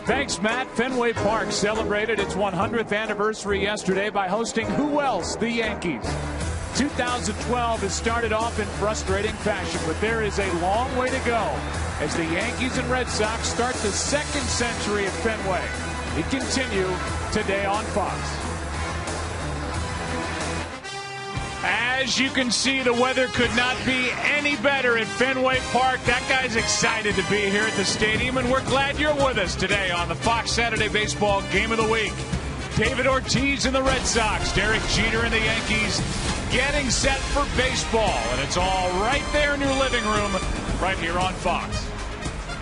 Thanks, Matt. Fenway Park celebrated its 100th anniversary yesterday by hosting who else? The Yankees. 2012 has started off in frustrating fashion, but there is a long way to go as the Yankees and Red Sox start the second century at Fenway. We continue today on Fox. As you can see, the weather could not be any better at Fenway Park. That guy's excited to be here at the stadium, and we're glad you're with us today on the Fox Saturday Baseball Game of the Week. David Ortiz and the Red Sox, Derek Jeter and the Yankees getting set for baseball, and it's all right there in your living room right here on Fox.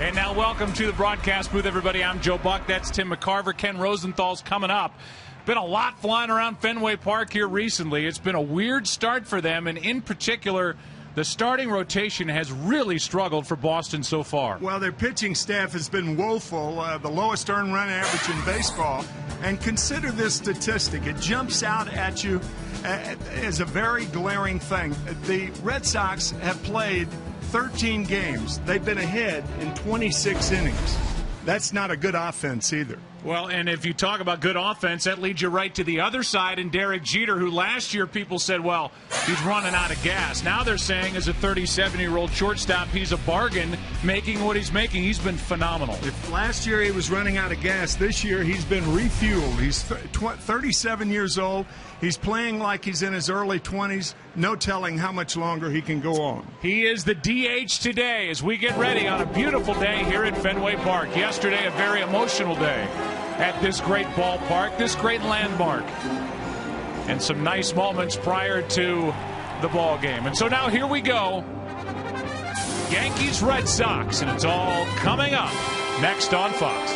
And now welcome to the broadcast booth, everybody. I'm Joe Buck. That's Tim McCarver. Ken Rosenthal's coming up. Been a lot flying around Fenway Park here recently. It's been a weird start for them, and in particular, the starting rotation has really struggled for Boston so far. Well, their pitching staff has been woeful, the lowest earned run average in baseball. And consider this statistic. It jumps out at you as a very glaring thing. The Red Sox have played 13 games. They've been ahead in 26 innings. That's not a good offense either. Well, and if you talk about good offense, that leads you right to the other side in Derek Jeter, who last year people said, well, he's running out of gas. Now they're saying as a 37-year-old shortstop, he's a bargain making what he's making. He's been phenomenal. If last year he was running out of gas, this year he's been refueled. He's 37 years old. He's playing like he's in his early 20s. No telling how much longer he can go on. He is the DH today as we get ready on a beautiful day here at Fenway Park. Yesterday, a very emotional day at this great ballpark, this great landmark. And some nice moments prior to the ball game. And so now here we go. Yankees, Red Sox, and it's all coming up next on Fox.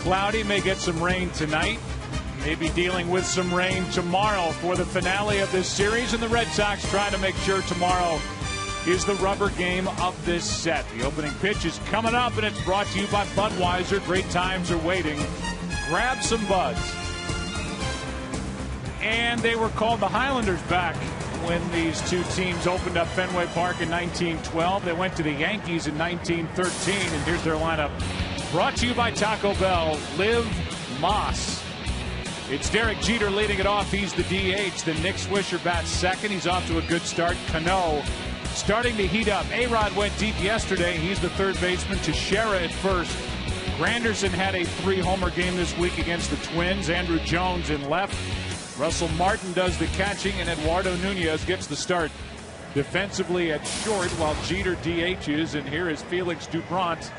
Cloudy, may get some rain tonight. Maybe dealing with some rain tomorrow for the finale of this series. And the Red Sox try to make sure tomorrow is the rubber game of this set. The opening pitch is coming up, and it's brought to you by Budweiser. Great times are waiting. Grab some buds. And they were called the Highlanders back when these two teams opened up Fenway Park in 1912. They went to the Yankees in 1913, and here's their lineup. Brought to you by Taco Bell. Liv Moss. It's Derek Jeter leading it off. He's the DH. Then Nick Swisher bats second. He's off to a good start. Cano starting to heat up. A-Rod went deep yesterday. He's the third baseman. Teixeira at first. Granderson had a 3-homer game this week against the Twins. Andrew Jones in left. Russell Martin does the catching, and Eduardo Nunez gets the start defensively at short while Jeter DHs. And here is Felix Doubront,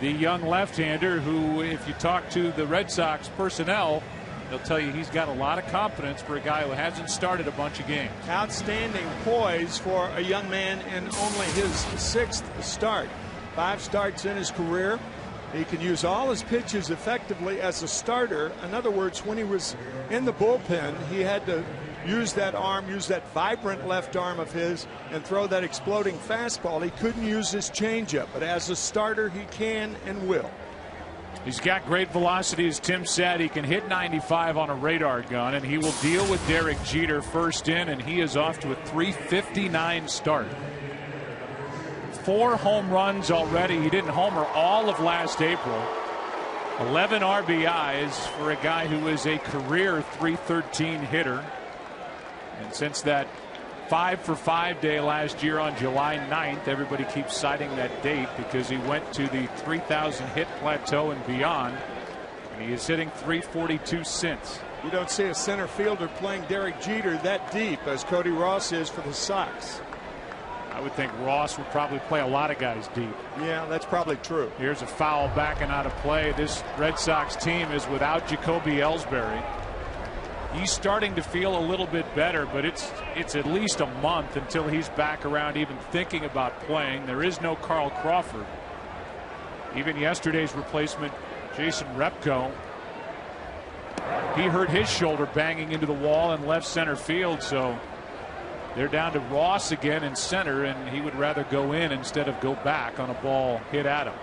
the young left-hander who, if you talk to the Red Sox personnel, they'll tell you he's got a lot of confidence for a guy who hasn't started a bunch of games. Outstanding poise for a young man in only his 6th start. 5 starts in his career. He can use all his pitches effectively as a starter. In other words, when he was in the bullpen, he had to use that arm, use that vibrant left arm of his, and throw that exploding fastball. He couldn't use his changeup, but as a starter, he can and will. He's got great velocity, as Tim said. He can hit 95 on a radar gun, and he will deal with Derek Jeter first in, and he is off to a .359 start. 4 home runs already. He didn't homer all of last April. 11 RBIs for a guy who is a career .313 hitter. And since that 5-for-5 day last year on July 9th, everybody keeps citing that date because he went to the 3,000 hit plateau and beyond, and he is hitting .342 since. You don't see a center fielder playing Derek Jeter that deep as Cody Ross is for the Sox. I would think Ross would probably play a lot of guys deep. Yeah, that's probably true. Here's a foul backing out of play. This Red Sox team is without Jacoby Ellsbury. He's starting to feel a little bit better, but it's at least a month until he's back around even thinking about playing. There is no Carl Crawford. Even yesterday's replacement, Jason Repko, he hurt his shoulder banging into the wall in left center field, so they're down to Ross again in center, and he would rather go in instead of go back on a ball hit at him.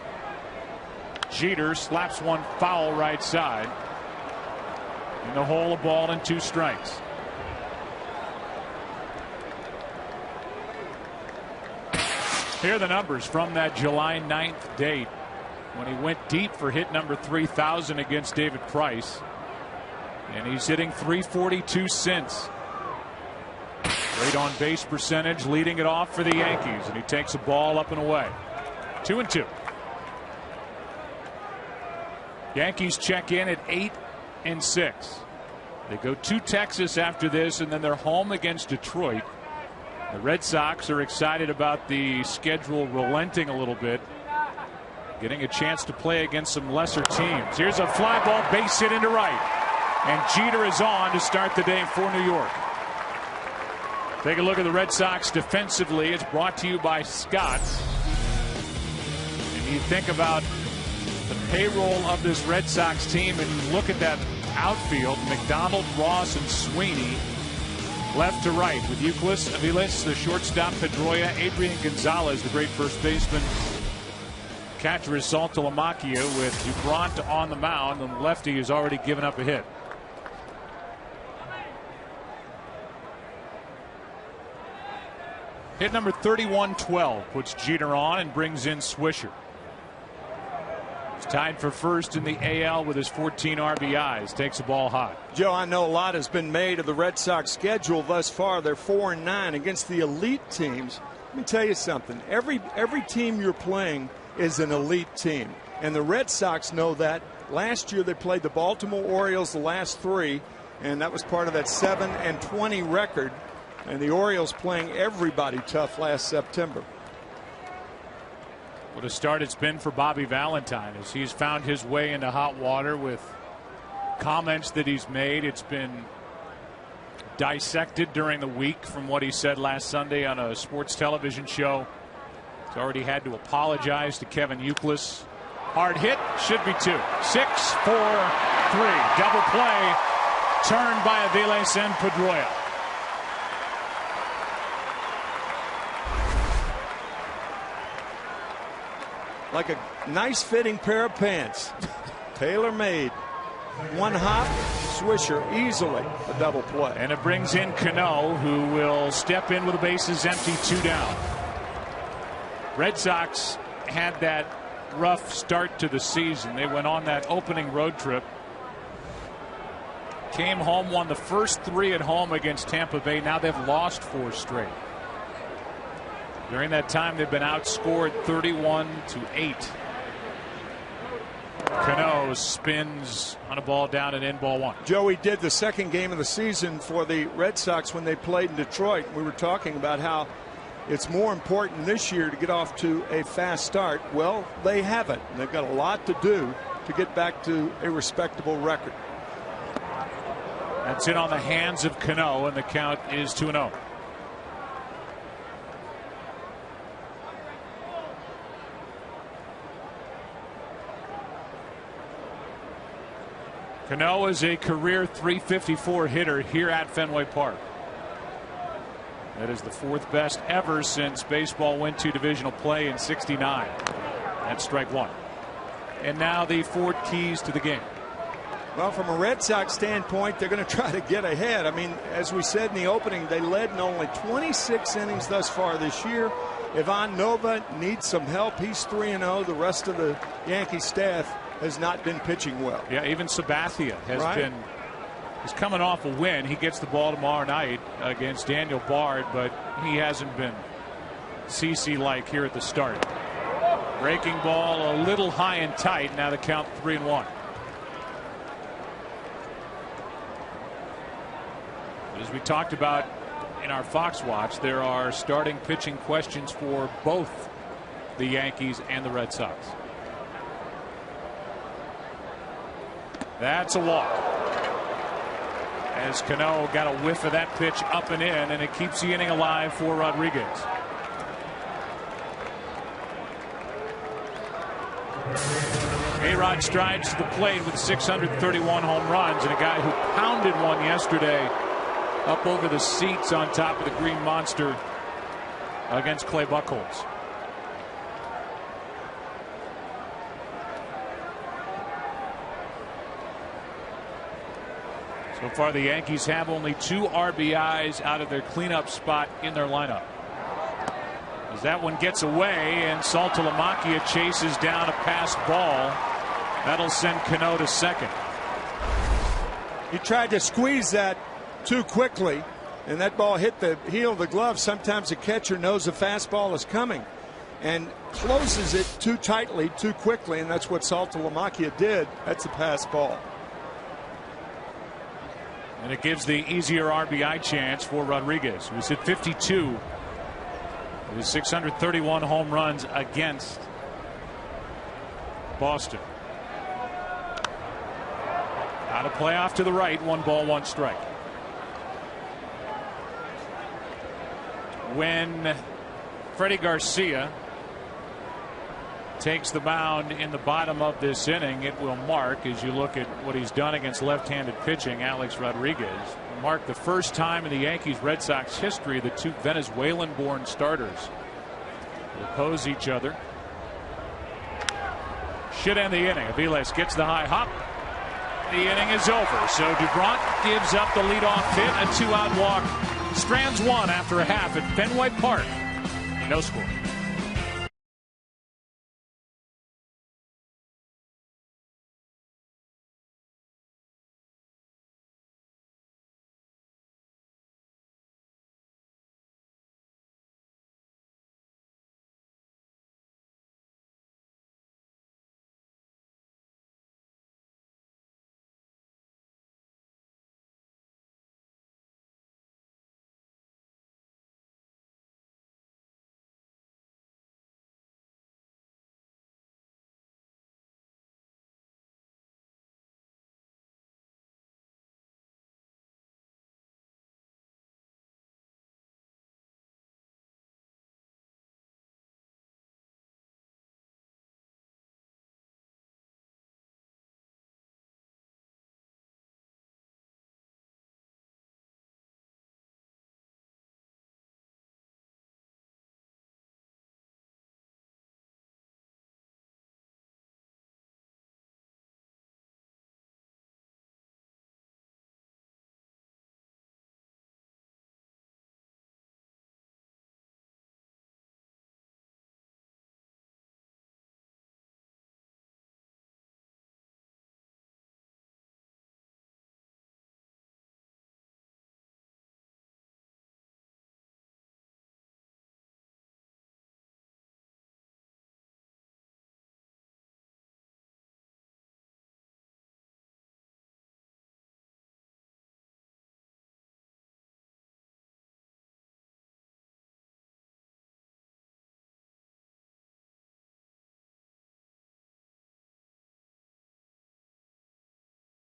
Jeter slaps one foul right side. In the hole, a ball and 2 strikes. Here are the numbers from that July 9th date when he went deep for hit number 3,000 against David Price. And he's hitting .342 since. Great on base percentage, leading it off for the Yankees, and he takes a ball up and away. 2-2. Yankees check in at 8-6. They go to Texas after this, and then they're home against Detroit. The Red Sox are excited about the schedule relenting a little bit, getting a chance to play against some lesser teams. Here's a fly ball base hit into right, and Jeter is on to start the day for New York. Take a look at the Red Sox defensively. It's brought to you by Scott's. And you think about the payroll of this Red Sox team and look at that outfield. McDonald, Ross, and Sweeney left to right with Euclid, Aviles, the shortstop, Pedroia, Adrian Gonzalez, the great first baseman. Catcher is Saltalamacchia with Doubront on the mound. The lefty has already given up a hit. Hit number 31-12 puts Jeter on and brings in Swisher. He's tied for first in the AL with his 14 RBIs. Takes the ball high. Joe, I know a lot has been made of the Red Sox schedule thus far. They're 4-9 against the elite teams. Let me tell you something. Every team you're playing is an elite team, and the Red Sox know that. Last year they played the Baltimore Orioles the last 3, and that was part of that 7-20 record. And the Orioles playing everybody tough last September. What a start it's been for Bobby Valentine as he's found his way into hot water with comments that he's made. It's been dissected during the week from what he said last Sunday on a sports television show. He's already had to apologize to Kevin Euclid. Hard hit, should be 2. 6-4-3. Double play turned by Aviles and Pedroia. Like a nice fitting pair of pants. Tailor made. One hop, Swisher easily a double play. And it brings in Cano, who will step in with the bases empty, 2 down. Red Sox had that rough start to the season. They went on that opening road trip. Came home, won the first 3 at home against Tampa Bay. Now they've lost 4 straight. During that time, they've been outscored 31-8. Cano spins on a ball down and in, ball 1. Joey did the second game of the season for the Red Sox when they played in Detroit. We were talking about how it's more important this year to get off to a fast start. Well, they haven't. They've got a lot to do to get back to a respectable record. That's in on the hands of Cano, and the count is 2-0. Cano is a career .354 hitter here at Fenway Park. That is the 4th best ever since baseball went to divisional play in '69. That's strike 1. And now the 4 keys to the game. Well, from a Red Sox standpoint, they're going to try to get ahead. I mean, as we said in the opening, they led in only 26 innings thus far this year. Ivan Nova needs some help. He's 3-0. The rest of the Yankee staff has not been pitching well. Yeah, even Sabathia has been. He's coming off a win. He gets the ball tomorrow night against Daniel Bard, but he hasn't been CC-like here at the start. Breaking ball a little high and tight. Now the count 3-1. As we talked about in our Fox Watch, there are starting pitching questions for both the Yankees and the Red Sox. That's a walk. As Cano got a whiff of that pitch up and in, and it keeps the inning alive for Rodriguez. A-Rod strides to the plate with 631 home runs, and a guy who pounded one yesterday up over the seats on top of the Green Monster against Clay Buchholz. So far, the Yankees have only 2 RBIs out of their cleanup spot in their lineup. As that one gets away, and Saltalamacchia chases down a passed ball. That'll send Cano to second. He tried to squeeze that too quickly, and that ball hit the heel of the glove. Sometimes the catcher knows a fastball is coming and closes it too tightly, too quickly, and that's what Saltalamacchia did. That's a pass ball. And it gives the easier RBI chance for Rodriguez, who's hit 52 with 631 home runs against Boston. Out of play off to the right, 1 ball, 1 strike. When Freddie Garcia takes the mound in the bottom of this inning, it will mark, as you look at what he's done against left-handed pitching, Alex Rodriguez. Mark the first time in the Yankees Red Sox history the 2 Venezuelan-born starters will oppose each other. Should end the inning. Aviles gets the high hop. The inning is over. So Dubron gives up the leadoff hit, a 2-out walk. Strands 1 after a half at Fenway Park. No score.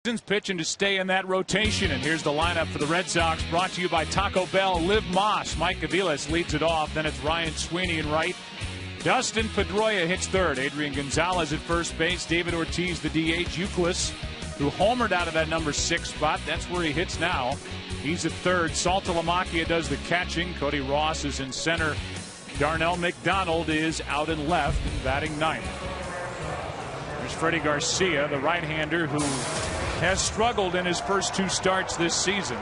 Pitching to stay in that rotation, and here's the lineup for the Red Sox, brought to you by Taco Bell. Liv Moss, Mike Aviles leads it off. Then it's Ryan Sweeney in right. Dustin Pedroia hits third. Adrian Gonzalez at first base. David Ortiz, the DH. Youkilis, who homered out of that number 6 spot. That's where he hits now. He's at third. Saltalamacchia does the catching. Cody Ross is in center. Darnell McDonald is out in left and batting ninth. There's Freddie Garcia, the right-hander, who has struggled in his first 2 starts this season.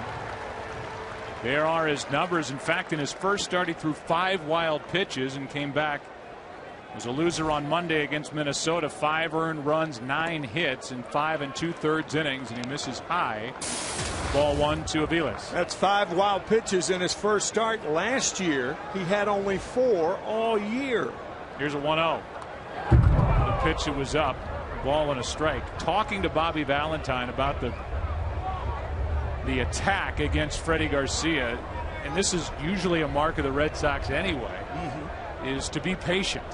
There are his numbers. In fact, in his first start, he threw 5 wild pitches and came back. Was a loser on Monday against Minnesota. 5 earned runs, 9 hits in 5 2/3 innings, and he misses high. Ball 1 to Aviles. That's 5 wild pitches in his first start. Last year, he had only 4 all year. Here's a 1-0. The pitch that was up. Ball and a strike. Talking to Bobby Valentine about the attack against Freddie Garcia, and this is usually a mark of the Red Sox anyway, is to be patient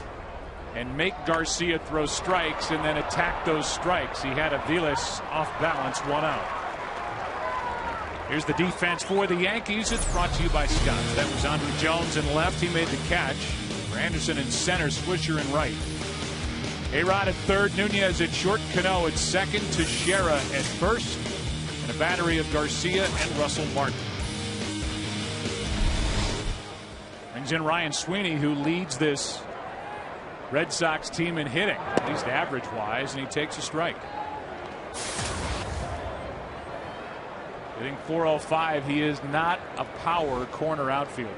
and make Garcia throw strikes and then attack those strikes. He had Aviles off balance, 1 out. Here's the defense for the Yankees. It's brought to you by Scotts. That was Andrew Jones in left. He made the catch. For Anderson in center, Swisher in right. A-Rod at third, Nunez at short, Cano at second, Teixeira at first, and a battery of Garcia and Russell Martin. Brings in Ryan Sweeney, who leads this Red Sox team in hitting, at least average-wise, and he takes a strike. Hitting .405, he is not a power corner outfielder.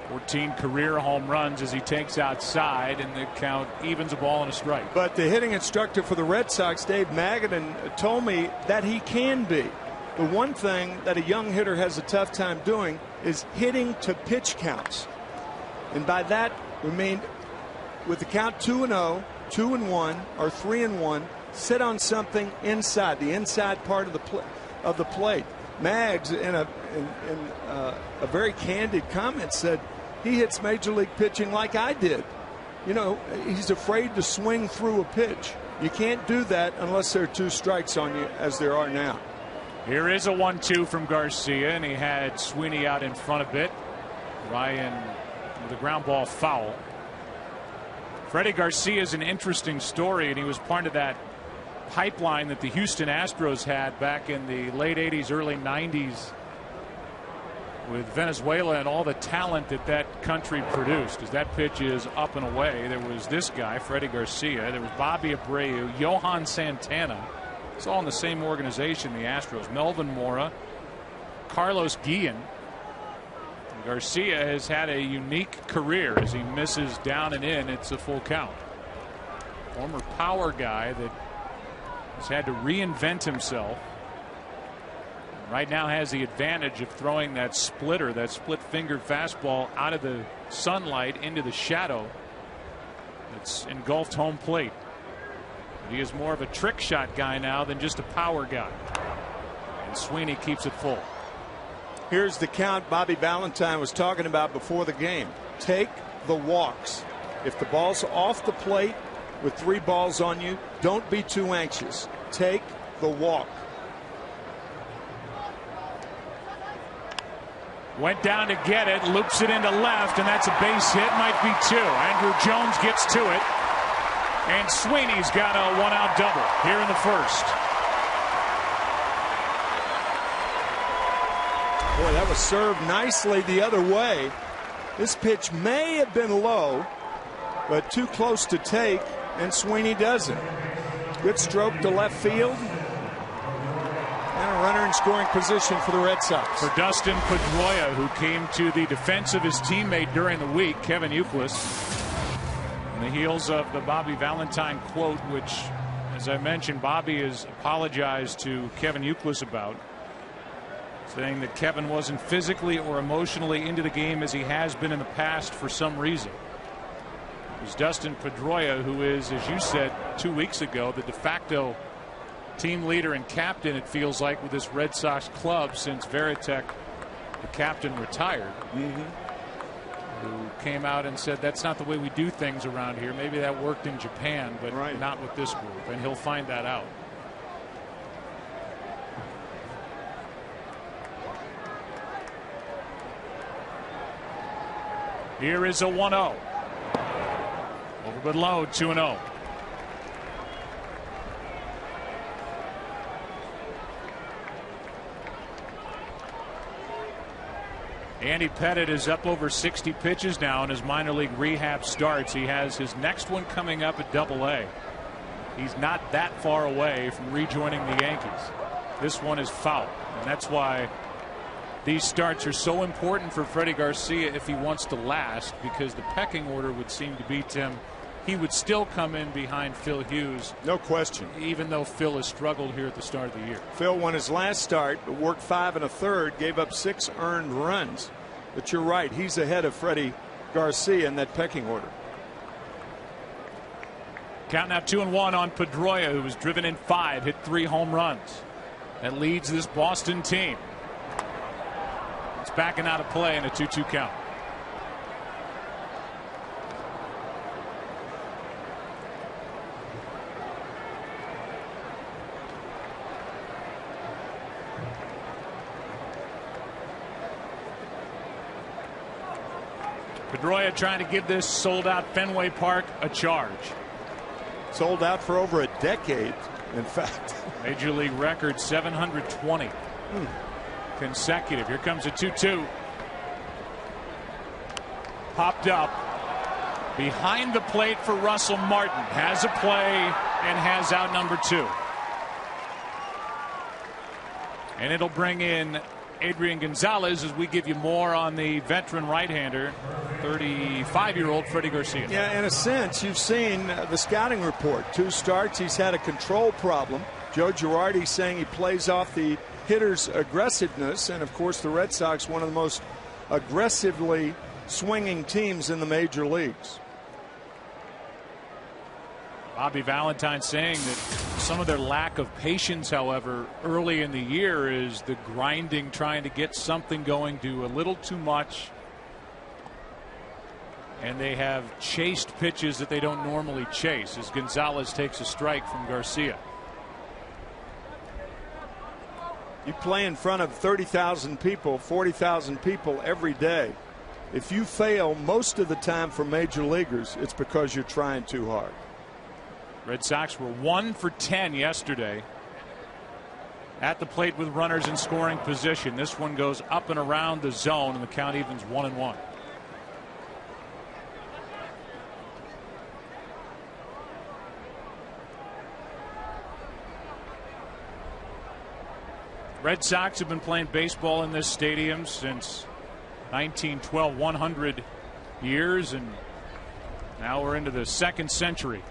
14 career home runs as he takes outside, and the count evens a ball and a strike. But the hitting instructor for the Red Sox, Dave Magadan, told me that he can be. The one thing that a young hitter has a tough time doing is hitting to pitch counts. And by that, we mean with the count 2-0, 2-1, or 3-1, sit on something inside, the inside part of the plate. Mags, in a very candid comment, said he hits major league pitching like I did. You know, he's afraid to swing through a pitch. You can't do that unless there are 2 strikes on you, as there are now. Here is a 1-2 from Garcia, and he had Sweeney out in front a bit. Ryan with a ground ball foul. Freddie Garcia is an interesting story, and he was part of that pipeline that the Houston Astros had back in the late 80s, early 90s, with Venezuela and all the talent that country produced. As that pitch is up and away, there was this guy, Freddie Garcia. There was Bobby Abreu, Johan Santana. It's all in the same organization, the Astros. Melvin Mora, Carlos Guillen. Garcia has had a unique career as he misses down and in. It's a full count. Former power guy that has had to reinvent himself. Right now has the advantage of throwing that splitter, that split-fingered fastball out of the sunlight into the shadow that's engulfed home plate. But he is more of a trick shot guy now than just a power guy. And Sweeney keeps it full. Here's the count Bobby Valentine was talking about before the game. Take the walks. If the ball's off the plate with 3 balls on you, don't be too anxious. Take the walk. Went down to get it, loops it into left, and that's a base hit. Might be 2. Andrew Jones gets to it, and Sweeney's got a 1-out double here in the first. Boy, that was served nicely the other way. This pitch may have been low, but too close to take, and Sweeney doesn't. Good stroke to left field. And a runner in scoring position for the Red Sox. For Dustin Pedroia, who came to the defense of his teammate during the week, Kevin Youkilis. On the heels of the Bobby Valentine quote, which, as I mentioned, Bobby has apologized to Kevin Youkilis about, saying that Kevin wasn't physically or emotionally into the game as he has been in the past for some reason. It was Dustin Pedroia, who is, as you said 2 weeks ago, the de facto team leader and captain, it feels like, with this Red Sox club since Varitek, the captain, retired. who came out and said that's not the way we do things around here. Maybe that worked in Japan, but not with this group, and he'll find that out. Here is a 1-0. Over but low, 2-0. Andy Pettitte is up over 60 pitches now in his minor league rehab starts. He has his next one coming up at Double-A. He's not that far away from rejoining the Yankees. This one is foul, and that's why these starts are so important for Freddie Garcia if he wants to last, because the pecking order would seem to be, Tim, he would still come in behind Phil Hughes. No question. Even though Phil has struggled here at the start of the year. Phil won his last start, but worked 5 1/3, gave up 6 earned runs. But you're right, he's ahead of Freddie Garcia in that pecking order. Count now 2-1 on Pedroia, who was driven in 5, hit 3 home runs. That leads this Boston team. It's backing out of play in a 2-2 count. Pedroia trying to give this sold-out Fenway Park a charge. Sold out for over a decade, in fact. Major League record 720 consecutive. Here comes a 2-2. Popped up behind the plate for Russell Martin. Has a play and has out number 2. And it'll bring in Adrian Gonzalez as we give you more on the veteran right-hander, 35-year-old Freddie Garcia. Yeah, in a sense, you've seen the scouting report. 2 starts, he's had a control problem. Joe Girardi saying he plays off the hitter's aggressiveness, and of course the Red Sox, one of the most aggressively swinging teams in the major leagues. Bobby Valentine saying that some of their lack of patience, however, early in the year is the grinding, trying to get something going, do a little too much. And they have chased pitches that they don't normally chase as Gonzalez takes a strike from Garcia. You play in front of 30,000 people, 40,000 people every day. If you fail most of the time for major leaguers, it's because you're trying too hard. Red Sox were 1 for 10 yesterday at the plate with runners in scoring position. This one goes up and around the zone, and the count evens 1-1. Red Sox have been playing baseball in this stadium since 1912, 100 years, and now we're into the 2nd century.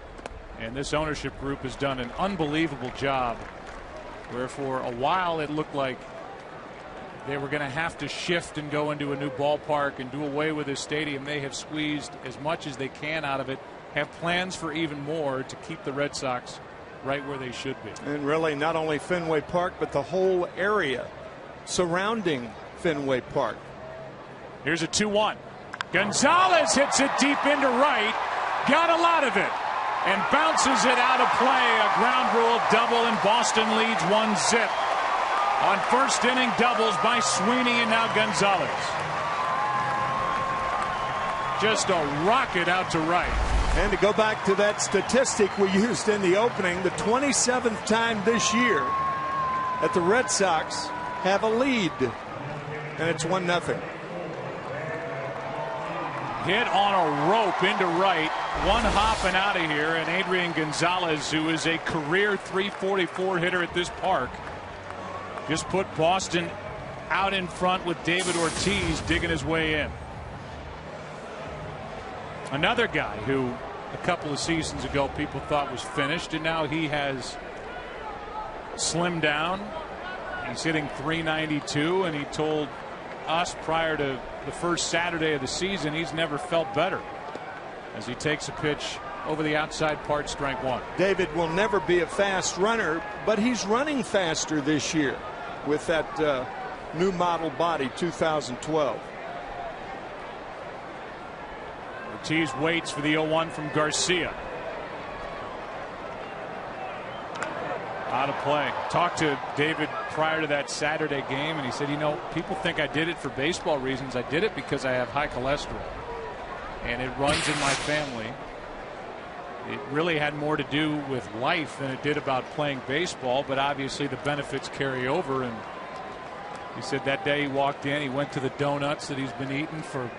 And this ownership group has done an unbelievable job, where for a while it looked like they were going to have to shift and go into a new ballpark and do away with this stadium. They have squeezed as much as they can out of it, have plans for even more to keep the Red Sox right where they should be. And really not only Fenway Park, but the whole area surrounding Fenway Park. Here's a 2-1. Gonzalez hits it deep into right, got a lot of it, and bounces it out of play. A ground rule double, and Boston leads 1-0 on first inning doubles by Sweeney and now Gonzalez. Just a rocket out to right. And to go back to that statistic we used in the opening, the 27th time this year that the Red Sox have a lead, and it's 1-0. Hit on a rope into right, one hopping out of here, and Adrian Gonzalez, who is a career .344 hitter at this park, just put Boston out in front with David Ortiz digging his way in. Another guy who a couple of seasons ago people thought was finished, and now he has slimmed down. He's hitting .392, and he told us prior to the first Saturday of the season he's never felt better as he takes a pitch over the outside part, strike 1. David will never be a fast runner, but he's running faster this year with that new model body 2012. Ortiz waits for the 0-1 from Garcia. Out of play. Talked to David prior to that Saturday game, and he said, you know, people think I did it for baseball reasons. I did it because I have high cholesterol, and it runs in my family. It really had more to do with life than it did about playing baseball, but obviously the benefits carry over. And he said that day he walked in, he went to the donuts that he's been eating for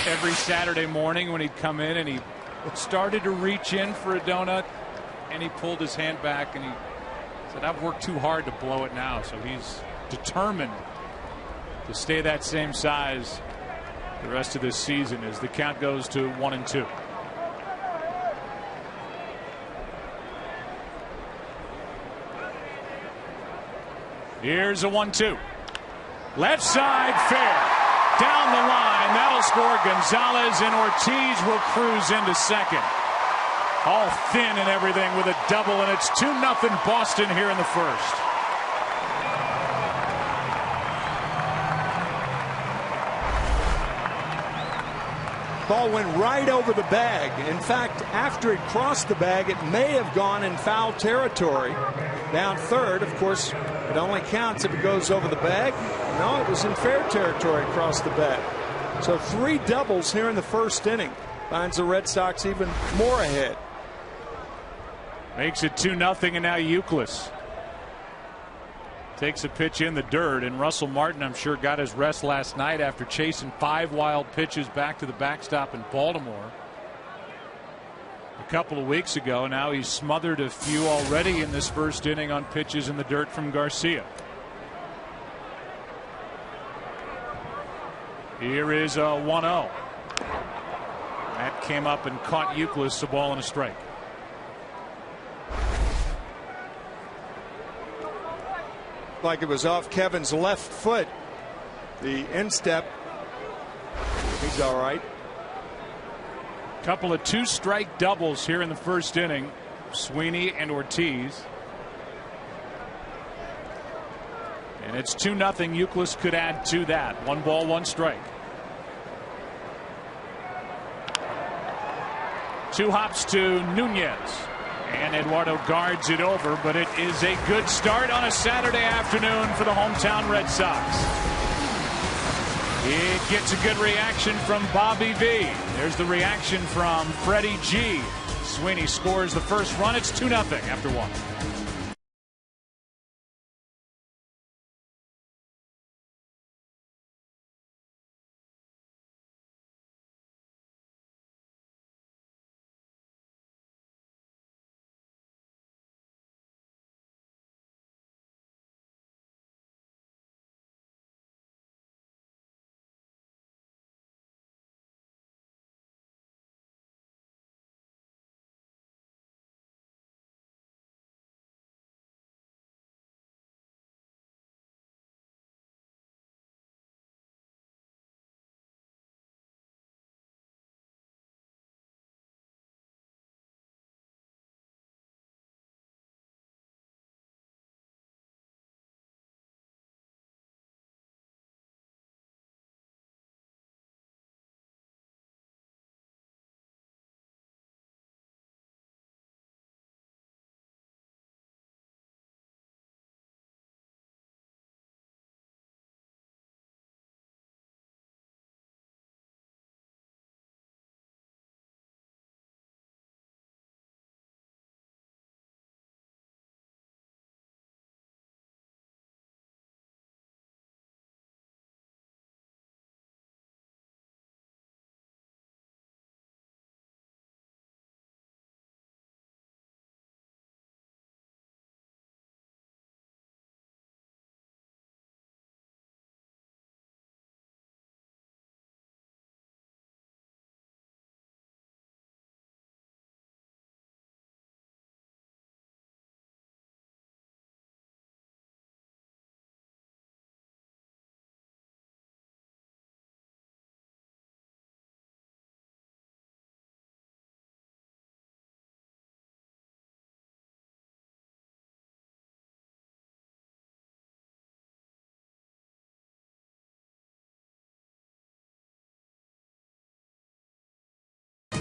every Saturday morning when he'd come in, and he started to reach in for a donut, and he pulled his hand back, and he said, I've worked too hard to blow it now. So he's determined to stay that same size the rest of this season as the count goes to 1-2. Here's a 1-2. Left side fair. Down the line. That'll score Gonzalez, and Ortiz will cruise into second. All thin and everything with a double, and it's 2-0 Boston here in the first. Ball went right over the bag. In fact, after it crossed the bag, it may have gone in foul territory. Down third, of course, it only counts if it goes over the bag. No, it was in fair territory across the bag. So 3 doubles here in the first inning finds the Red Sox even more ahead. Makes it 2-0, and now Youkilis takes a pitch in the dirt, and Russell Martin, I'm sure, got his rest last night after chasing 5 wild pitches back to the backstop in Baltimore a couple of weeks ago. Now he's smothered a few already in this first inning on pitches in the dirt from Garcia. Here is a 1-0. That came up and caught Youkilis, a ball and a strike. Like it was off Kevin's left foot. The instep. He's all right. Couple of 2-strike doubles here in the first inning. Sweeney and Ortiz. And it's 2-0. Youkilis could add to that. 1 ball, 1 strike. 2 hops to Nunez. And Eduardo guards it over, but it is a good start on a Saturday afternoon for the hometown Red Sox. It gets a good reaction from Bobby V. There's the reaction from Freddie G. Sweeney scores the first run. It's 2-0 after 1.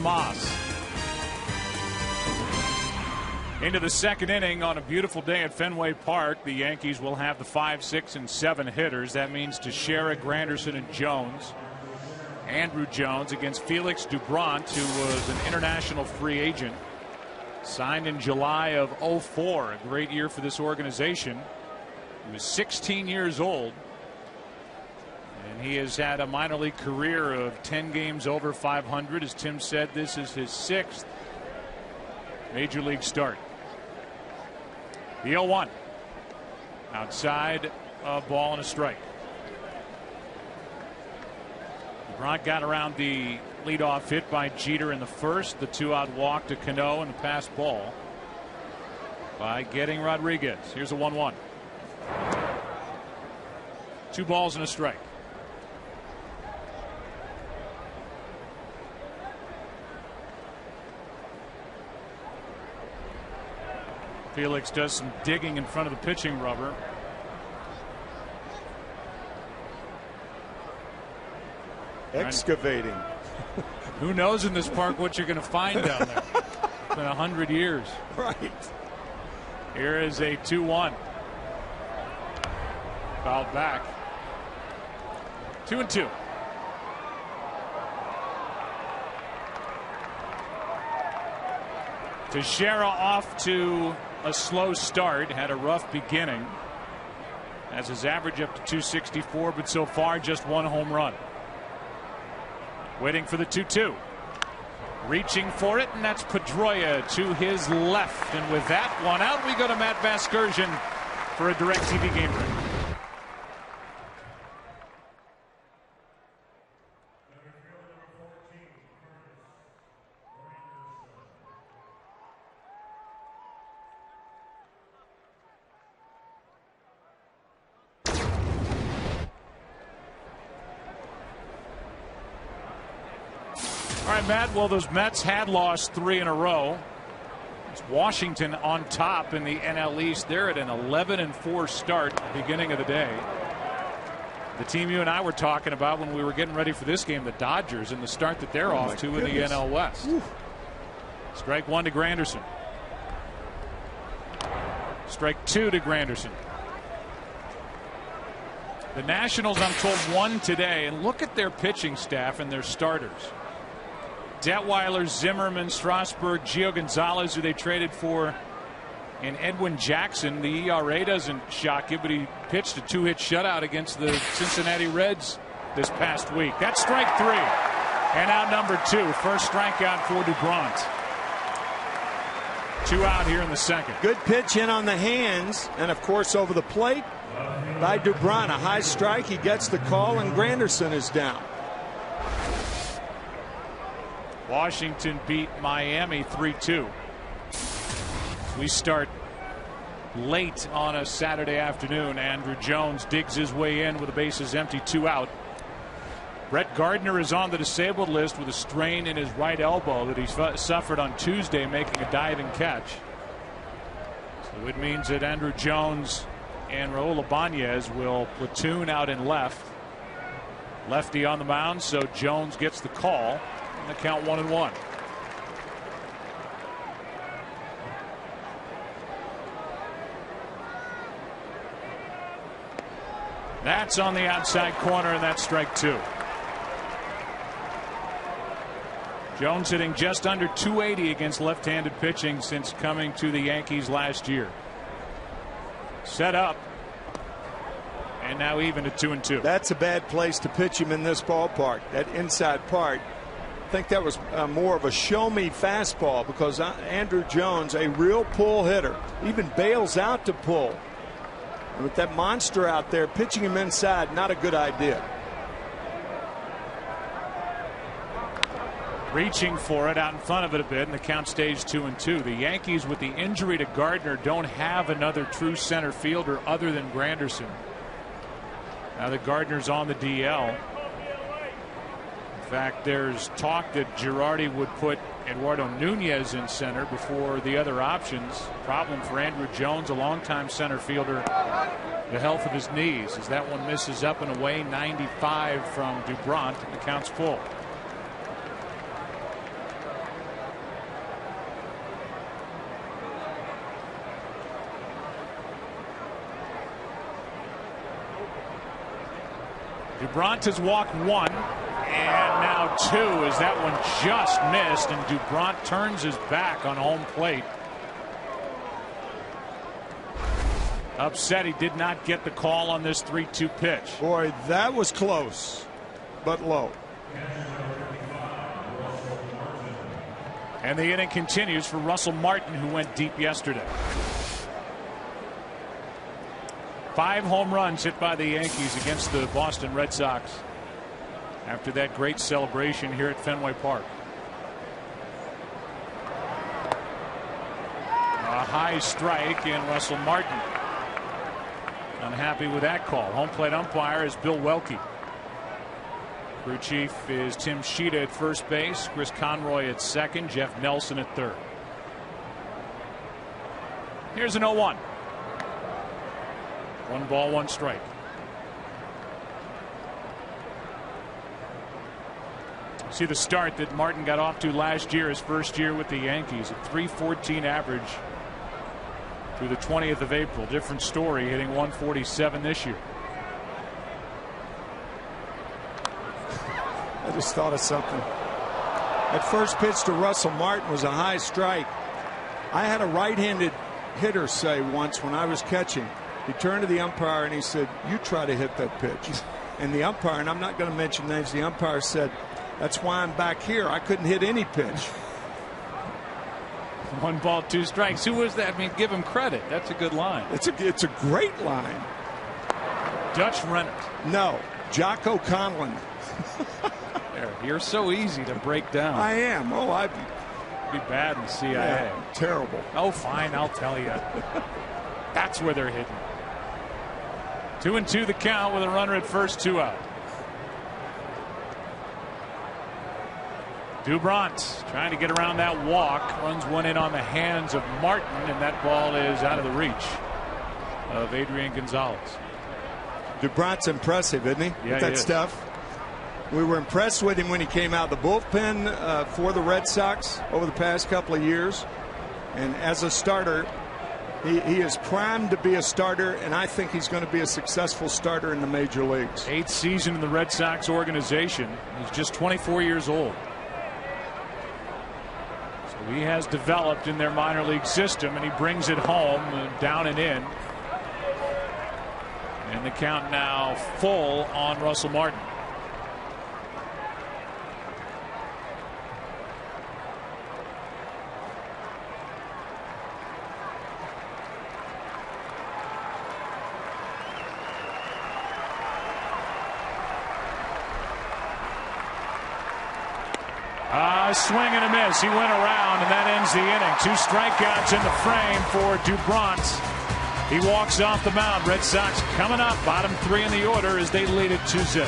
Moss. Into the second inning on a beautiful day at Fenway Park. The Yankees will have the 5, 6, and 7 hitters. That means Teixeira, Granderson, and Jones. Andrew Jones against Felix Doubront, who was an international free agent. Signed in July of 2004. A great year for this organization. He was 16 years old. And he has had a minor league career of 10 games over 500. As Tim said, this is his 6th major league start. The 0-1. Outside, a ball and a strike. Doubront got around the leadoff hit by Jeter in the first. The 2-out walk to Cano and the pass ball by getting Rodriguez. Here's a 1-1. 2 balls and a strike. Felix does some digging in front of the pitching rubber. Excavating. Who knows in this park what you're going to find down there? It's been 100 years. Right. Here is a 2-1. Fouled back. 2-2. Teixeira off to a slow start, had a rough beginning. Has his average up to 264, but so far just 1 home run. Waiting for the 2-2. Reaching for it, and that's Pedroia to his left. And with that one out, we go to Matt Vasgersian for a DirecTV game break. All right, Matt. Well, those Mets had lost 3 in a row. It's Washington on top in the NL East. They're at an 11-4 start beginning of the day. The team you and I were talking about when we were getting ready for this game, the Dodgers, and the start that they're off to in the NL West. Oof. Strike 1 to Granderson. Strike 2 to Granderson. The Nationals, I'm told, won today, and look at their pitching staff and their starters. Detweiler, Zimmerman, Strasburg, Gio Gonzalez, who they traded for, and Edwin Jackson. The ERA doesn't shock you, but he pitched a 2-hit shutout against the Cincinnati Reds this past week. That's strike 3. And out number 2. First strikeout for Doubront. 2 out here in the second. Good pitch in on the hands, and of course over the plate by Doubront. A high strike. He gets the call, and Granderson is down. Washington beat Miami 3-2. We start late on a Saturday afternoon. Andrew Jones digs his way in with the bases empty, 2 out. Brett Gardner is on the disabled list with a strain in his right elbow that he suffered on Tuesday making a diving catch. So it means that Andrew Jones and Raul Ibanez will platoon out in left. Lefty on the mound, so Jones gets the call. The count 1-1. That's on the outside corner, and that's strike 2. Jones hitting just under 280 against left-handed pitching since coming to the Yankees last year. Set up, and now even at 2-2. That's a bad place to pitch him in this ballpark. That inside part. I think that was more of a show-me fastball, because Andrew Jones, a real pull hitter, even bails out to pull. And with that monster out there, pitching him inside, not a good idea. Reaching for it out in front of it a bit, and the count stays 2-2. The Yankees, with the injury to Gardner, don't have another true center fielder other than Granderson. Now that Gardner's on the DL. In fact, there's talk that Girardi would put Eduardo Nunez in center before the other options. Problem for Andrew Jones, a longtime center fielder, the health of his knees, as that one misses up and away. 95 from Doubront, and the count's full. DuBront has walked 1 and now 2 as that one just missed, and DuBront turns his back on home plate. Upset he did not get the call on this 3-2 pitch. Boy, that was close, but low. And the inning continues for Russell Martin, who went deep yesterday. 5 home runs hit by the Yankees against the Boston Red Sox after that great celebration here at Fenway Park. A high strike, and Russell Martin unhappy with that call. Home plate umpire is Bill Welke. Crew chief is Tim Sheeta at first base, Chris Conroy at second, Jeff Nelson at third. Here's an 0-1. 1 ball, 1 strike. See the start that Martin got off to last year, his first year with the Yankees, a .314 average through the 20th of April. Different story, hitting .147 this year. I just thought of something. That first pitch to Russell Martin was a high strike. I had a right-handed hitter say once when I was catching, he turned to the umpire and he said, "You try to hit that pitch." And the umpire, and I'm not going to mention names, the umpire said, "That's why I'm back here. I couldn't hit any pitch." 1 ball, 2 strikes. Who was that? I mean, give him credit. That's a good line. It's a great line. Dutch Rennert. No, Jocko Conlon. You're so easy to break down. I am. Oh, I'd be bad in the CIA. Yeah, terrible. Oh, fine. I'll tell you. That's where they're hitting. 2-2 the count with a runner at first, 2 out. DuBront trying to get around that walk, runs one in on the hands of Martin, and that ball is out of the reach of Adrian Gonzalez. DuBront's impressive, isn't he? Yeah, With that stuff. We were impressed with him when he came out of the bullpen for the Red Sox over the past couple of years. And as a starter, he is primed to be a starter, and I think he's going to be a successful starter in the major leagues. 8th season in the Red Sox organization. He's just 24 years old. So he has developed in their minor league system, and he brings it home, down and in. And the count now full on Russell Martin. Swing and a miss. He went around, and that ends the inning. 2 strikeouts in the frame for DuBront. He walks off the mound. Red Sox coming up, bottom 3 in the order as they lead it 2-0.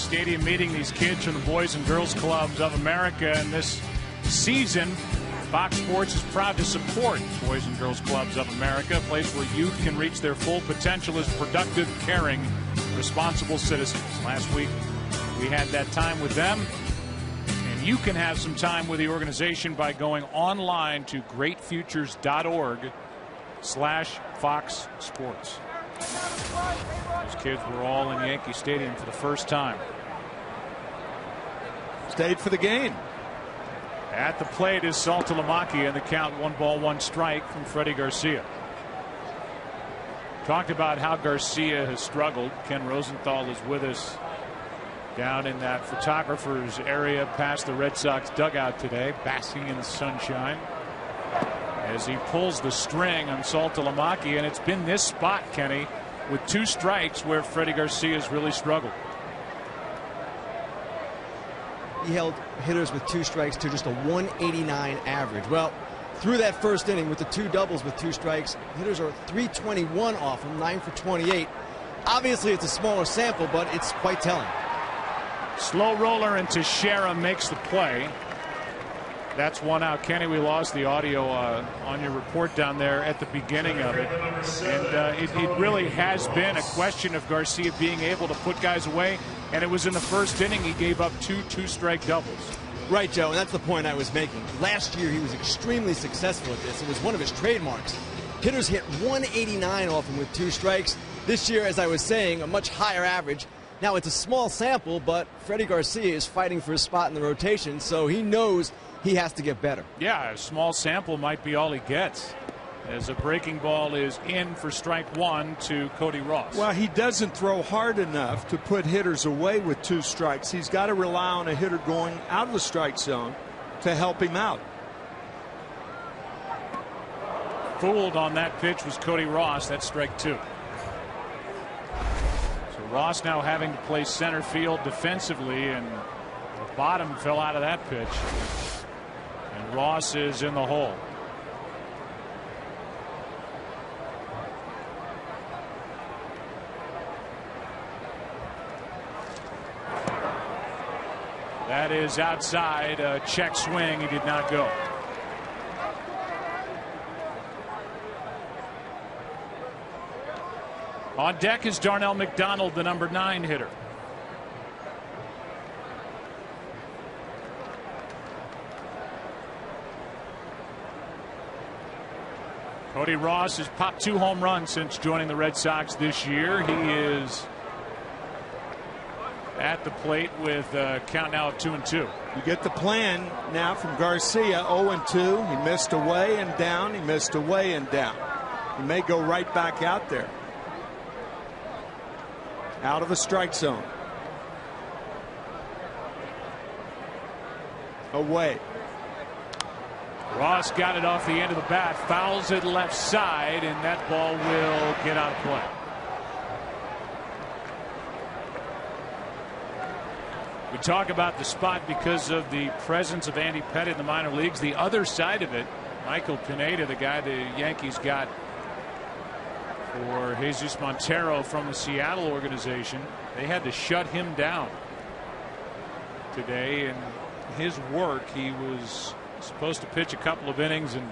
Stadium, meeting these kids from the Boys and Girls Clubs of America. And this season, Fox Sports is proud to support Boys and Girls Clubs of America, a place where youth can reach their full potential as productive, caring, responsible citizens. Last week, we had that time with them. And you can have some time with the organization by going online to greatfutures.org/Fox Sports. Those kids were all in Yankee Stadium for the first time. Stayed for the game. At the plate is Saltalamacchia, and the count 1-1 strike from Freddie Garcia. Talked about how Garcia has struggled. Ken Rosenthal is with us down in that photographer's area past the Red Sox dugout today, basking in the sunshine as he pulls the string on Saltalamacchia. And it's been this spot, Kenny, with 2 strikes where Freddie Garcia has really struggled. He held hitters with 2 strikes to just a 189 average. Well, through that first inning with the 2 doubles with 2 strikes, hitters are 321 off him, 9 for 28. Obviously, it's a smaller sample, but it's quite telling. Slow roller, and Teixeira makes the play. That's 1 out. Kenny, we lost the audio on your report down there at the beginning of it. And it really has been a question of Garcia being able to put guys away. And it was in the first inning he gave up 2 two-strike doubles. Right, Joe, and that's the point I was making. Last year he was extremely successful at this. It was one of his trademarks. Hitters hit 189 off him with 2 strikes. This year, as I was saying, a much higher average. Now, it's a small sample, but Freddie Garcia is fighting for a spot in the rotation, so he knows he has to get better. Yeah, a small sample might be all he gets, as a breaking ball is in for strike 1 to Cody Ross. Well, he doesn't throw hard enough to put hitters away with 2 strikes. He's got to rely on a hitter going out of the strike zone to help him out. Fooled on that pitch was Cody Ross. That's strike 2. So Ross now having to play center field defensively, and the bottom fell out of that pitch. And Ross is in the hole. That is outside. A check swing. He did not go. On deck is Darnell McDonald, the number 9 hitter. Cody Ross has popped 2 home runs since joining the Red Sox this year. He is at the plate with a count now of 2-2. You get the plan now from Garcia. 0-2. He missed away and down. He missed away and down. He may go right back out there. Out of the strike zone. Away. Ross got it off the end of the bat, fouls it left side, and that ball will get out of play. We talk about the spot because of the presence of Andy Pettitte in the minor leagues. The other side of it, Michael Pineda, the guy the Yankees got for Jesus Montero from the Seattle organization, they had to shut him down today. In his work, he was supposed to pitch a couple of innings, and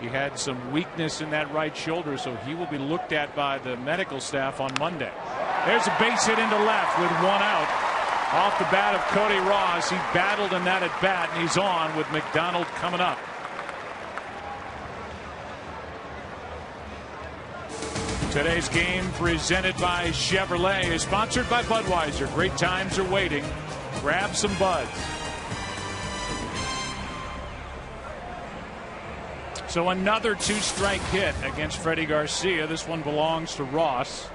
he had some weakness in that right shoulder, so he will be looked at by the medical staff on Monday. There's a base hit into left with 1 out off the bat of Cody Ross. He battled in that at bat, and he's on with McDonald coming up. Today's game presented by Chevrolet is sponsored by Budweiser. Great times are waiting. Grab some buds. So another 2-strike hit against Freddie Garcia. This one belongs to Ross.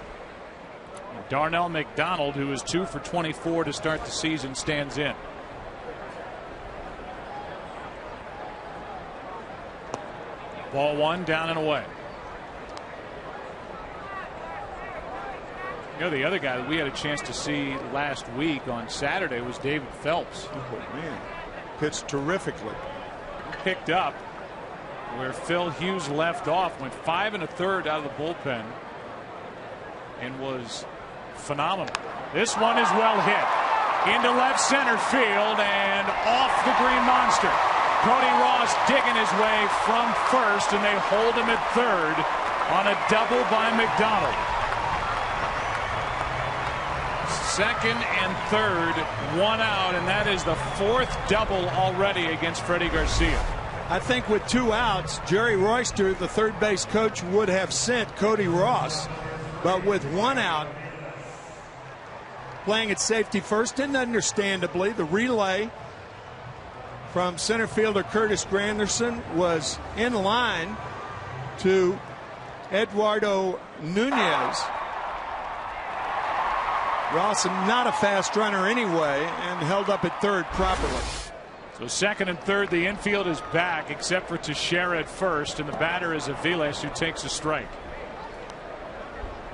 Darnell McDonald, who is 2 for 24 to start the season, stands in. Ball 1, down and away. You know, the other guy that we had a chance to see last week on Saturday was David Phelps. Oh, man. Pitched terrifically. Picked up where Phil Hughes left off, went 5 1/3 out of the bullpen, and was phenomenal. This one is well hit into left center field and off the Green Monster. Cody Ross digging his way from first, and they hold him at third on a double by McDonald. Second and third, one out, and that is the fourth double already against Freddie Garcia. I think with 2 outs, Jerry Royster, the third base coach, would have sent Cody Ross. But with 1 out, playing at safety first, and understandably, the relay from center fielder Curtis Granderson was in line to Eduardo Nunez. Ross, not a fast runner anyway, and held up at third properly. So second and third, the infield is back except for Teixeira at first, and the batter is Aviles, who takes a strike.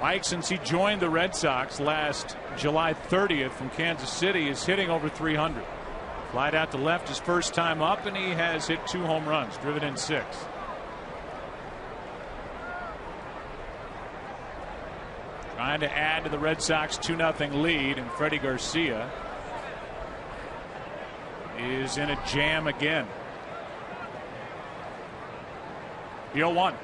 Mike, since he joined the Red Sox last July 30th from Kansas City, is hitting over 300. Flied out to left his first time up, and he has hit 2 home runs, driven in 6. Trying to add to the Red Sox 2-0 lead, and Freddie Garcia is in a jam again. The 0-1.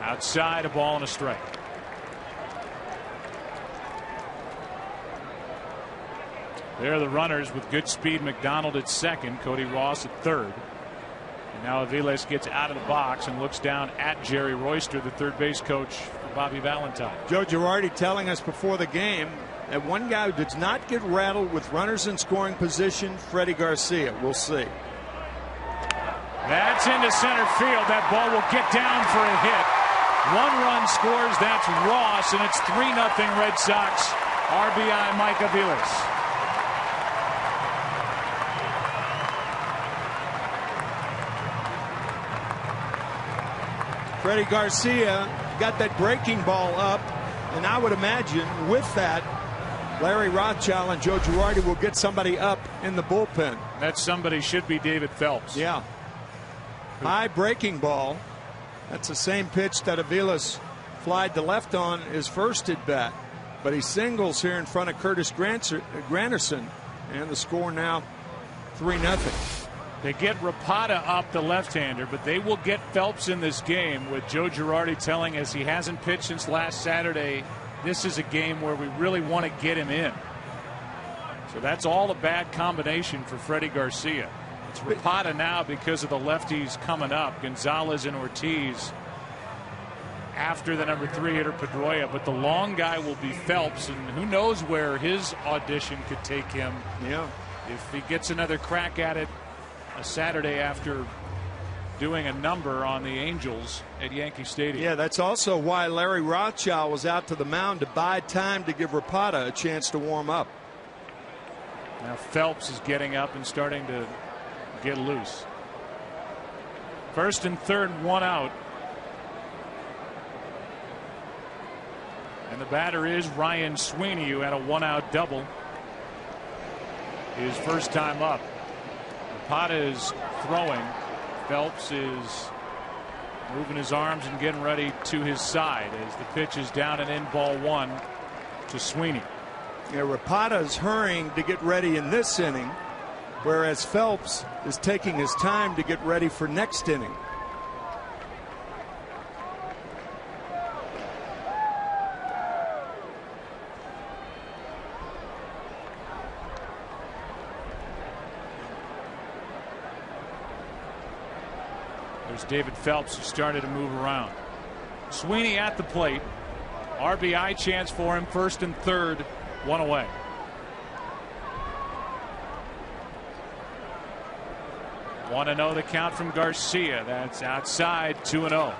Outside, a ball and a strike. There are the runners with good speed. McDonald at second, Cody Ross at third. And now Aviles gets out of the box and looks down at Jerry Royster, the third base coach for Bobby Valentine. Joe Girardi telling us before the game that one guy who does not get rattled with runners in scoring position, Freddie Garcia. We'll see. That's into center field. That ball will get down for a hit. 1 run scores. That's Ross, and it's 3-0 Red Sox. RBI Mike Aviles. Freddie Garcia got that breaking ball up, and I would imagine with that, Larry Rothschild and Joe Girardi will get somebody up in the bullpen. That somebody should be David Phelps. Yeah. High breaking ball. That's the same pitch that Aviles flied to left on his first at bat. But he singles here in front of Curtis Granderson, and the score now 3-0. They get Rapata up, the left-hander, but they will get Phelps in this game, with Joe Girardi telling us he hasn't pitched since last Saturday. This is a game where we really want to get him in. So that's all a bad combination for Freddie Garcia. It's Rapata now because of the lefties coming up, Gonzalez and Ortiz after the number 3 hitter Pedroia, but the long guy will be Phelps, and who knows where his audition could take him. Yeah. If he gets another crack at it a Saturday after doing a number on the Angels at Yankee Stadium. Yeah, that's also why Larry Rothschild was out to the mound, to buy time to give Rapata a chance to warm up. Now Phelps is getting up and starting to get loose. First and third, 1 out. And the batter is Ryan Sweeney, who had a 1-out double his first time up. Rapata is throwing. Phelps is moving his arms and getting ready to his side as the pitch is down and in, ball 1 to Sweeney. Yeah, Rapata is hurrying to get ready in this inning, whereas Phelps is taking his time to get ready for next inning. There's David Phelps, who started to move around. Sweeney at the plate. RBI chance for him. First and third, 1 away. Want to know the count from Garcia. That's outside, 2-0.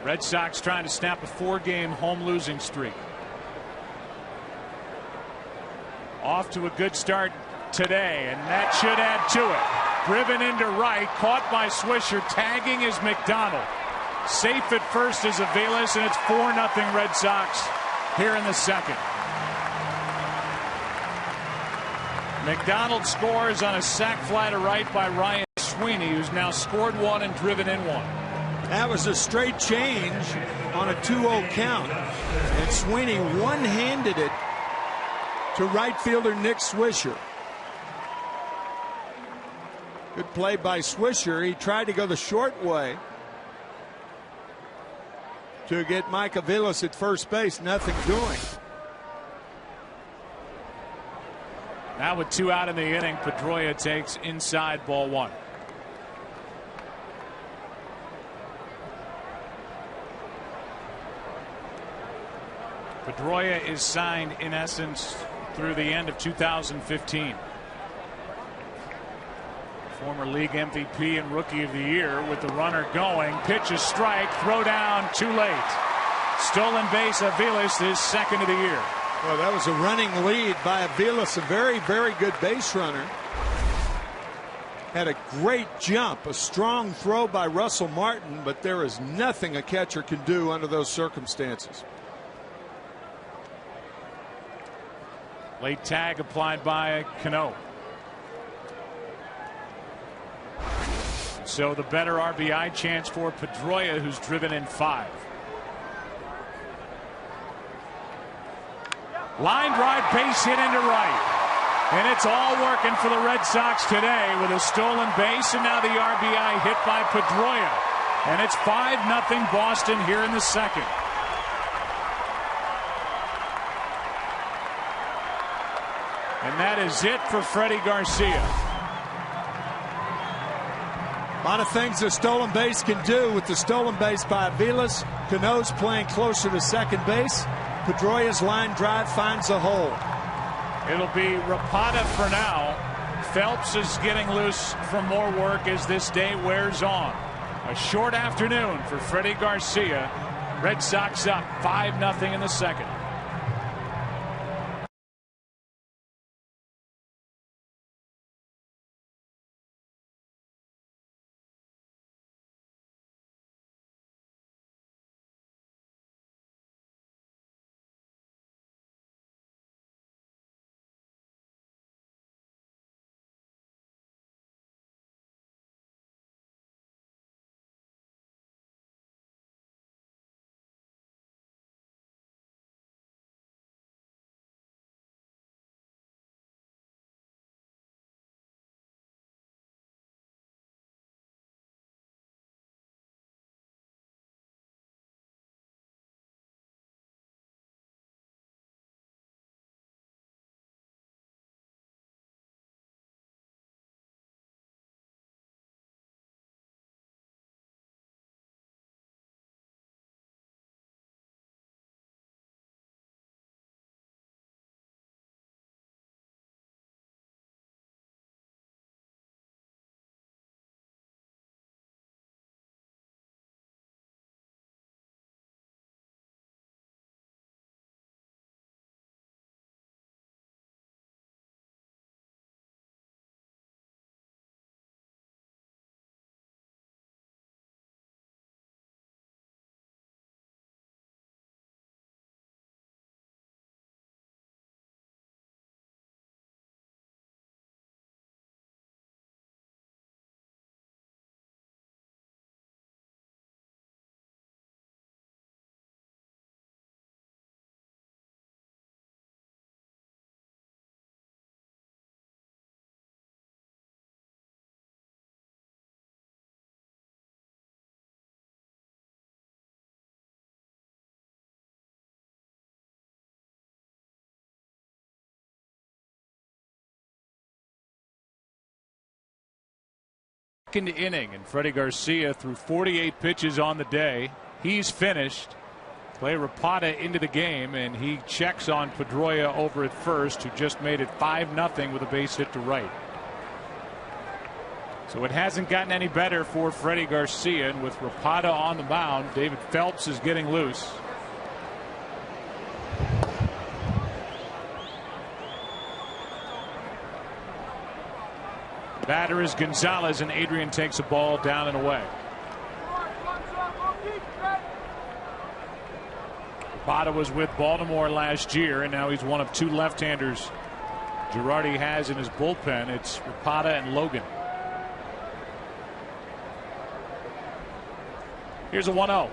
Red Sox trying to snap a 4-game home losing streak. Off to a good start today, and that should add to it. Driven into right, caught by Swisher, tagging is McDonald. Safe at first is Aviles, and it's 4-0 Red Sox here in the second. McDonald scores on a sac fly to right by Ryan Sweeney, who's now scored one and driven in one. That was a straight change on a 2-0 count. And Sweeney one-handed it to right fielder Nick Swisher. Good play by Swisher. He tried to go the short way to get Mike Aviles at first base. Nothing doing. Now with 2 out in the inning, Pedroia takes inside ball 1. Pedroia is signed in essence through the end of 2015. Former league MVP and rookie of the year with the runner going. Pitch a strike, throw down too late. Stolen base, Aviles, his second of the year. Well, that was a running lead by Aviles, a very, very good base runner. Had a great jump, a strong throw by Russell Martin, but there is nothing a catcher can do under those circumstances. Late tag applied by Cano. So the better RBI chance for Pedroia, who's driven in 5. Line drive, base hit into right. And it's all working for the Red Sox today with a stolen base and now the RBI hit by Pedroia. And it's 5-0 Boston here in the second. And that is it for Freddie Garcia. A lot of things a stolen base can do with the stolen base by Aviles. Cano's playing closer to second base. Pedroia's line drive finds a hole. It'll be Rapata for now. Phelps is getting loose for more work as this day wears on. A short afternoon for Freddie Garcia. Red Sox up 5-0 in the second. Second inning, and Freddie Garcia threw 48 pitches on the day. He's finished. Play Rapata into the game, and he checks on Pedroia over at first, who just made it 5-0 with a base hit to right. So it hasn't gotten any better for Freddie Garcia, and with Rapata on the mound, David Phelps is getting loose. Batter is Gonzalez, and Adrian takes a ball down and away. Rapata was with Baltimore last year, and now he's one of 2 left-handers Girardi has in his bullpen. It's Rapata and Logan. Here's a 1-0.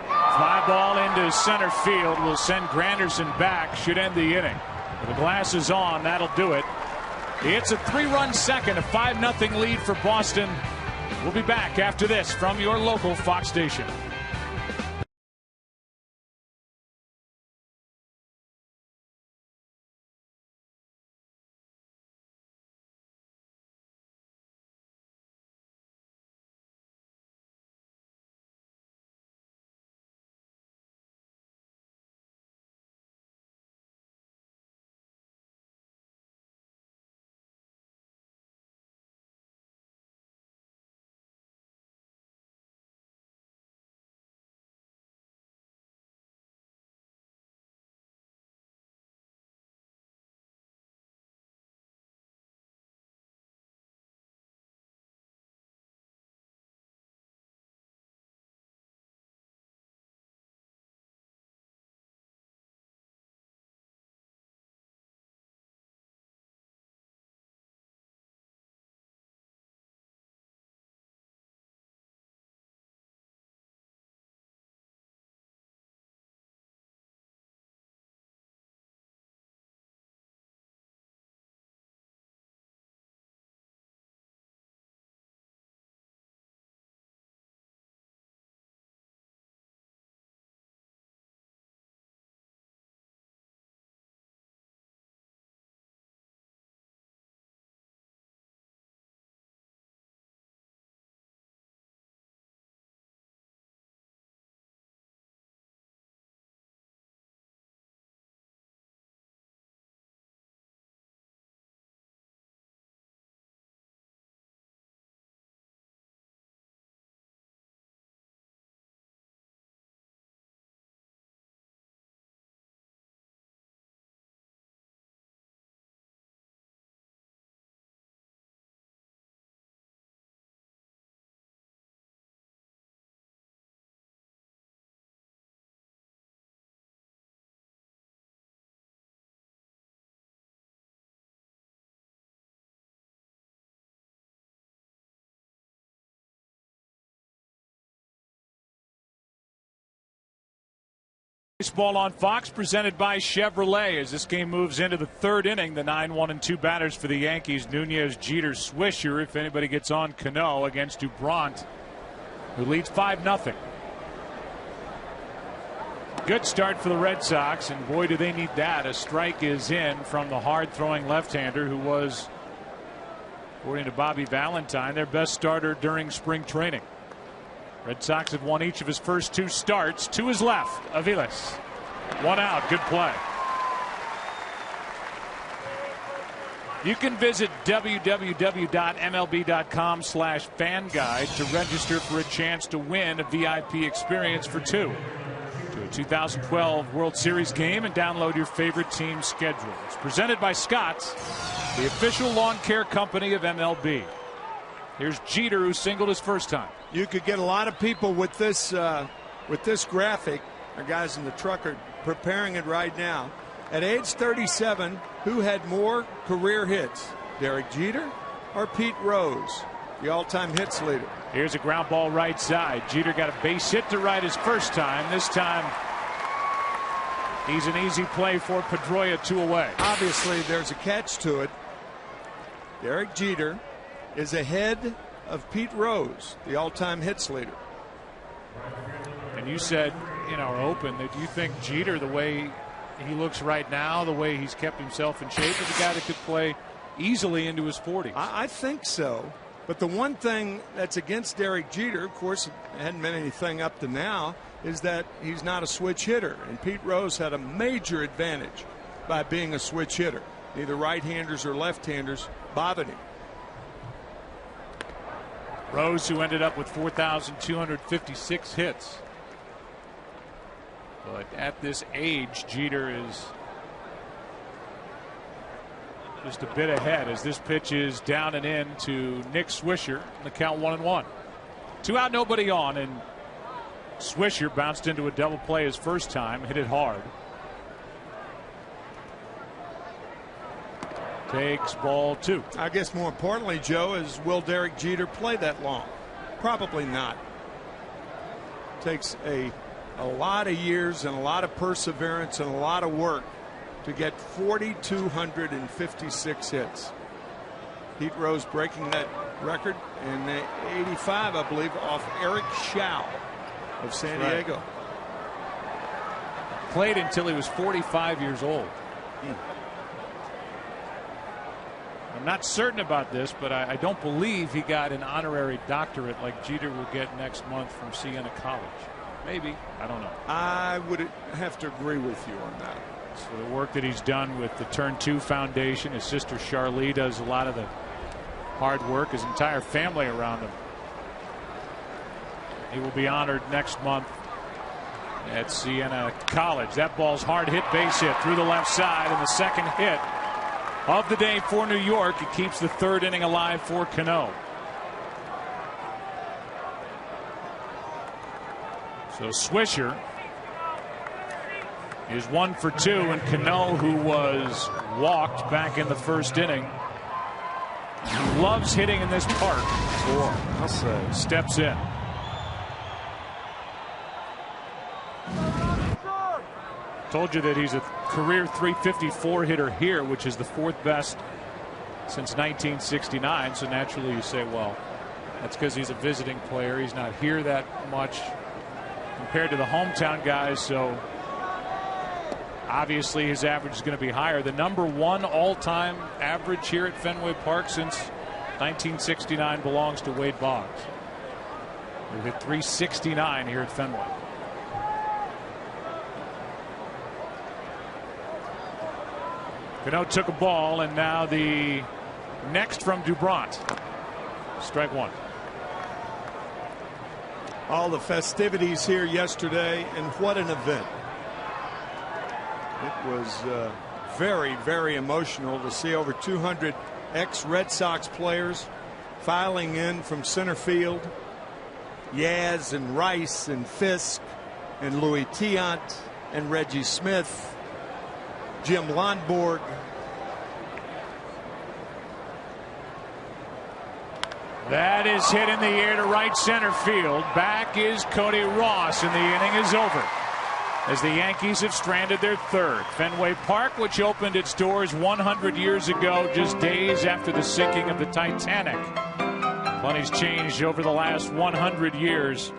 Fly ball into center field will send Granderson back. Should end the inning. With the glasses on, that'll do it. It's a 3-run second, a 5-0 lead for Boston. We'll be back after this from your local Fox station. Baseball on Fox, presented by Chevrolet. As this game moves into the third inning, the 9-1-2 batters for the Yankees: Nunez, Jeter, Swisher. If anybody gets on, Cano against Dubront, who leads 5-0. Good start for the Red Sox, and boy, do they need that. A strike is in from the hard-throwing left-hander who was, according to Bobby Valentine, their best starter during spring training. Red Sox have won each of his first 2 starts. To his left, Aviles. 1 out. Good play. You can visit www.mlb.com/fanguide to register for a chance to win a VIP experience for 2 to a 2012 World Series game and download your favorite team's schedule. It's presented by Scott's, the official lawn care company of MLB. Here's Jeter, who singled his first time. You could get a lot of people with this graphic. Our guys in the truck are preparing it right now. At age 37, who had more career hits, Derek Jeter or Pete Rose, the all-time hits leader? Here's a ground ball right side. Jeter got a base hit to right his first time. This time, he's an easy play for Pedroia, 2 away. Obviously, there's a catch to it. Derek Jeter is ahead of Pete Rose, the all-time hits leader. And you said in our open that you think Jeter, the way he looks right now, the way he's kept himself in shape, is a guy that could play easily into his 40s. I think so. But the one thing that's against Derek Jeter, of course, it hadn't been anything up to now, is that he's not a switch hitter. And Pete Rose had a major advantage by being a switch hitter. Neither right-handers or left-handers bothered him. Rose, who ended up with 4,256 hits. But at this age, Jeter is just a bit ahead as this pitch is down and in to Nick Swisher. The count 1-1. 2 out, nobody on, and Swisher bounced into a double play his first time, hit it hard. takes ball 2. I guess more importantly, Joe, is will Derek Jeter play that long? Probably not. Takes a lot of years and a lot of perseverance and a lot of work to get 4,256 hits. Pete Rose breaking that record in '85, I believe, off Eric Schau of San Diego. Played until he was 45 years old. I'm not certain about this, but I don't believe he got an honorary doctorate like Jeter will get next month from Siena College. Maybe. I don't know. I would have to agree with you on that. So the work that he's done with the Turn 2 Foundation, his sister Charlie does a lot of the hard work, his entire family around him. He will be honored next month at Siena College. That ball's hard hit, base hit through the left side, and the second hit of the day for New York. It keeps the third inning alive for Cano. So Swisher is 1 for 2, and Cano, who was walked back in the first inning, who loves hitting in this park, I'll say, steps in. Told you that he's a career .354 hitter here, which is the 4th best since 1969. So naturally you say, well, that's because he's a visiting player. He's not here that much compared to the hometown guys. So obviously his average is going to be higher. The #1 all-time average here at Fenway Park since 1969 belongs to Wade Boggs, who hit .369 here at Fenway. Cano took a ball, and now the next from Dubront. Strike 1. all the festivities here yesterday, and what an event. It was very, very emotional to see over 200 ex-Red Sox players filing in from center field. Yaz and Rice and Fisk and Louis Tiant and Reggie Smith, Jim Lonborg. That is hit in the air to right center field. Back is Cody Ross, and the inning is over as the Yankees have stranded their third. Fenway Park, which opened its doors 100 years ago, just days after the sinking of the Titanic. Plenty's changed over the last 100 years,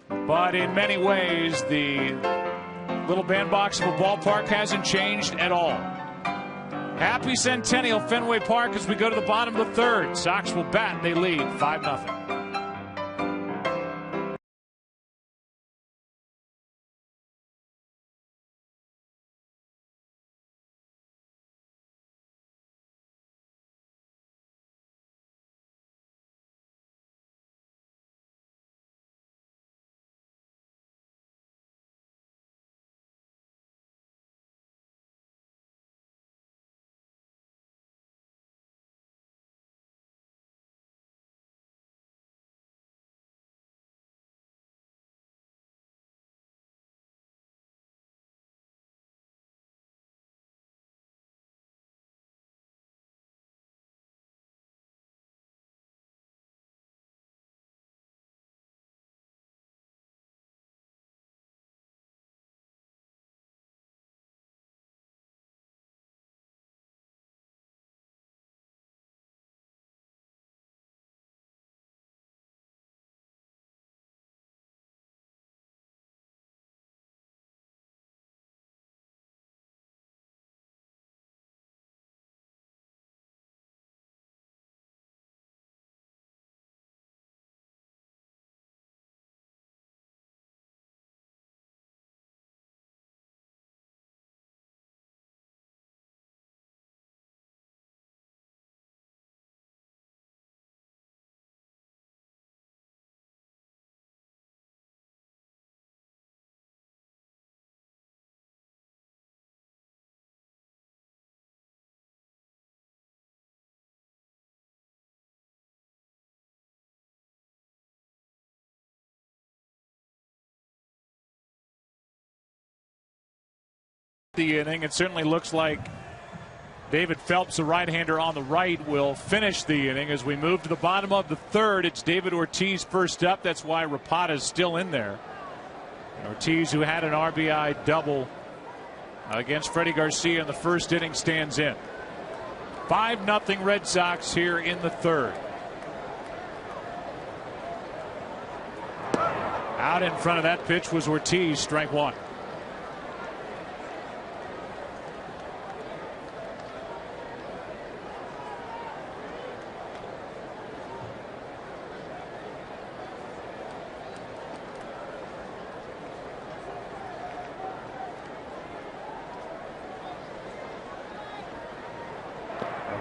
but in many ways the little bandbox of a ballpark hasn't changed at all. Happy Centennial Fenway Park as we go to the bottom of the third. Sox will bat and they lead 5-0. The inning, it certainly looks like David Phelps, the right-hander on the right, will finish the inning. As we move to the bottom of the third, it's David Ortiz first up. That's why Rapata's still in there. And Ortiz, who had an RBI double against Freddie Garcia in the first inning, stands in. 5-0 Red Sox here in the third. Out in front of that pitch was Ortiz, strike one.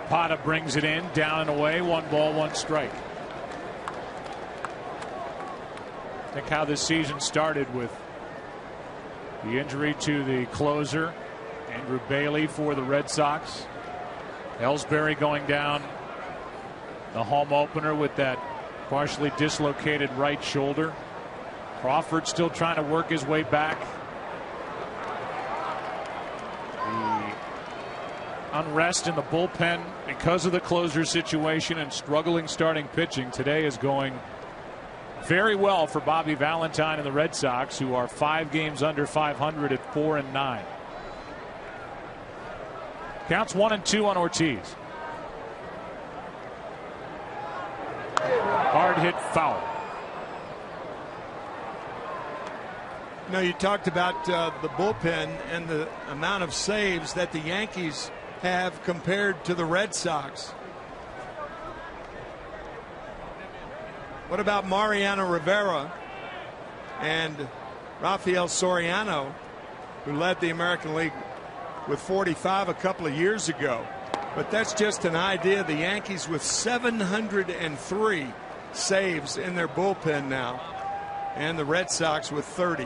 Rapata brings it in, down and away, 1 ball, 1 strike. Think how this season started with the injury to the closer, Andrew Bailey, for the Red Sox. Ellsbury going down the home opener with that partially dislocated right shoulder. Crawford still trying to work his way back. The unrest in the bullpen because of the closer situation and struggling starting pitching today is going very well for Bobby Valentine and the Red Sox, who are 5 games under 500 at 4-9. Counts 1-2 on Ortiz. Hard hit foul. No, you talked about the bullpen and the amount of saves that the Yankees have compared to the Red Sox. What about Mariano Rivera and Rafael Soriano, who led the American League with 45 a couple of years ago? But that's just an idea. The Yankees with 703 saves in their bullpen now, and the Red Sox with 30.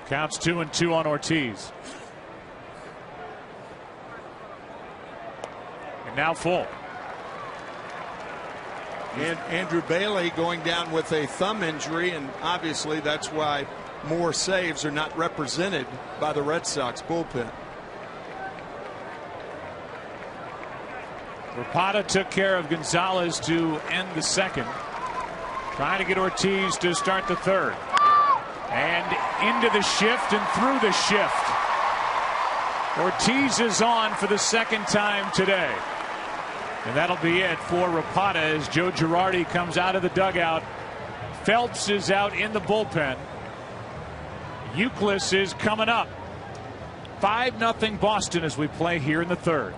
Counts 2-2 on Ortiz. And now full. And Andrew Bailey going down with a thumb injury, and obviously that's why more saves are not represented by the Red Sox bullpen. Rapata took care of Gonzalez to end the second. Trying to get Ortiz to start the third. And into the shift and through the shift. Ortiz is on for the second time today. And that'll be it for Rapata as Joe Girardi comes out of the dugout. Phelps is out in the bullpen. Euclid is coming up. 5-0 Boston as we play here in the third.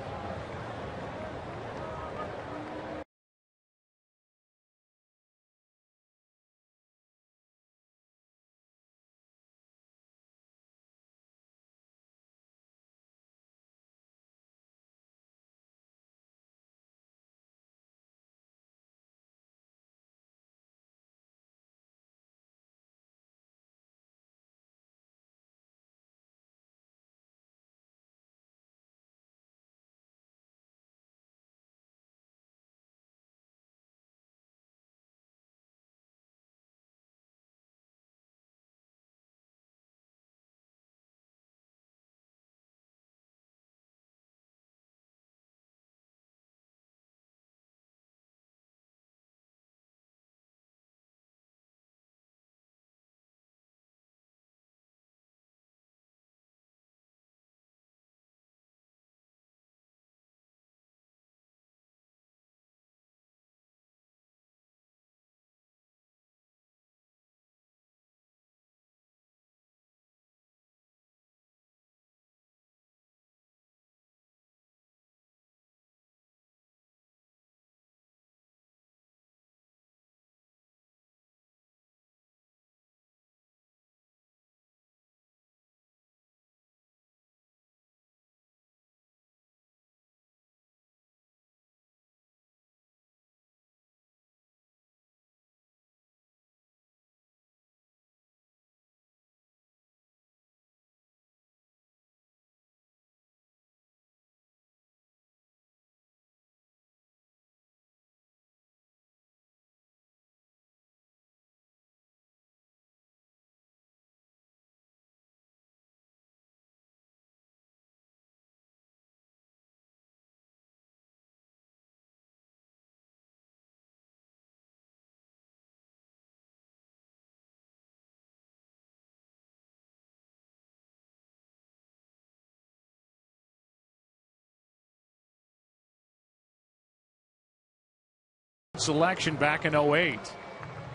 selection back in 08.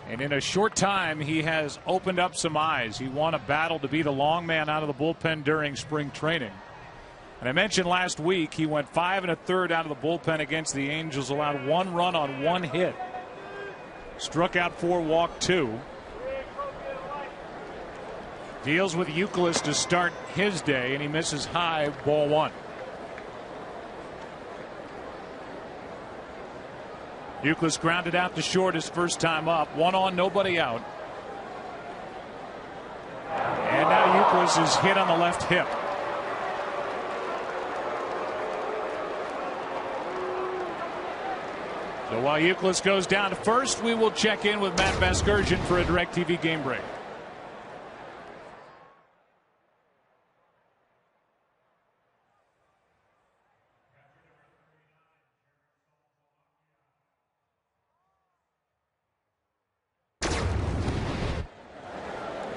And in a short time, he has opened up some eyes. He won a battle to be the long man out of the bullpen during spring training. And I mentioned last week he went 5 1/3 out of the bullpen against the Angels, allowed 1 run on 1 hit. Struck out 4, walked 2. Deals with Youkilis to start his day, and he misses high, ball 1. Youkilis grounded out to short his first time up. 1 on, nobody out. And now Youkilis is hit on the left hip. So while Youkilis goes down to first, we will check in with Matt Vasgersian for a DirecTV game break.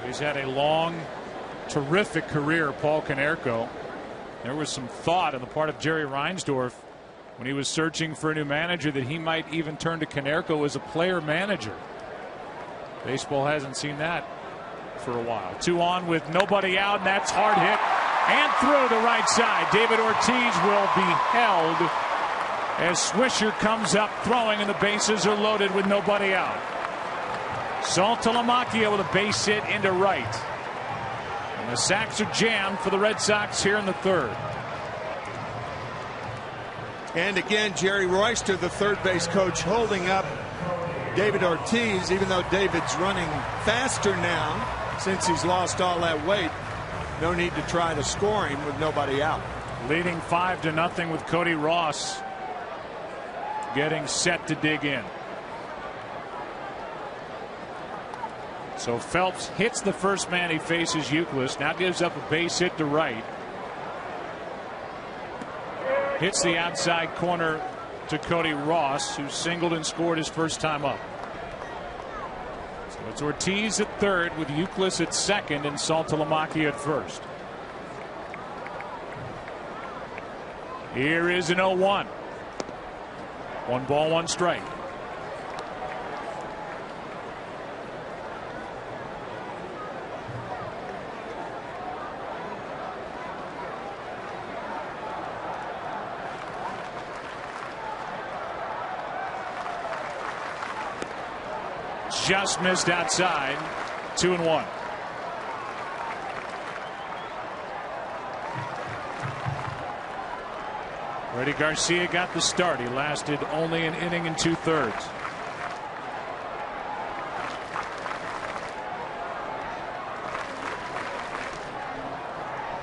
He's had a long, terrific career, Paul Konerko. There was some thought on the part of Jerry Reinsdorf when he was searching for a new manager that he might even turn to Konerko as a player manager. Baseball hasn't seen that for a while. 2 on with nobody out, and that's hard hit and through the right side. David Ortiz will be held as Swisher comes up throwing, and the bases are loaded with nobody out. Saltalamacchia with a base hit into right. And the sacks are jammed for the Red Sox here in the 3rd. And again, Jerry Royster, the third base coach, holding up David Ortiz, even though David's running faster now since he's lost all that weight. No need to try to score him with nobody out. Leading 5-0 with Cody Ross getting set to dig in. So Phelps hits the first man he faces, Youkilis. Now gives up a base hit to right. Hits the outside corner to Cody Ross, who singled and scored his first time up. So it's Ortiz at third with Youkilis at second and Saltalamacchia at first. Here is an 0-1. 1 ball, 1 strike. Just missed outside. 2-1. Freddie Garcia got the start. He lasted only an inning and 2/3.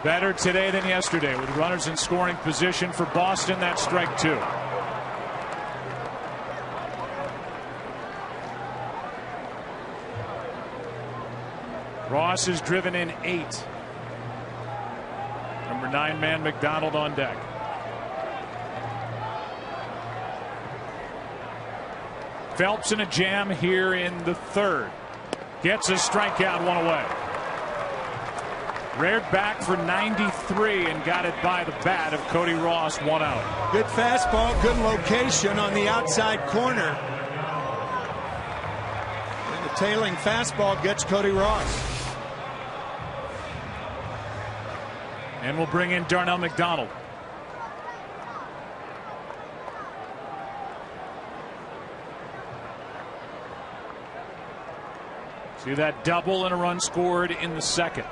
Better today than yesterday with runners in scoring position for Boston. That's strike 2. Ross has driven in 8. Number 9 man McDonald on deck. Phelps in a jam here in the 3rd. Gets a strikeout, 1 away. Reared back for 93 and got it by the bat of Cody Ross, 1 out. Good fastball, good location on the outside corner. And the tailing fastball gets Cody Ross. And we'll bring in Darnell McDonald. See that double and a run scored in the 2nd.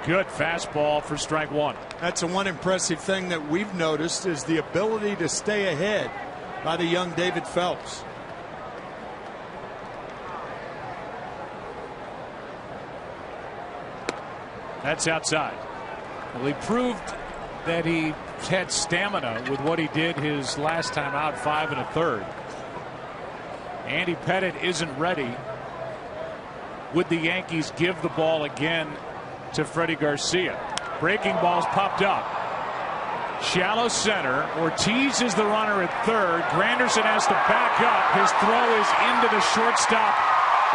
Good fastball for strike 1. That's the one impressive thing that we've noticed is the ability to stay ahead by the young David Phelps. That's outside. Well, he proved that he had stamina with what he did his last time out, 5 1/3. Andy Pettitte isn't ready. Would the Yankees give the ball again to Freddie Garcia? Breaking balls popped up. Shallow center. Ortiz is the runner at 3rd. Granderson has to back up. His throw is into the shortstop.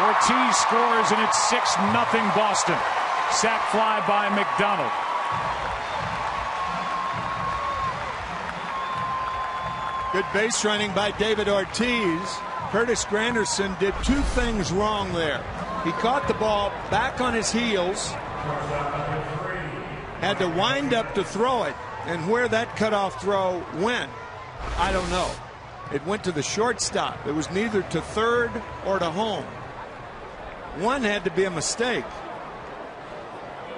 Ortiz scores, and it's 6-0 Boston. Sac fly by McDonald. Good base running by David Ortiz. Curtis Granderson did two things wrong there. He caught the ball back on his heels, had to wind up to throw it, and where that cutoff throw went, I don't know. It went to the shortstop. It was neither to third or to home. One had to be a mistake.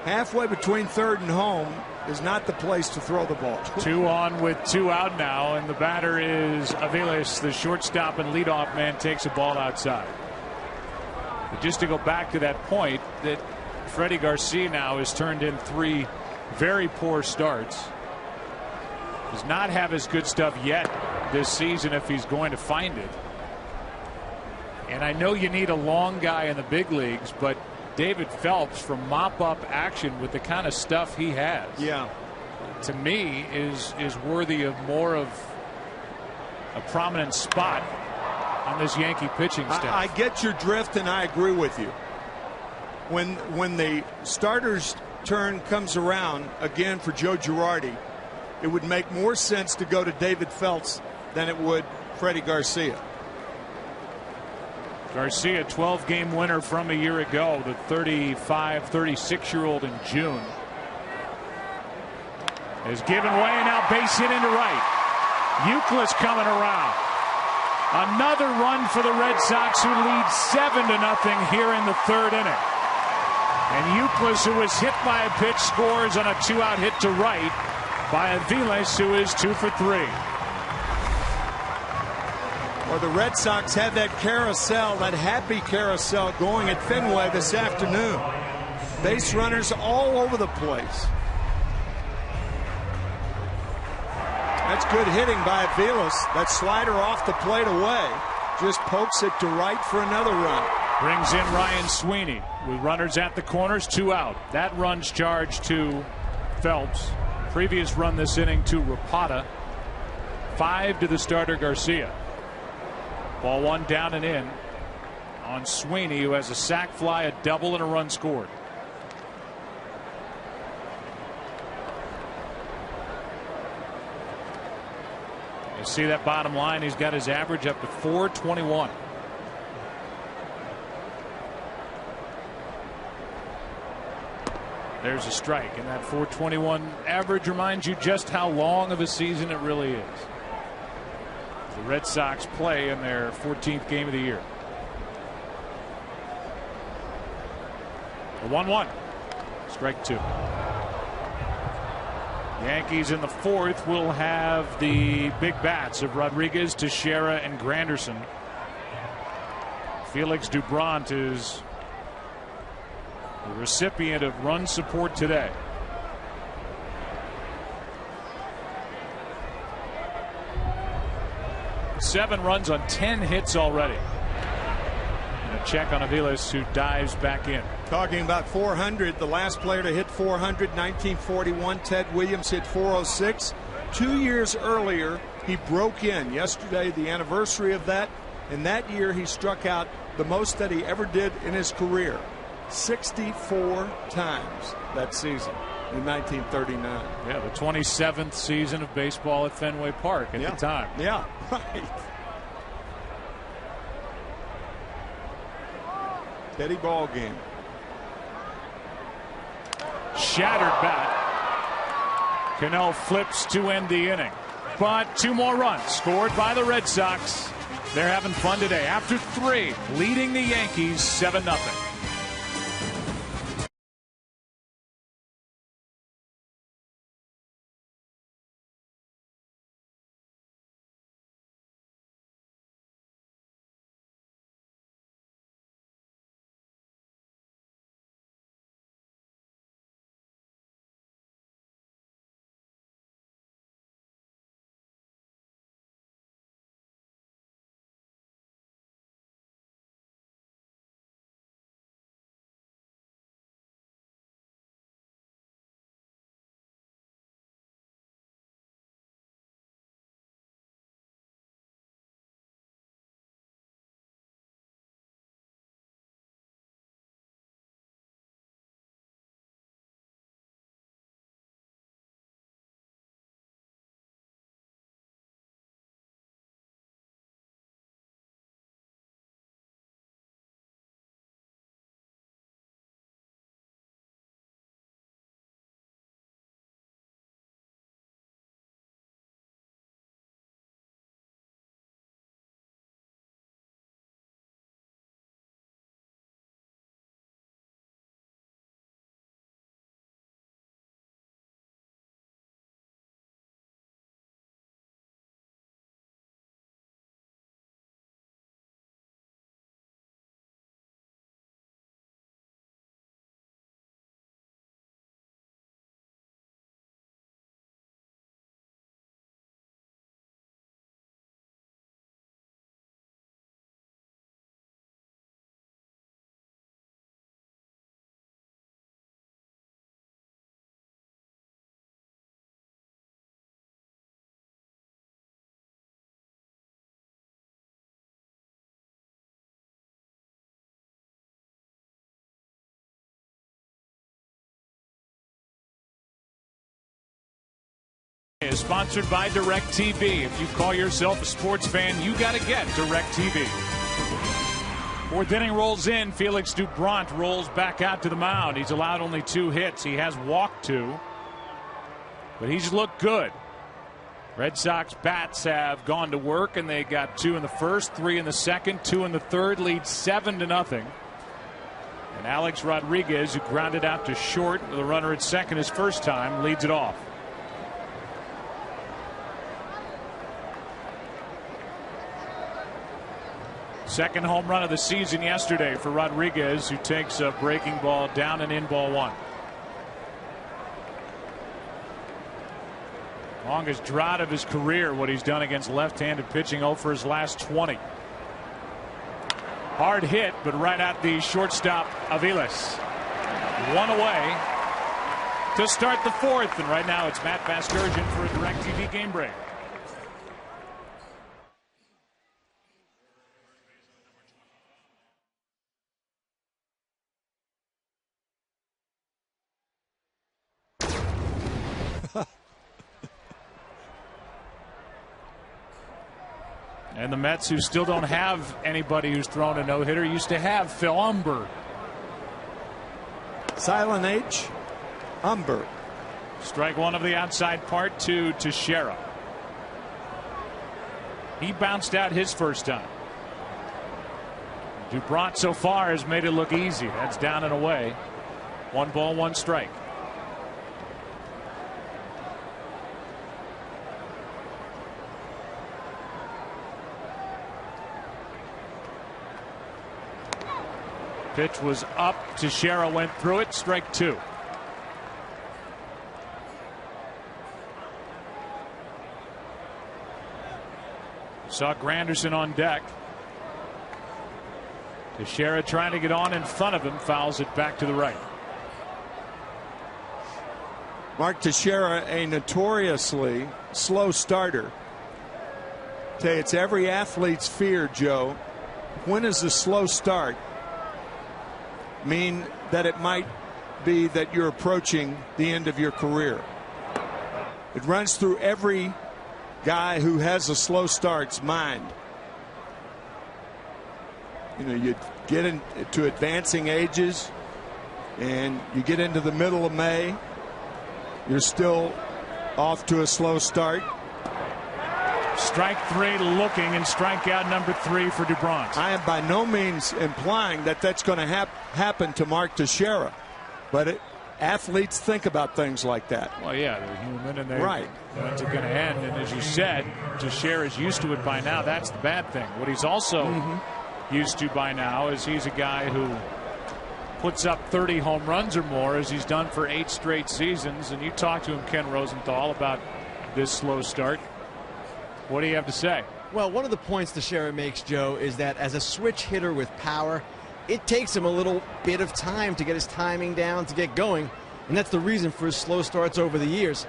Halfway between third and home is not the place to throw the ball. 2 on with 2 out now, and the batter is Aviles. The shortstop and leadoff man takes a ball outside. But just to go back to that point, that Freddie Garcia now has turned in 3 very poor starts. Does not have his good stuff yet this season if he's going to find it. And I know you need a long guy in the big leagues, but David Phelps, from mop-up action with the kind of stuff he has, to me is worthy of more of a prominent spot on this Yankee pitching staff. I get your drift, and I agree with you. When the starter's turn comes around again for Joe Girardi, it would make more sense to go to David Phelps than it would Freddie Garcia. Garcia, 12-game winner from a year ago, the 36-year-old in June. Is given way, now base hit into right. Euclid coming around. Another run for the Red Sox, who lead 7-0 here in the 3rd inning. And Euclid, who was hit by a pitch, scores on a 2-out hit to right by Aviles, who is 2 for 3. Or the Red Sox had that carousel, that happy carousel going at Fenway this afternoon. Base runners all over the place. That's good hitting by Aviles. That slider off the plate away. Just pokes it to right for another run. Brings in Ryan Sweeney with runners at the corners, 2 out. That run's charged to Phelps. Previous run this inning to Rapata. 5 to the starter Garcia. Ball 1 down and in on Sweeney, who has a sac fly, a double, and a run scored. You see that bottom line, he's got his average up to 421. There's a strike, and that 421 average reminds you just how long of a season it really is. The Red Sox play in their 14th game of the year. A 1-1. Strike 2. Yankees in the 4th will have the big bats of Rodriguez, Teixeira, and Granderson. Felix Doubront is the recipient of run support today. Seven runs on 10 hits already. And a check on Aviles, who dives back in. Talking about 400, the last player to hit 400, 1941, Ted Williams hit 406. 2 years earlier, he broke in. Yesterday, the anniversary of that. And that year, he struck out the most that he ever did in his career. 64 times that season in 1939. Yeah, the 27th season of baseball at Fenway Park at the time. Yeah, right. Steady ball game. Shattered bat. Cano flips to end the inning. But 2 more runs scored by the Red Sox. They're having fun today. After 3, leading the Yankees 7-0. is sponsored by DirecTV. If you call yourself a sports fan, you got to get DirecTV. Fourth inning rolls in. Felix Doubront rolls back out to the mound. He's allowed only 2 hits. He has walked 2, but he's looked good. Red Sox bats have gone to work, and they got 2 in the first, 3 in the second, 2 in the third, lead 7-0. And Alex Rodriguez, who grounded out to short with a runner at second his first time, leads it off. Second home run of the season yesterday for Rodriguez, who takes a breaking ball down and in ball 1. Longest drought of his career, what he's done against left-handed pitching, 0 for his last 20. Hard hit, but right at the shortstop, Aviles. 1 away to start the 4th, and right now it's Matt Vasgersian for a DirecTV game break. And the Mets, who still don't have anybody who's thrown a no-hitter, used to have Phil Umber. Silent H. Umber. Strike 1 of the outside part to Teixeira. He bounced out his first time. Doubront so far has made it look easy. That's down and away. 1 ball, 1 strike. Pitch was up. Teixeira went through it. Strike 2. Saw Granderson on deck. Teixeira trying to get on in front of him. Fouls it back to the right. Mark Teixeira, a notoriously slow starter. Tell you, it's every athlete's fear, Joe. When is a slow start mean that it might be that you're approaching the end of your career? It runs through every guy who has a slow start's mind. You know, you get into advancing ages and you get into the middle of May, you're still off to a slow start. Strike 3 looking, and strikeout number 3 for Doubront. I am by no means implying that that's going to happen to Mark Teixeira, but athletes think about things like that. Well, yeah, they're human, and right. When's it going to end? And as you said, Teixeira is used to it by now. That's the bad thing. What he's also used to by now is he's a guy who puts up 30 home runs or more, as he's done for 8 straight seasons. And you talked to him, Ken Rosenthal, about this slow start. What do you have to say? Well, one of the points Teixeira makes, Joe, is that as a switch hitter with power, it takes him a little bit of time to get his timing down, to get going, and that's the reason for his slow starts over the years.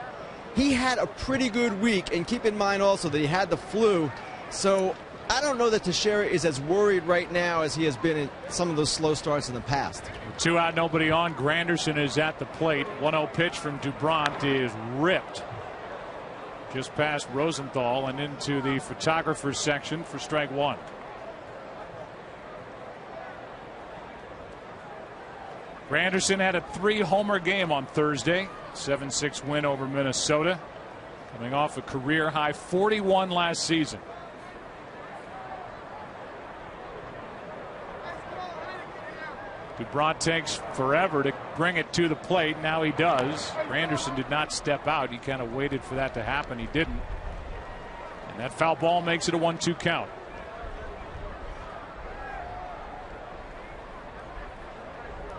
He had a pretty good week, and keep in mind also that he had the flu, so I don't know that Teixeira is as worried right now as he has been in some of those slow starts in the past. 2 out, nobody on. Granderson is at the plate. 1-0 pitch from Doubront is ripped just past Rosenthal and into the photographer's section for strike 1. Granderson had a 3-homer game on Thursday. 7-6 win over Minnesota, coming off a career high 41 last season. Doubront takes forever to bring it to the plate. Now he does. Granderson did not step out. He kind of waited for that to happen. He didn't. And that foul ball makes it a 1-2 count.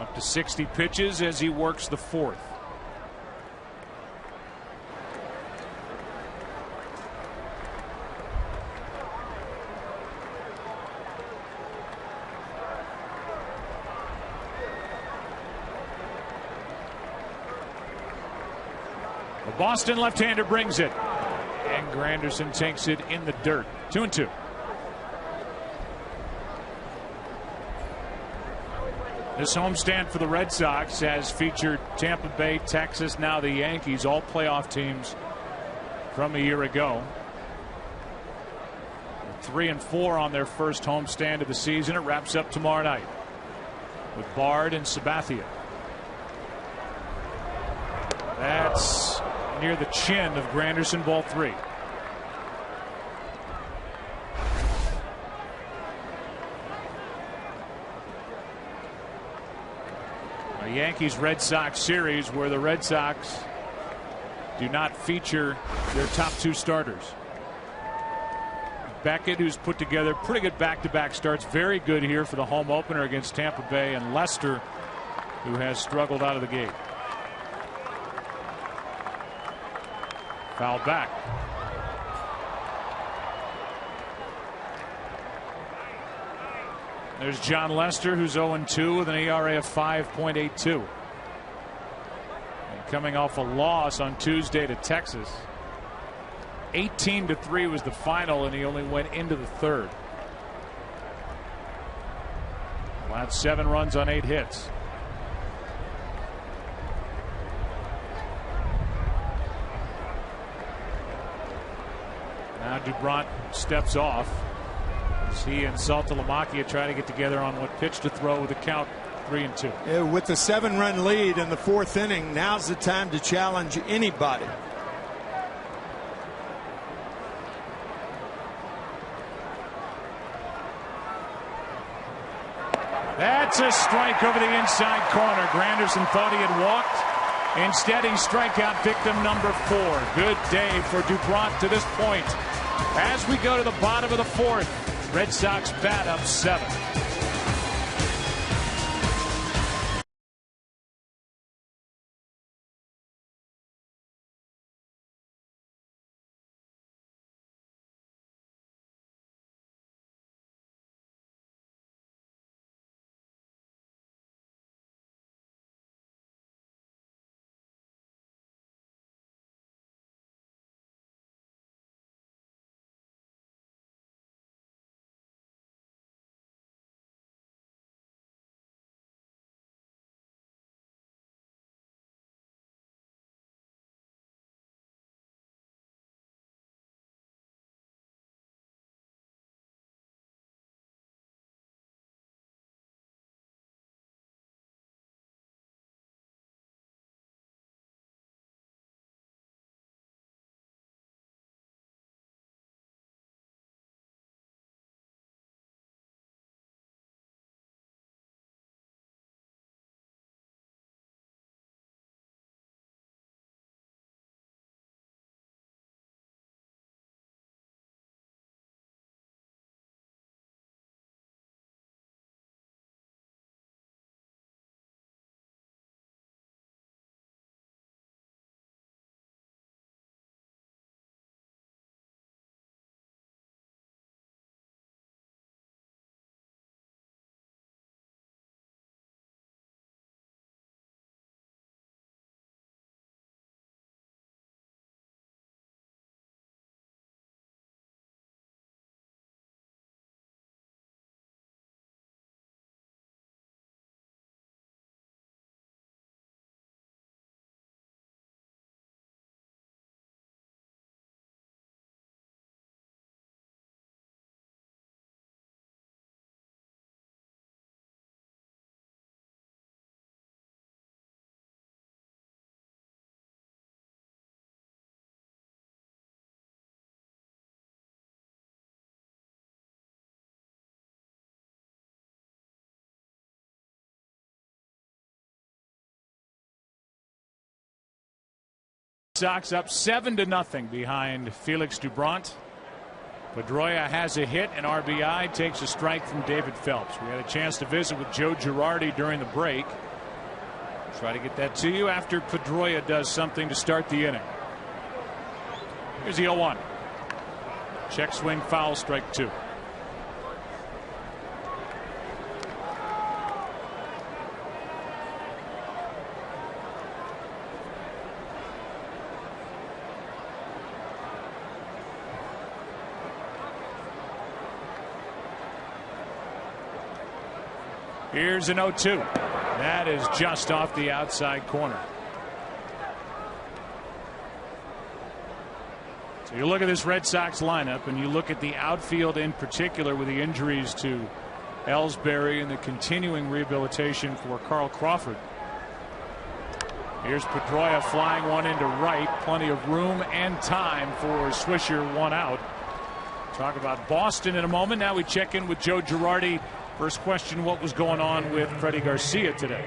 Up to 60 pitches as he works the 4th. The Boston left-hander brings it, and Granderson takes it in the dirt. 2-2. This homestand for the Red Sox has featured Tampa Bay, Texas, now the Yankees, all playoff teams from a year ago. 3-4 on their first homestand of the season. It wraps up tomorrow night with Bard and Sabathia. That's near the chin of Granderson, ball 3. A Yankees Red Sox series where the Red Sox do not feature their top 2 starters. Beckett, who's put together pretty good back-to-back starts, very good here for the home opener against Tampa Bay, and Lester, who has struggled out of the gate. Fouled back. There's John Lester, who's 0-2 with an ERA of 5.82. And coming off a loss on Tuesday to Texas. 18-3 was the final, and he only went into the third. Allowed 7 runs on 8 hits. Now Dubront steps off as he and Saltalamacchia try to get together on what pitch to throw with the count 3-2. Yeah, with the 7-run lead in the 4th inning, now's the time to challenge anybody. That's a strike over the inside corner. Granderson thought he had walked. Instead, he's strikeout victim number 4. Good day for Dubront to this point. As we go to the bottom of the 4th, Red Sox bat up 7. Sox up 7-0 behind Felix Dubront. Pedroia has a hit, and RBI, takes a strike from David Phelps. We had a chance to visit with Joe Girardi during the break. Try to get that to you after Pedroia does something to start the inning. Here's the 0-1. Check swing foul, strike 2. Here's an 0-2. That is just off the outside corner. So you look at this Red Sox lineup, and you look at the outfield in particular with the injuries to Ellsbury and the continuing rehabilitation for Carl Crawford. Here's Pedroia flying one into right. Plenty of room and time for Swisher, one out. Talk about Boston in a moment. Now we check in with Joe Girardi. First question, what was going on with Freddie Garcia today?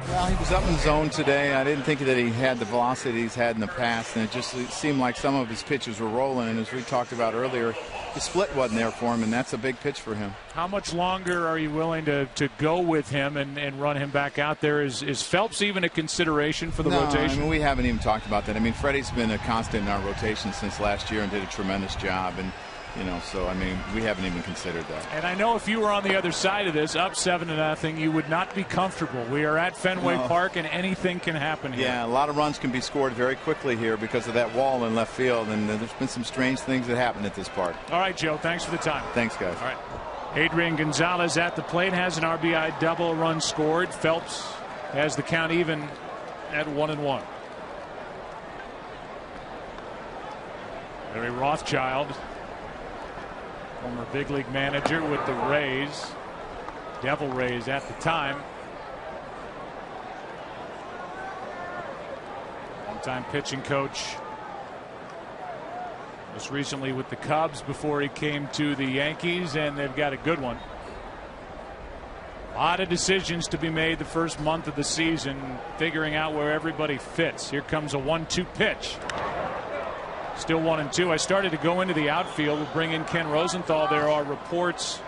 Well, he was up in zone today. I didn't think that he had the velocity he's had in the past, and it just seemed like some of his pitches were rolling. And as we talked about earlier, the split wasn't there for him, and that's a big pitch for him. How much longer are you willing to go with him and run him back out there? Is Phelps even a consideration for the rotation? I mean, we haven't even talked about that. I mean, Freddie's been a constant in our rotation since last year and did a tremendous job. And so I mean, we haven't even considered that. And I know if you were on the other side of this, up 7-0, you would not be comfortable. We are at Fenway Park, and anything can happen here. Yeah, a lot of runs can be scored very quickly here because of that wall in left field, and there's been some strange things that happened at this park. All right, Joe, thanks for the time. Thanks, guys. All right. Adrian Gonzalez at the plate, has an RBI double, run scored. Phelps has the count even at 1-1. Larry Rothschild, former big league manager with the Rays, Devil Rays at the time. Longtime pitching coach. Most recently with the Cubs before he came to the Yankees, and they've got a good one. A lot of decisions to be made the first month of the season, figuring out where everybody fits. Here comes a 1-2 pitch. Still 1-2. I started to go into the outfield. We'll bring in Ken Rosenthal. There are reports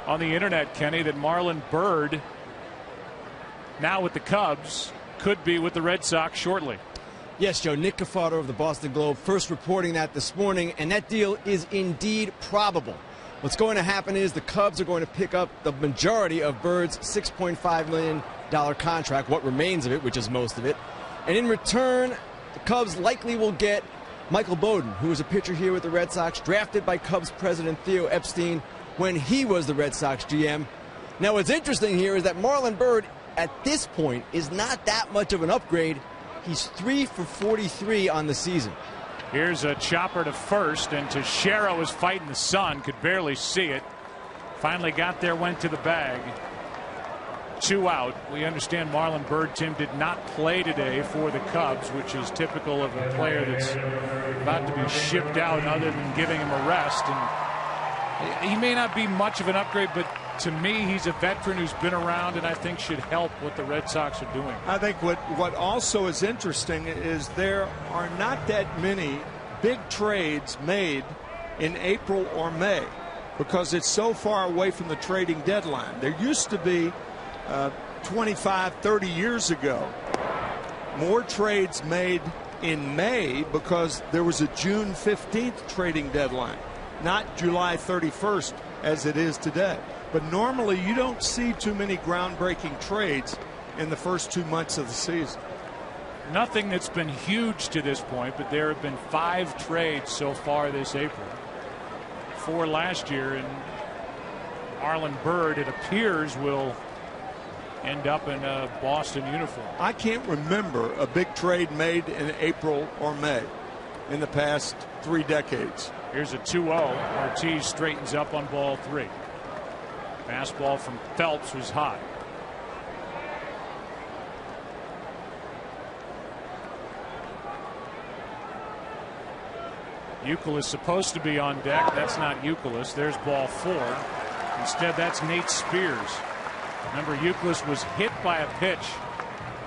on the internet, Kenny, that Marlon Byrd, now with the Cubs, could be with the Red Sox shortly. Yes, Joe. Nick Cafato of the Boston Globe first reporting that this morning, and that deal is indeed probable. What's going to happen is the Cubs are going to pick up the majority of Bird's $6.5 million contract, what remains of it, which is most of it. And in return, the Cubs likely will get Michael Bowden, who was a pitcher here with the Red Sox, drafted by Cubs president Theo Epstein when he was the Red Sox GM. Now, what's interesting here is that Marlon Byrd, at this point, is not that much of an upgrade. He's 3 for 43 on the season. Here's a chopper to first, and Teixeira was fighting the sun, could barely see it. Finally got there, went to the bag. 2 out. We understand Marlon Byrd, Tim, did not play today for the Cubs, which is typical of a player that's about to be shipped out other than giving him a rest. And he may not be much of an upgrade, but to me, he's a veteran who's been around and I think should help what the Red Sox are doing. I think what also is interesting is there are not that many big trades made in April or May because it's so far away from the trading deadline. There used to be 25, 30 years ago, more trades made in May because there was a June 15th trading deadline, not July 31st as it is today. But normally you don't see too many groundbreaking trades in the first 2 months of the season. Nothing that's been huge to this point, but there have been 5 trades so far this April. 4 last year, and Marlon Byrd, it appears, will end up in a Boston uniform. I can't remember a big trade made in April or May in the past 3 decades. Here's a 2-0. Ortiz straightens up on ball 3. Fastball from Phelps was high. Youkilis supposed to be on deck. That's not Youkilis. There's ball 4. Instead, that's Nate Spears. Remember, Youkilis was hit by a pitch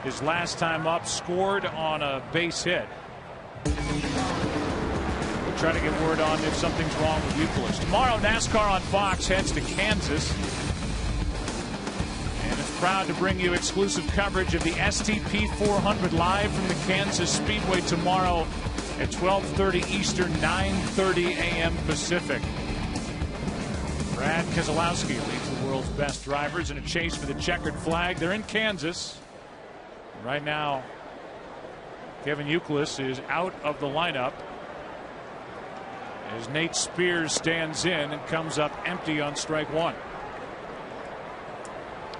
his last time up, scored on a base hit. We'll try to get word on if something's wrong with Youkilis. Tomorrow, NASCAR on Fox heads to Kansas and is proud to bring you exclusive coverage of the STP 400 live from the Kansas Speedway tomorrow at 12:30 Eastern, 9:30 a.m. Pacific. Brad Keselowski leads the world's best drivers in a chase for the checkered flag. They're in Kansas. Right now, Kevin Youkilis is out of the lineup as Nate Spears stands in and comes up empty on strike 1.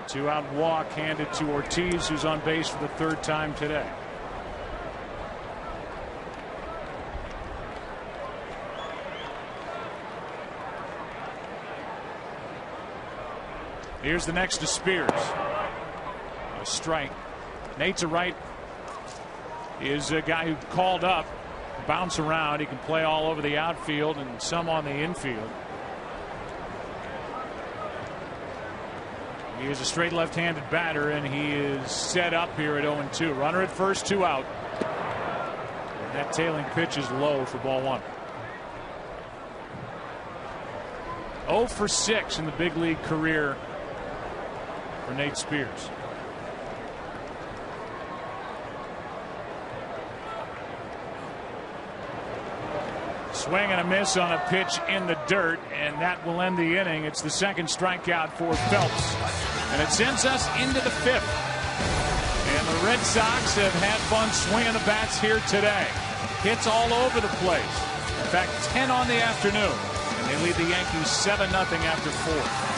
2-out walk handed to Ortiz, who's on base for the 3rd time today. Here's the next to Spears. A strike. Nate to right is a guy who called up, bounce around. He can play all over the outfield and some on the infield. He is a straight left-handed batter, and he is set up here at 0-2. Runner at first, 2 out. And that tailing pitch is low for ball 1. 0 for 6 in the big league career for Nate Spears. Swing and a miss on a pitch in the dirt, and that will end the inning. It's the second strikeout for Phelps, and it sends us into the 5th. And the Red Sox have had fun swinging the bats here today. Hits all over the place. In fact, 10 on the afternoon, and they lead the Yankees 7-0 after 4.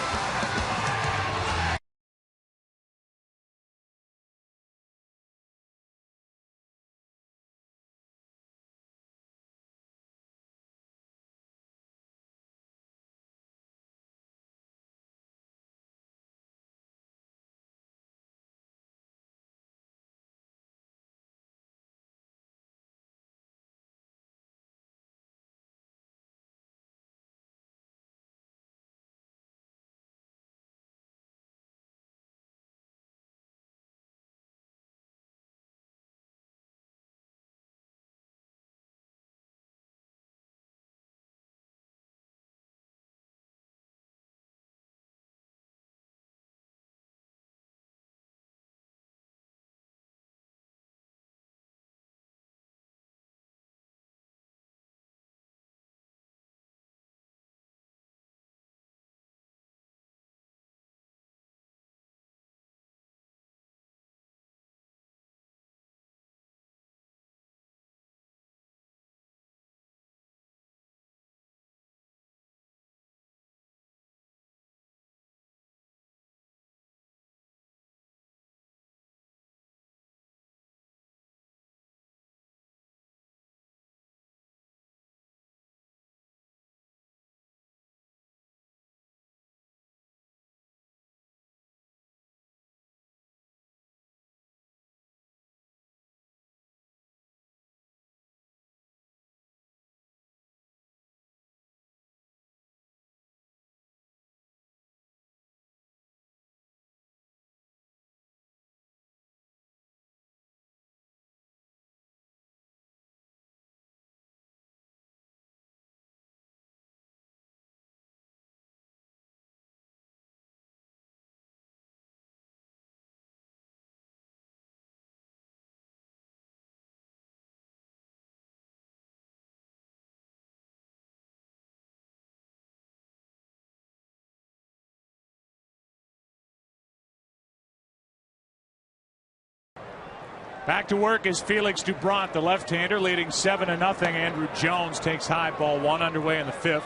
Back to work is Felix Doubront, the left-hander, leading 7-0. Andrew Jones takes high, ball 1 underway in the 5th.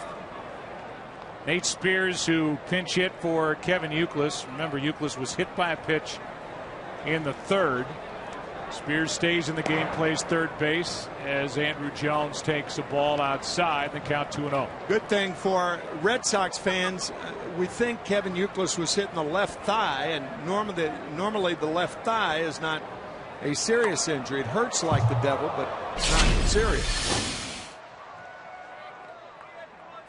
Nate Spears, who pinch hit for Kevin Youkilis. Remember, Youkilis was hit by a pitch in the 3rd. Spears stays in the game, plays third base as Andrew Jones takes a ball outside. The count 2-0. Good thing for Red Sox fans. We think Kevin Youkilis was hitting the left thigh, and normally the left thigh is not a serious injury. It hurts like the devil, but it's not serious.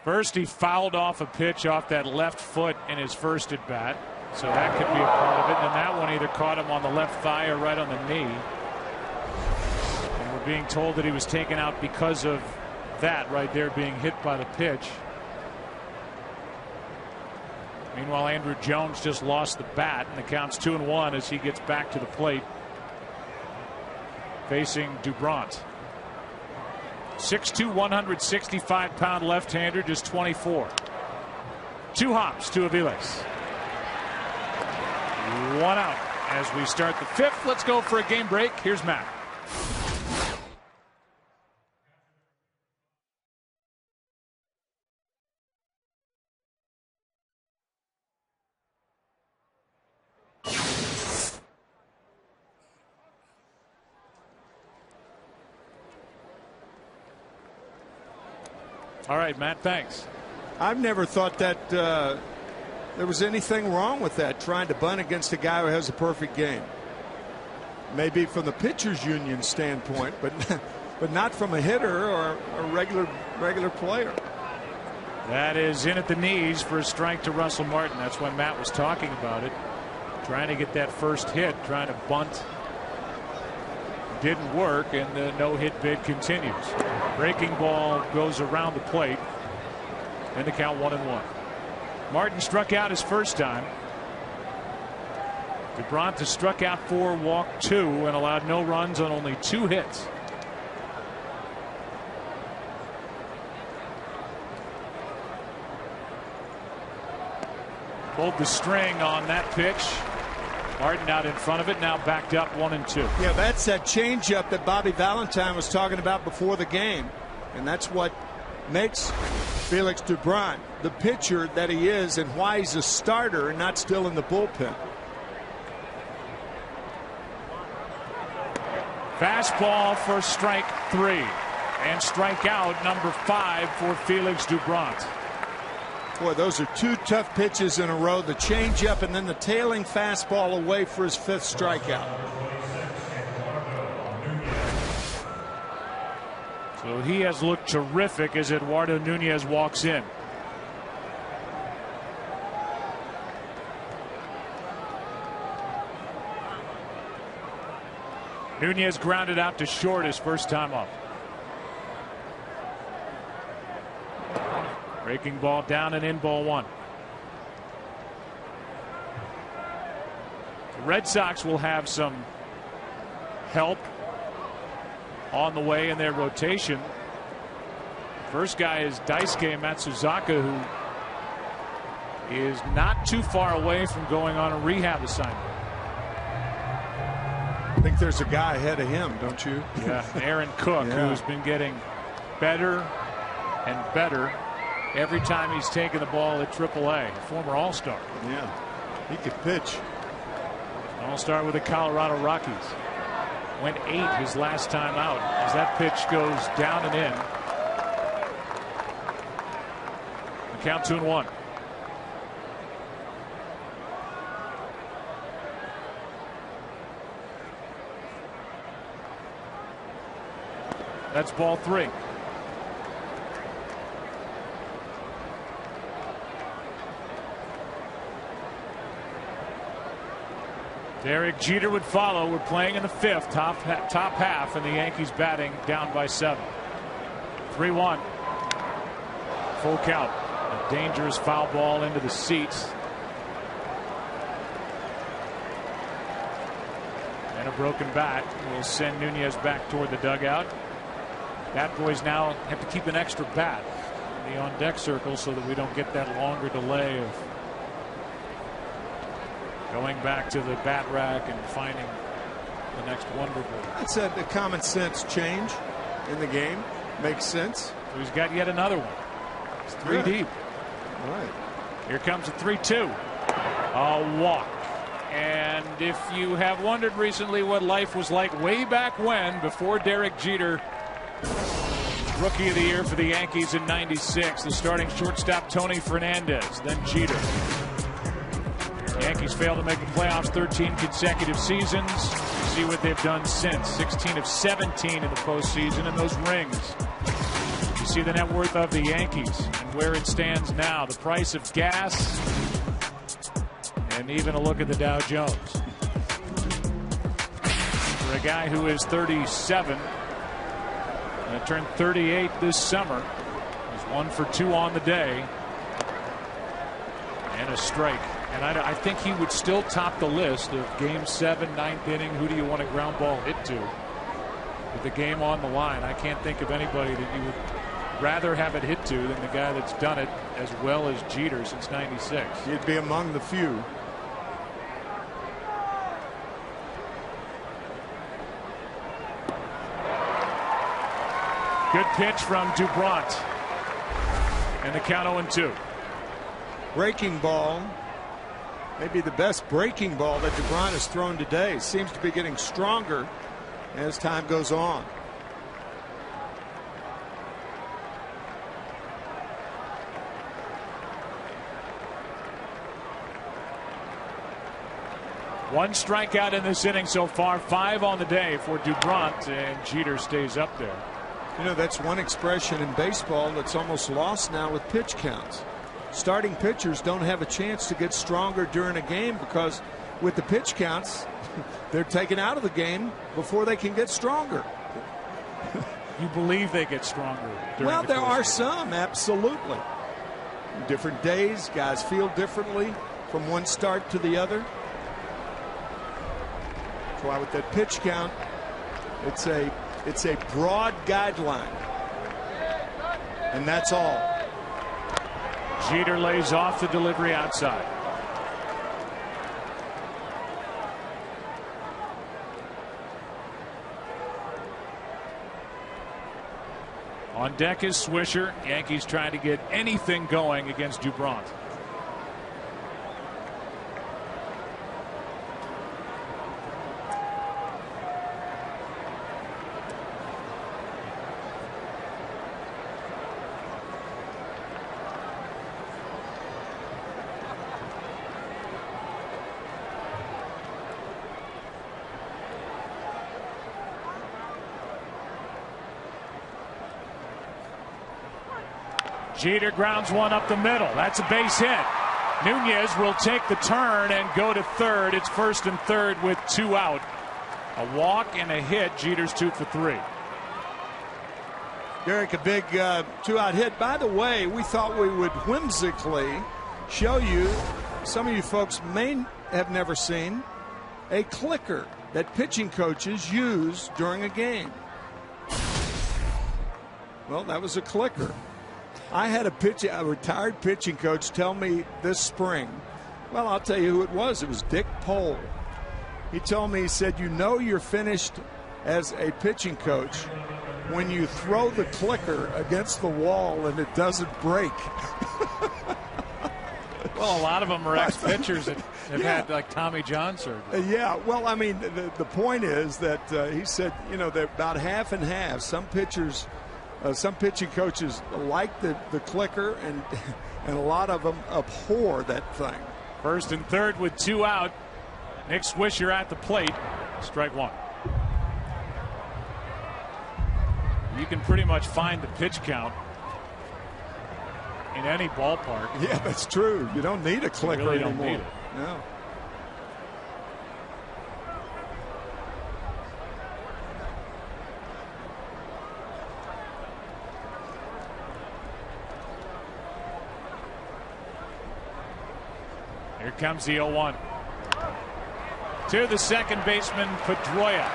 First, he fouled off a pitch off that left foot in his first at bat, so that could be a part of it. And that one either caught him on the left thigh or right on the knee. And we're being told that he was taken out because of that right there, being hit by the pitch. Meanwhile, Andrew Jones just lost the bat, and the count's 2-1 as he gets back to the plate, facing Doubront. 6'2", 165-pound left-hander, just 24. 2 hops to Aviles. 1 out as we start the 5th. Let's go for a game break. Here's Matt. All right, Matt, thanks. I've never thought that there was anything wrong with that, trying to bunt against a guy who has a perfect game. Maybe from the pitchers union standpoint, but not from a hitter or a regular player. That is in at the knees for a strike to Russell Martin. That's when Matt was talking about it. Trying to get that first hit, trying to bunt. Didn't work, and the no-hit bid continues. Breaking ball goes around the plate, and the count 1-1. Martin struck out his first time. DeBrant has struck out 4, walked 2, and allowed no runs on only 2 hits. Pulled the string on that pitch. Martin out in front of it, now backed up 1-2. Yeah, that's that changeup that Bobby Valentine was talking about before the game. And that's what makes Felix DeBrant the pitcher that he is, and why he's a starter and not still in the bullpen. Fastball for strike 3. And strikeout number 5 for Felix DeBrant. Boy, those are 2 tough pitches in a row. The changeup and then the tailing fastball away for his 5th strikeout. So he has looked terrific as Eduardo Nunez walks in. Nunez grounded out to short his first time up. Breaking ball down and in, ball 1. The Red Sox will have some help on the way in their rotation. First guy is Daisuke Matsuzaka, who is not too far away from going on a rehab assignment. I think there's a guy ahead of him, don't you? Yeah, Aaron Cook, who's been getting better and better every time he's taken the ball at AAA. Former All-Star. Yeah, he could pitch. All-Star with the Colorado Rockies. Went 8 his last time out as that pitch goes down and in. The count 2-1. That's ball 3. Derek Jeter would follow. We're playing in the 5th, top half, and the Yankees batting down by 7. 3-1. Full count. A dangerous foul ball into the seats. And a broken bat will send Nunez back toward the dugout. Bat boys now have to keep an extra bat in the on-deck circle so that we don't get that longer delay of going back to the bat rack and finding the next wonder ball. That's a common sense change in the game. Makes sense. So he's got yet another one. It's 3 deep. All right. Here comes a 3-2. A walk. And if you have wondered recently what life was like way back when, before Derek Jeter, Rookie of the Year for the Yankees in '96, the starting shortstop Tony Fernandez, then Jeter. Yankees failed to make the playoffs 13 consecutive seasons. See what they've done since. 16 of 17 in the postseason, and those rings. You see the net worth of the Yankees and where it stands now. The price of gas, and even a look at the Dow Jones. For a guy who is 37 and turned 38 this summer, he's 1 for 2 on the day, and a strike. And I think he would still top the list of Game 7, 9th inning. Who do you want a ground ball hit to? With the game on the line, I can't think of anybody that you would rather have it hit to than the guy that's done it as well as Jeter since '96. He'd be among the few. Good pitch from DeBrant. And the count 0-2. Breaking ball. Maybe the best breaking ball that DeBrant has thrown today. Seems to be getting stronger as time goes on. One strikeout in this inning so far, 5 on the day for Dubron, and Jeter stays up there. You know, that's one expression in baseball that's almost lost now with pitch counts. Starting pitchers don't have a chance to get stronger during a game because with the pitch counts, they're taken out of the game before they can get stronger. You believe they get stronger? Well, there are some, absolutely. Different days, guys feel differently from one start to the other. That's why with that pitch count, it's a broad guideline, and that's all. Jeter lays off the delivery outside. On deck is Swisher. Yankees trying to get anything going against Dubron. Jeter grounds one up the middle. That's a base hit. Nunez will take the turn and go to third. It's first and third with 2 out. A walk and a hit. Jeter's 2 for 3. Derek, a big 2-out hit. By the way, we thought we would whimsically show you, some of you folks may have never seen, a clicker that pitching coaches use during a game. Well, that was a clicker. I had a retired pitching coach tell me this spring. Well, I'll tell you who it was. It was Dick Pohl. He told me, he said, you know you're finished as a pitching coach when you throw the clicker against the wall and it doesn't break. Well, a lot of them are ex-pitchers that have had like Tommy John surgery. Yeah, well, I mean, the point is that he said, you know, they're about half and half. Some pitchers, some pitching coaches like the clicker, and a lot of them abhor that thing. First and third with 2 out. Nick Swisher at the plate. Strike one. You can pretty much find the pitch count in any ballpark. Yeah, that's true. You don't need a clicker you really anymore. don't need it. No. Here comes the 0-1. To the second baseman, Pedroia.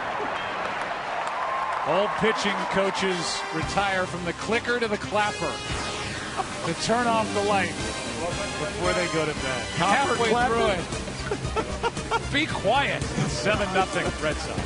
Old pitching coaches retire from the clicker to the clapper to turn off the light before they go to bed. Halfway through it. Be quiet. 7-0 Red Sox.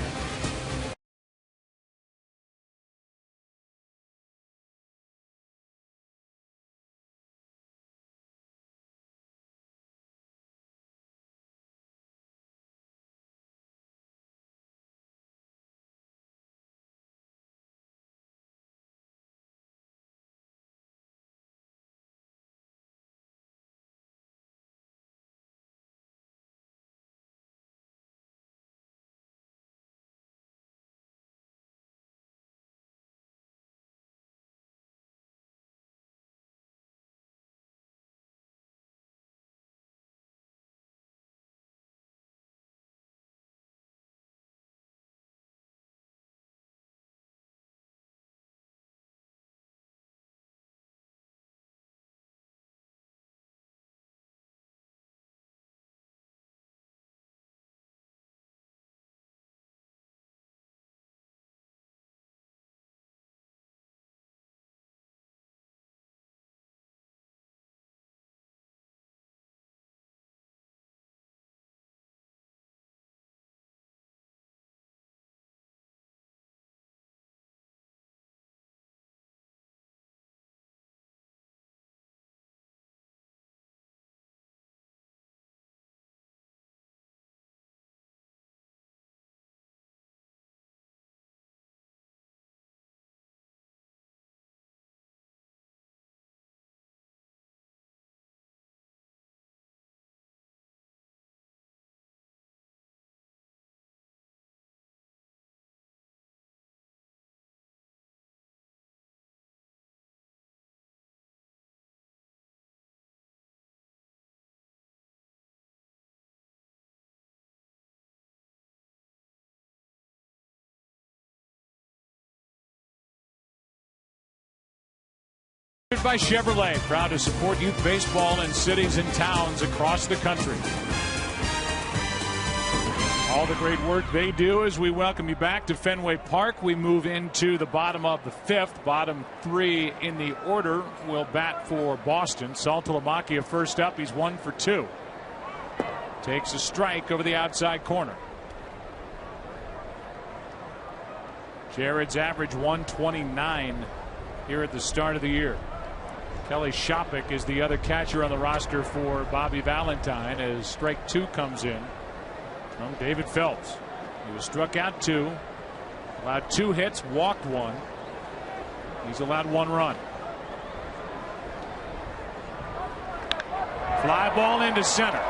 By Chevrolet, proud to support youth baseball in cities and towns across the country. All the great work they do as we welcome you back to Fenway Park. We move into the bottom of the fifth. Bottom three in the order will bat for Boston. Saltalamacchia first up. He's 1 for 2. Takes a strike over the outside corner. Jared's average 129 here at the start of the year. Kelly Shopik is the other catcher on the roster for Bobby Valentine as strike 2 comes in from David Phelps. He was struck out 2, allowed 2 hits, walked 1. He's allowed 1 run. Fly ball into center.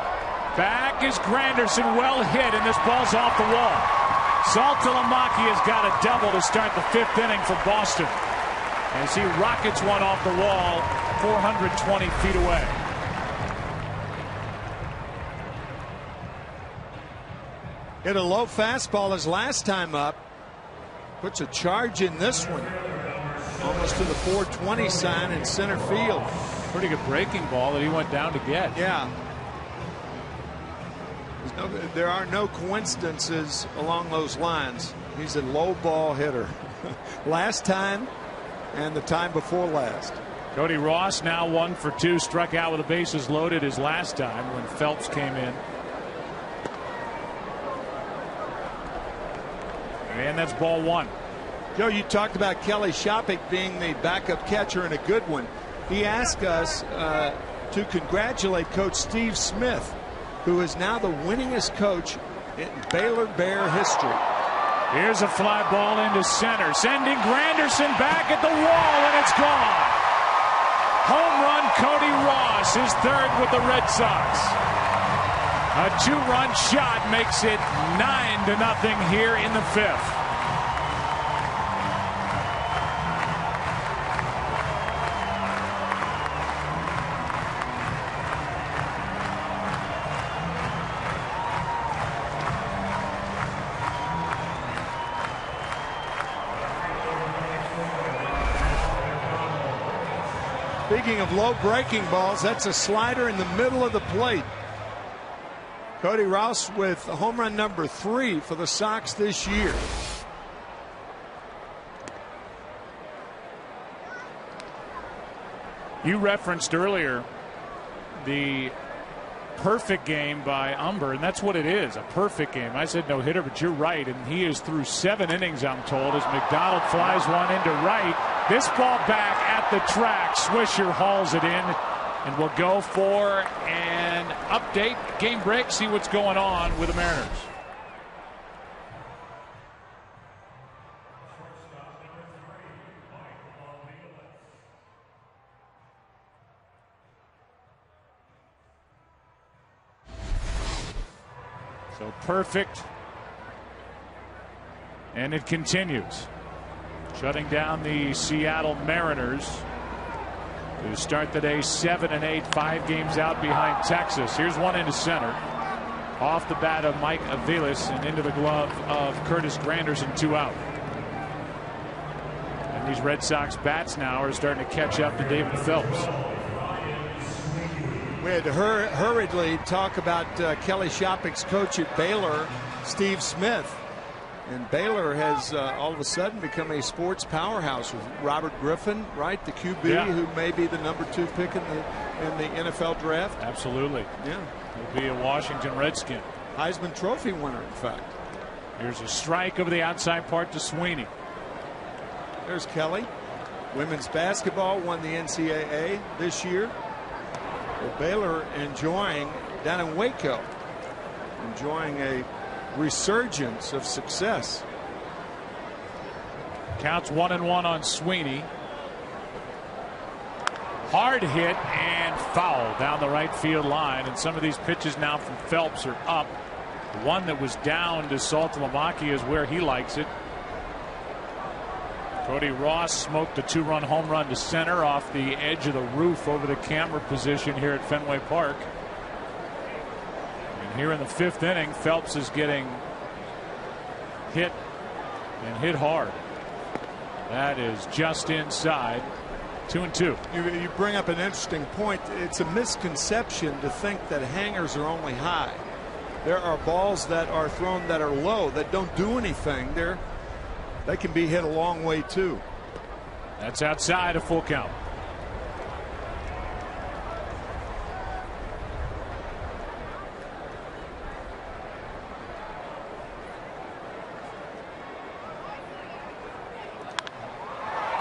Back is Granderson, well hit, and this ball's off the wall. Saltalamacchia has got a double to start the 5th inning for Boston as he rockets one off the wall 420 feet away. Hit a low fastball his last time up. Puts a charge in this one. Almost to the 420 sign in center field. Pretty good breaking ball that he went down to get. Yeah. There are no coincidences along those lines. He's a low ball hitter. Last time and the time before last. Cody Ross now 1 for 2, struck out with the bases loaded his last time when Phelps came in. And that's ball 1. Joe, you talked about Kelly Shopik being the backup catcher and a good one. He asked us to congratulate Coach Steve Smith, who is now the winningest coach in Baylor Bear history. Here's a fly ball into center, sending Granderson back at the wall, and it's gone. Home run, Cody Ross, his 3rd with the Red Sox. A 2-run shot makes it 9-0 here in the 5th. Speaking of low breaking balls, that's a slider in the middle of the plate. Cody Ross with home run number 3 for the Sox this year. You referenced earlier the perfect game by Umber, and that's what it is, a perfect game. I said no hitter, but you're right, and he is through 7 innings, I'm told, as McDonald flies one into right. This ball back at the track. Swisher hauls it in, and we'll go for an update, game break, see what's going on with the Mariners. So perfect, and it continues. Shutting down the Seattle Mariners, who start the day 7-8, 5 games out behind Texas. Here's one into center. Off the bat of Mike Aviles and into the glove of Curtis Granderson, 2 out. And these Red Sox bats now are starting to catch up to David Phelps. We had to hurriedly talk about Kelly Shopik's coach at Baylor, Steve Smith. And Baylor has all of a sudden become a sports powerhouse with Robert Griffin, right? The QB who may be the number 2 pick in the NFL draft. Absolutely. Yeah. He'll be a Washington Redskin. Heisman Trophy winner, in fact. Here's a strike over the outside part to Sweeney. There's Kelly. Women's basketball won the NCAA this year. Well, Baylor enjoying, down in Waco, enjoying a resurgence of success. Counts 1-1 on Sweeney. Hard hit and foul down the right field line, and some of these pitches now from Phelps are up. The one that was down to Saltalamacchia is where he likes it. Cody Ross smoked a 2-run home run to center off the edge of the roof over the camera position here at Fenway Park. Here in the 5th inning, Phelps is getting hit and hit hard. That is just inside. 2-2. You bring up an interesting point. It's a misconception to think that hangers are only high. There are balls that are thrown that are low that don't do anything. They can be hit a long way too. That's outside a full count.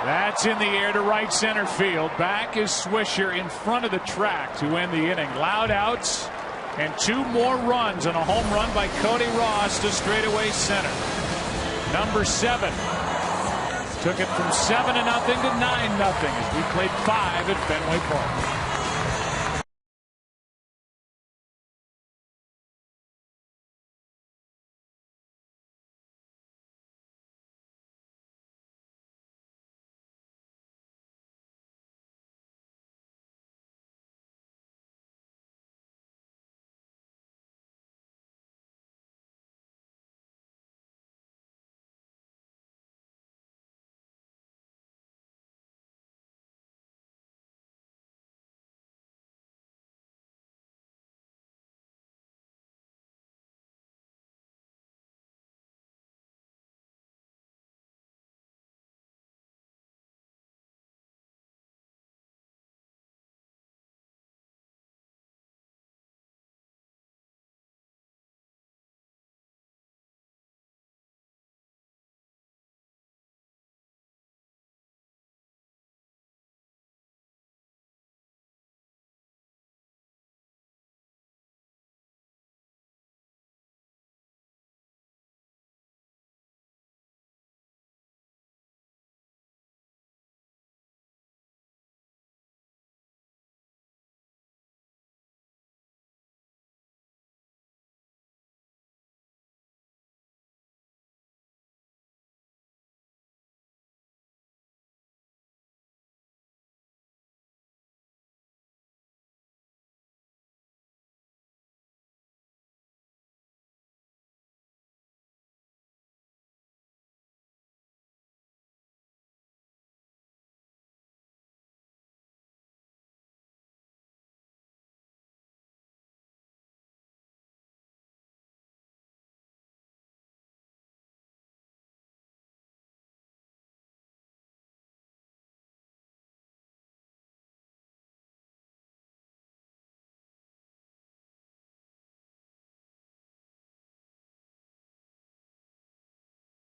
That's in the air to right center field. Back is Swisher in front of the track to end the inning. Loud outs and 2 more runs and a home run by Cody Ross to straightaway center. Number 7 took it from 7-0 to 9-0 as we played 5 at Fenway Park.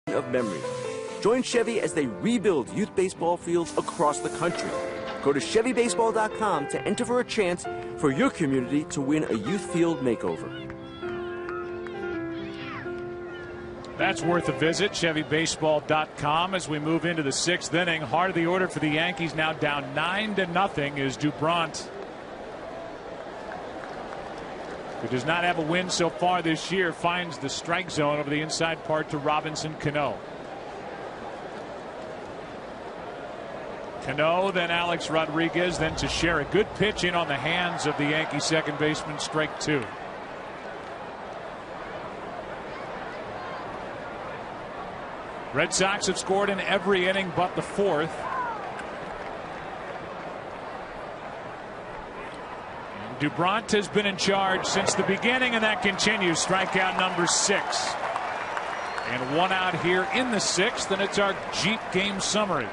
Of memory. Join Chevy as they rebuild youth baseball fields across the country. Go to ChevyBaseball.com to enter for a chance for your community to win a youth field makeover. That's worth a visit, ChevyBaseball.com. As we move into the 6th inning, heart of the order for the Yankees now down 9-0 is Dubrandt, who does not have a win so far this year, finds the strike zone over the inside part to Robinson Cano. Cano, then Alex Rodriguez, then Teixeira. Good pitch in on the hands of the Yankee second baseman, strike 2. Red Sox have scored in every inning but the 4th. Dubrandt has been in charge since the beginning, and that continues. Strikeout number 6. And 1 out here in the 6th, and it's our Jeep game summary.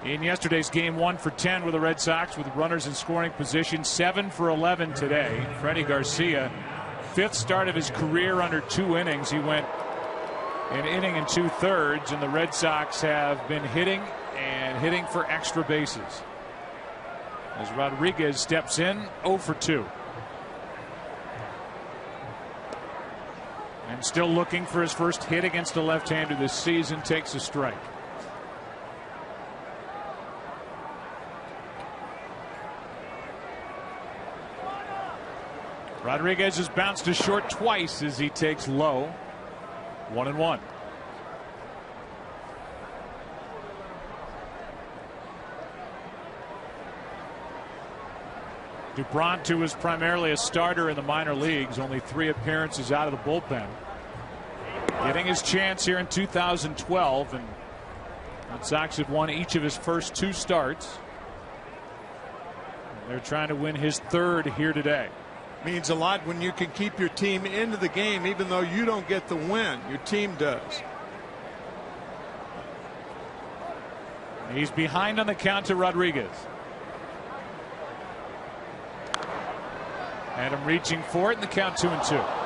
In yesterday's game, 1 for 10 with the Red Sox with runners in scoring position. 7 for 11 today. Freddie Garcia, 5th start of his career under 2 innings. He went an inning and 2/3, and the Red Sox have been hitting and hitting for extra bases. As Rodriguez steps in, 0 for 2. And still looking for his first hit against a left-hander this season, takes a strike. Rodriguez has bounced to short twice as he takes low. 1-1. Dubrandt, who was primarily a starter in the minor leagues, only 3 appearances out of the bullpen. Getting his chance here in 2012, and Red Sox had won each of his first 2 starts. They're trying to win his 3rd here today. Means a lot when you can keep your team into the game, even though you don't get the win. Your team does. He's behind on the count to Rodriguez. Had him reaching for it, and the count 2-2.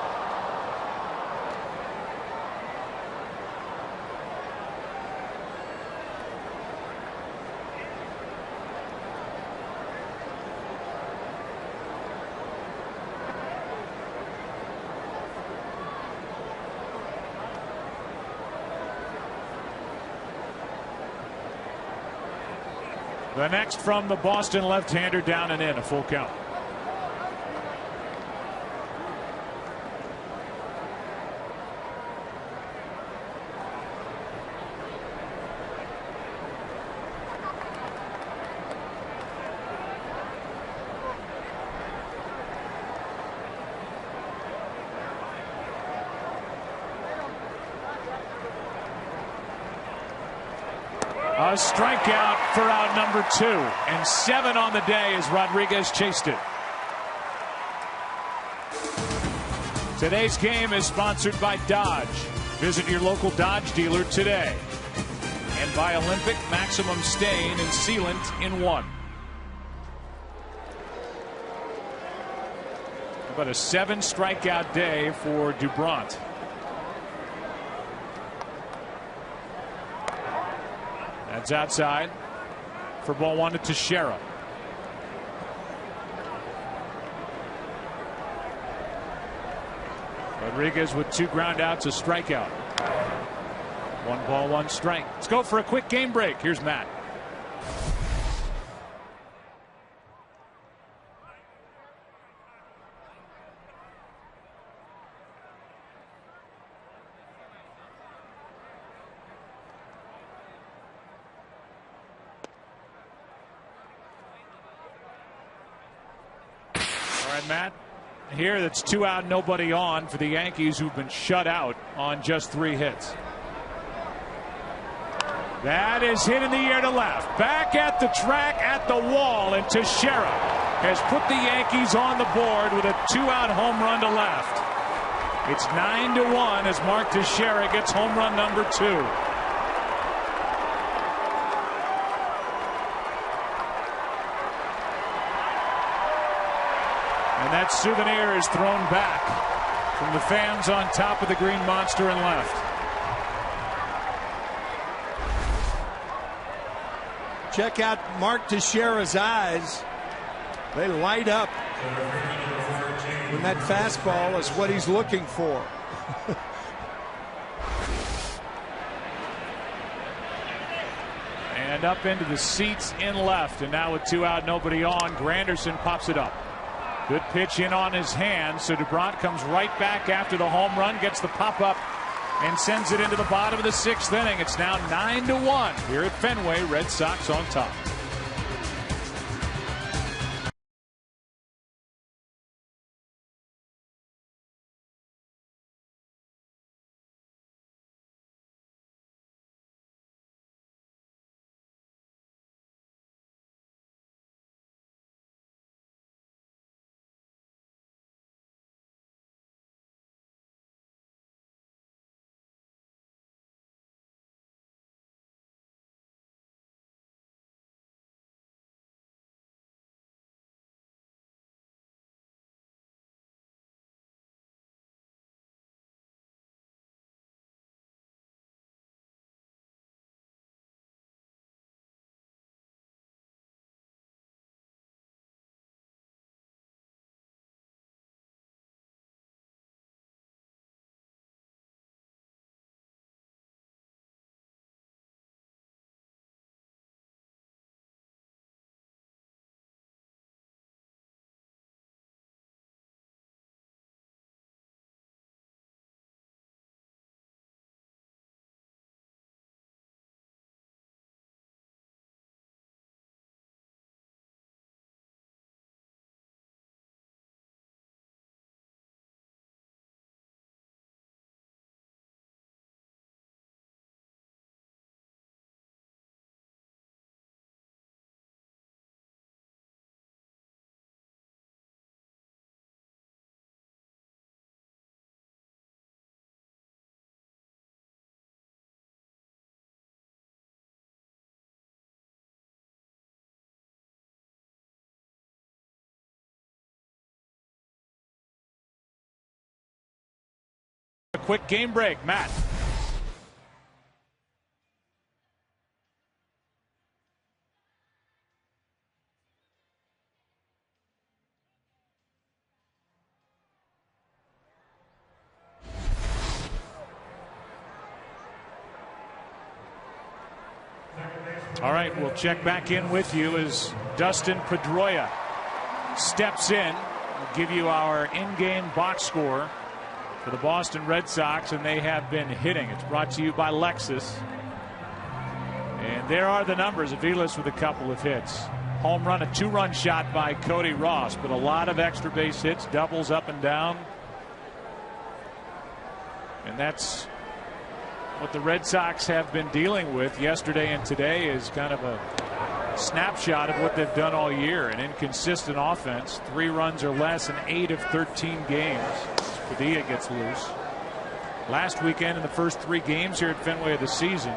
The next from the Boston left-hander, down and in, a full count. A strikeout for out number 2, and 7 on the day as Rodriguez chased it. Today's game is sponsored by Dodge. Visit your local Dodge dealer today. And by Olympic Maximum Stain and Sealant in 1. About a 7 strikeout day for Dubront. That's outside for ball 1 to Teixeira. Rodriguez with 2 ground outs, a strikeout. 1 ball, 1 strike. Let's go for a quick game break. Here's Matt. Matt, here that's 2 out, nobody on for the Yankees, who've been shut out on just 3 hits. That is hit in the air to left. Back at the track, at the wall, and Teixeira has put the Yankees on the board with a 2-out home run to left. It's 9-1 as Mark Teixeira gets home run number 2. And that souvenir is thrown back from the fans on top of the green monster and left. Check out Mark Teixeira's eyes. They light up when that fastball is what he's looking for. And up into the seats in left. And now with 2 out, nobody on, Granderson pops it up. Good pitch in on his hand, so Dubront comes right back after the home run, gets the pop-up, and sends it into the bottom of the 6th inning. It's now 9-1 here at Fenway. Red Sox on top. A quick game break, Matt. All right, we'll check back in with you as Dustin Pedroia steps in. We'll give you our in-game box score for the Boston Red Sox, and they have been hitting. It's brought to you by Lexus. And there are the numbers. Aviles with a couple of hits. Home run, a 2-run shot by Cody Ross, but a lot of extra base hits, doubles up and down. And that's what the Red Sox have been dealing with. Yesterday and today is kind of a snapshot of what they've done all year. An inconsistent offense, 3 runs or less in 8 of 13 games. Padilla gets loose. Last weekend in the first 3 games here at Fenway of the season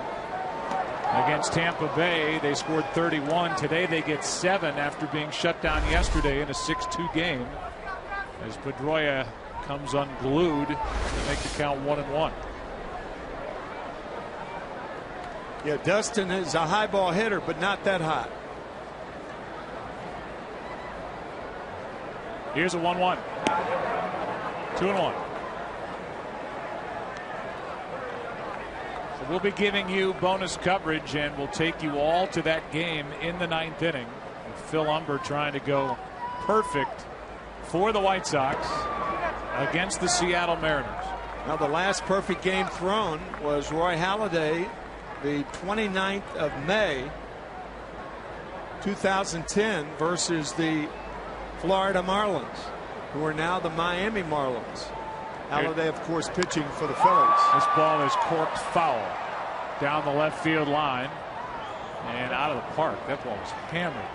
against Tampa Bay, they scored 31. Today they get 7 after being shut down yesterday in a 6-2 game as Pedroia comes unglued to make the count 1-1. Yeah, Dustin is a high ball hitter, but not that high. Here's a 1-1. 2-1. So we'll be giving you bonus coverage, and we'll take you all to that game in the 9th inning with Phil Umber trying to go perfect for the White Sox against the Seattle Mariners. Now, the last perfect game thrown was Roy Halladay, the 29th of May 2010 versus the Florida Marlins, who are now the Miami Marlins. Halladay, of course, pitching for the Phillies. This ball is corked foul down the left field line and out of the park. That ball was hammered.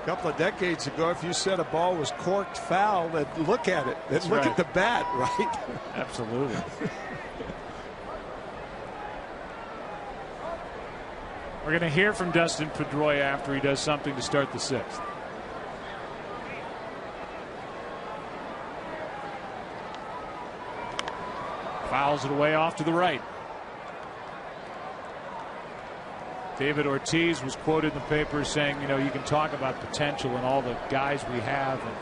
A couple of decades ago, if you said a ball was corked foul, they'd look at it. They'd look at the bat, right? Absolutely. We're going to hear from Dustin Pedroia after he does something to start the 6th. Fouls it away off to the right. David Ortiz was quoted in the paper saying, you know, you can talk about potential and all the guys we have, and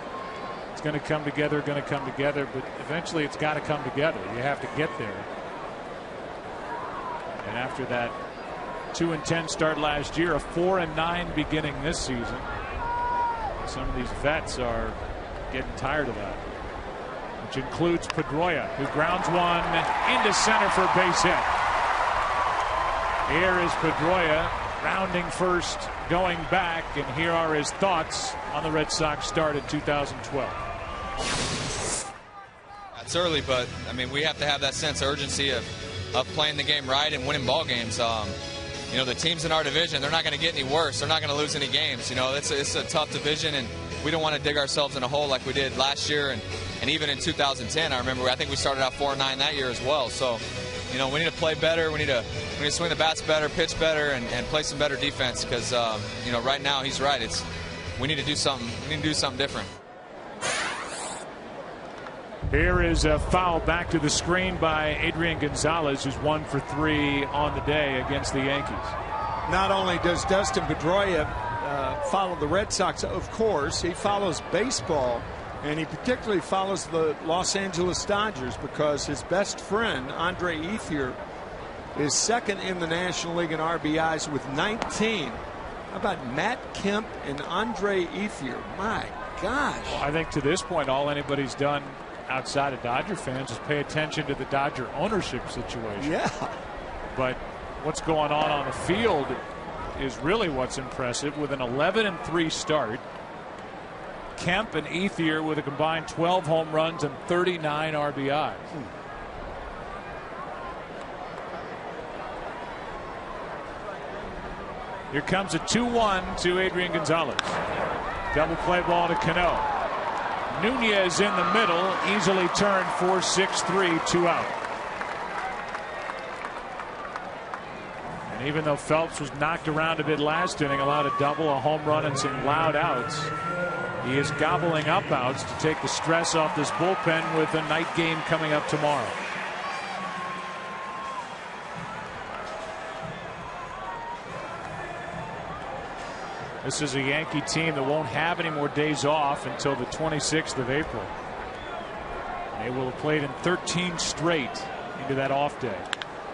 it's going to come together, but eventually it's got to come together. You have to get there. And after that 2-10 start last year, a 4-9 beginning this season, some of these vets are getting tired of that, which includes Pedroia, who grounds one into center for a base hit. Here is Pedroia rounding first, going back, and here are his thoughts on the Red Sox start in 2012. It's early, but I mean, we have to have that sense of urgency of playing the game right and winning ball games. You know, the teams in our division, they're not going to get any worse. They're not going to lose any games. You know, it's a tough division, and we don't want to dig ourselves in a hole like we did last year and even in 2010. I think we started out 4-9 that year as well. So, you know, we need to play better. We need to swing the bats better, pitch better, and play some better defense because, you know, right now he's right. We need to do something. We need to do something different. Here is a foul back to the screen by Adrian Gonzalez, who's 1 for 3 on the day against the Yankees. Not only does Dustin Pedroia follow the Red Sox, of course, he follows baseball, and he particularly follows the Los Angeles Dodgers because his best friend, Andre Ethier, is second in the National League in RBIs with 19. How about Matt Kemp and Andre Ethier? My gosh. Well, I think to this point, all anybody's done outside of Dodger fans is pay attention to the Dodger ownership situation. Yeah. But what's going on the field is really what's impressive. With an 11-3 start, Kemp and Ethier with a combined 12 home runs and 39 RBIs. Here comes a 2-1 to Adrian Gonzalez. Double play ball to Cano. Nunez in the middle, easily turned 4-6-3, 2 out. And even though Phelps was knocked around a bit last inning, allowed a double, a home run, and some loud outs, He is gobbling up outs to take the stress off this bullpen with a night game coming up tomorrow. This is a Yankee team that won't have any more days off until the 26th of April. They will have played in 13 straight into that off day.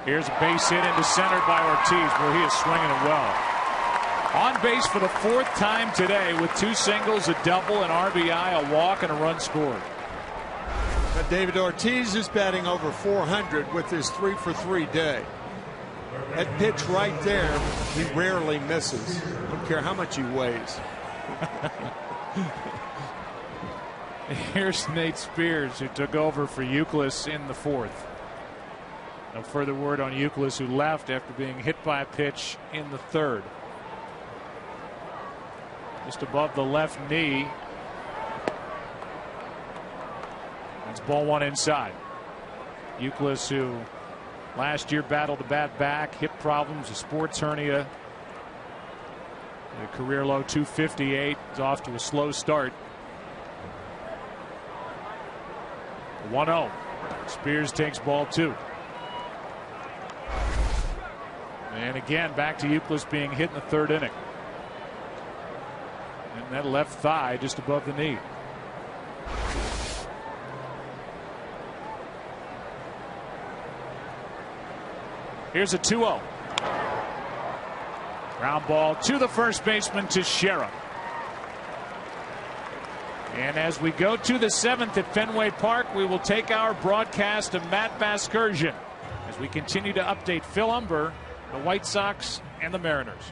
Here's a base hit into center by Ortiz. Well, he is swinging it well. On base for the 4th time today with 2 singles, a double, an RBI, a walk, and a run scored. But David Ortiz is batting over 400 with his 3-for-3 day. That pitch right there, he rarely misses. I don't care how much he weighs. Here's Nate Spears, who took over for Youkilis in the 4th. No further word on Youkilis, who left after being hit by a pitch in the 3rd. Just above the left knee. That's ball 1 inside. Youkilis, who last year battled a bad back, hip problems, a sports hernia. A career low 258. Is off to a slow start. 1-0. Spears takes ball 2. And again, back to Youkilis being hit in the 3rd inning. And that left thigh just above the knee. Here's a 2-0. Ground ball to the first baseman, Teixeira. And as we go to the 7th at Fenway Park, we will take our broadcast of Matt Vasgersian as we continue to update Phil Humber, the White Sox, and the Mariners.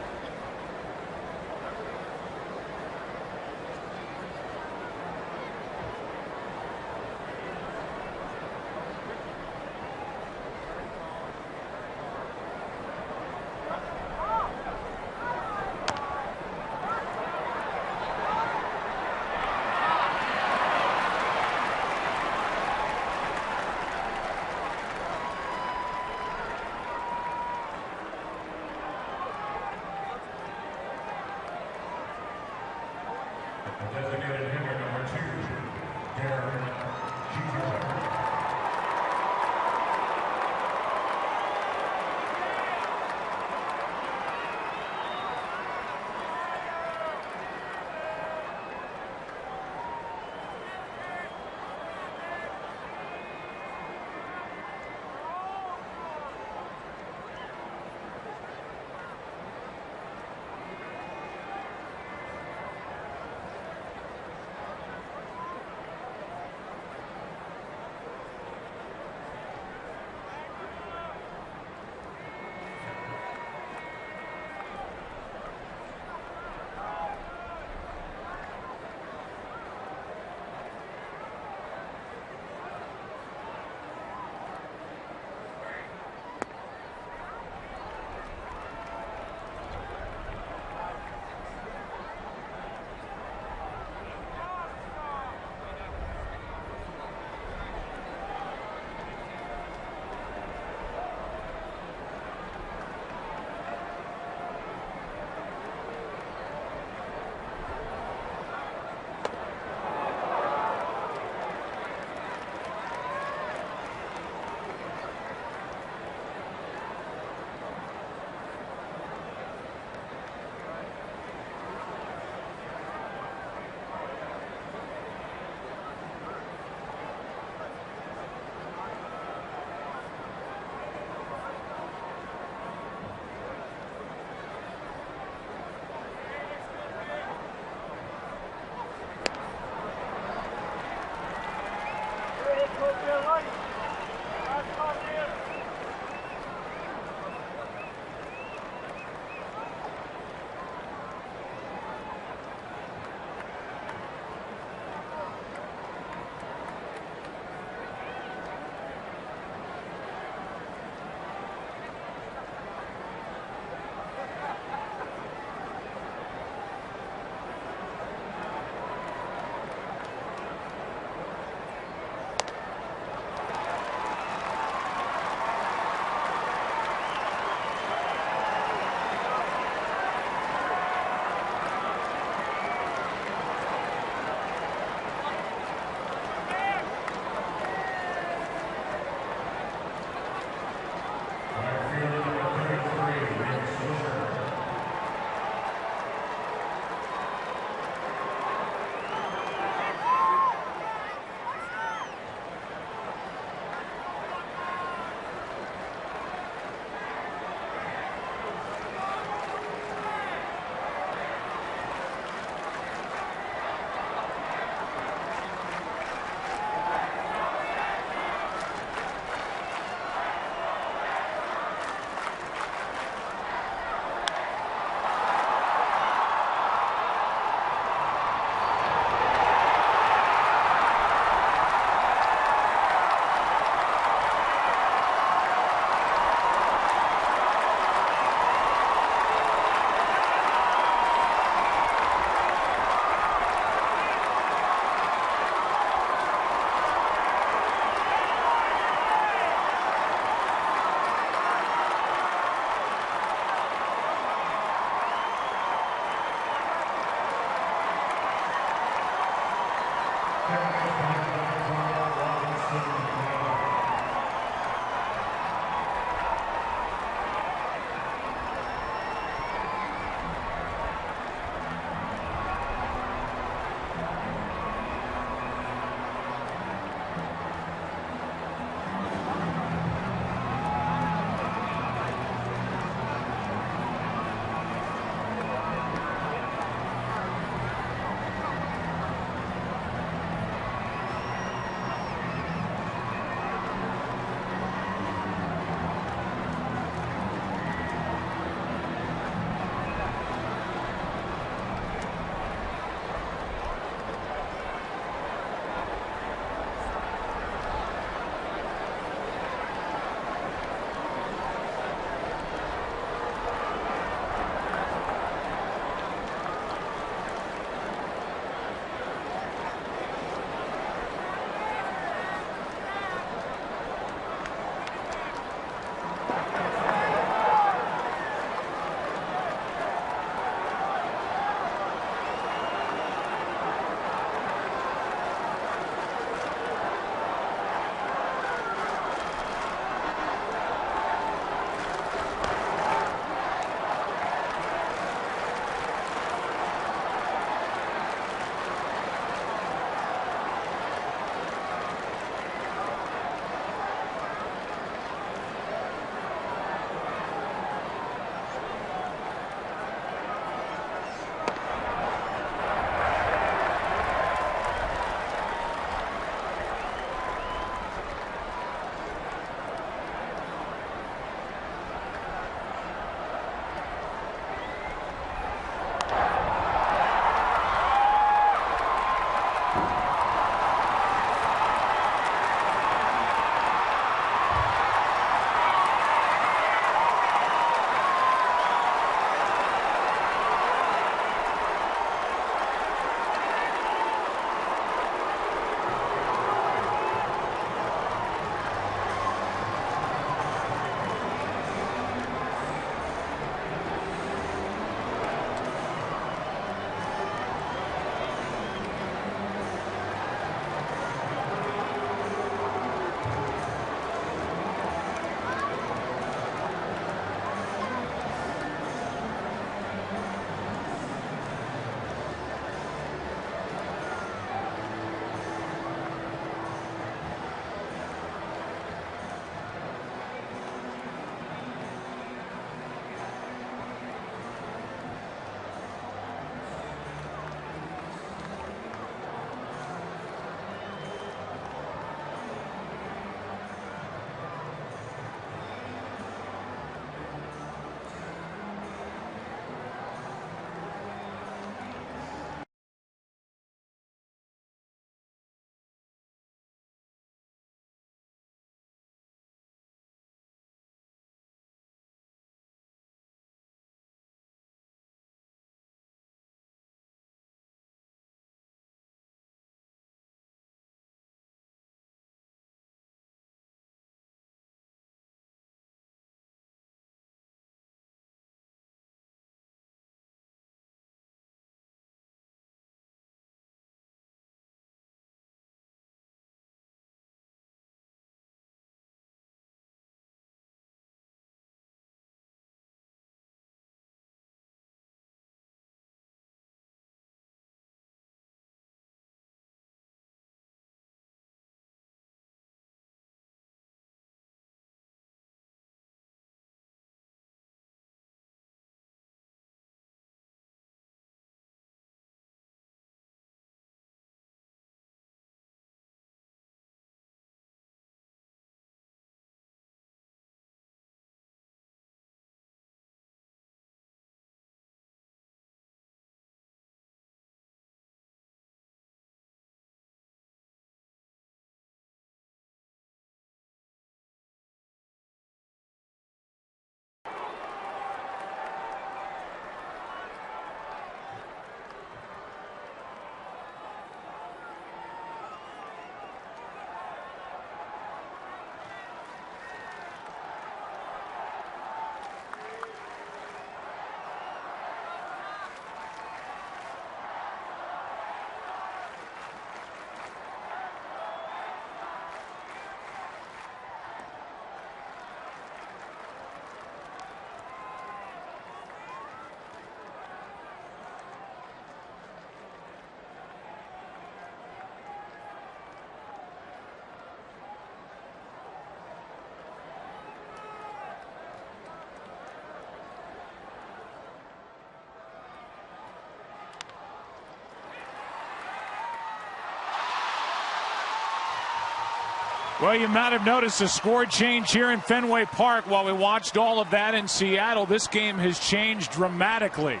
Well, you might have noticed a score change here in Fenway Park while we watched all of that in Seattle. This game has changed dramatically.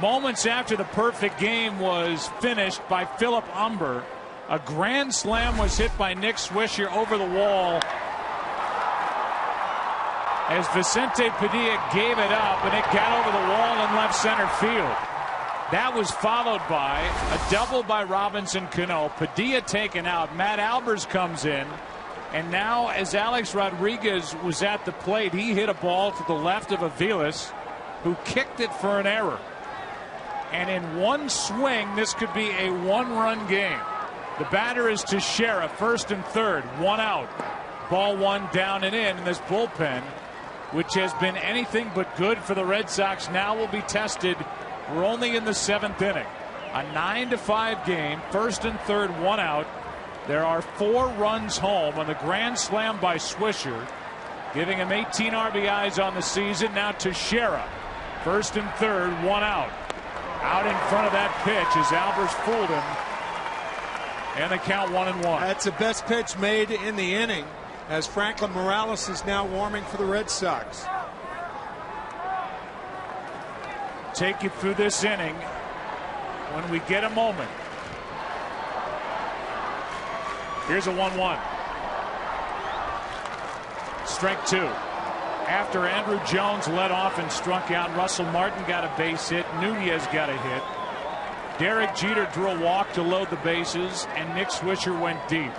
Moments after the perfect game was finished by Philip Humber, a grand slam was hit by Nick Swisher over the wall as Vicente Padilla gave it up, and it got over the wall in left center field. That was followed by a double by Robinson Cano. Padilla taken out. Matt Albers comes in. And now, as Alex Rodriguez was at the plate, he hit a ball to the left of Aviles, who kicked it for an error. And in one swing, this could be a one-run game. The batter is Teixeira, first and third, one out. Ball one down and in this bullpen, which has been anything but good for the Red Sox, now will be tested. We're only in the seventh inning. A 9-5 game, first and third, one out. There are 4 runs home on the grand slam by Swisher, giving him 18 RBIs on the season. Now Teixeira, first and third, one out. Out in front of that pitch as Albers fooled him. And the count 1-1. That's the best pitch made in the inning, as Franklin Morales is now warming for the Red Sox. Take you through this inning when we get a moment. Here's a 1-1. Strike two. After Andrew Jones led off and struck out, Russell Martin got a base hit. Nunez got a hit. Derek Jeter drew a walk to load the bases, and Nick Swisher went deep.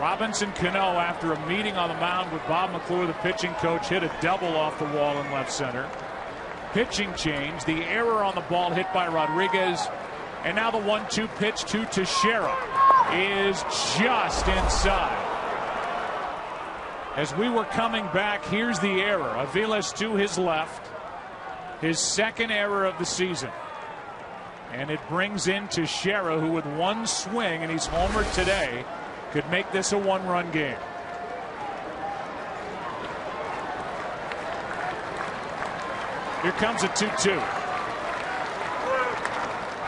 Robinson Cano, after a meeting on the mound with Bob McClure, the pitching coach, hit a double off the wall in left center. Pitching change. The error on the ball hit by Rodriguez. And now the 1-2 pitch to Teixeira is just inside. As we were coming back, here's the error. Aviles to his left. His second error of the season. And it brings in Teixeira, who with one swing, and he's homered today, could make this a one-run game. Here comes a 2-2.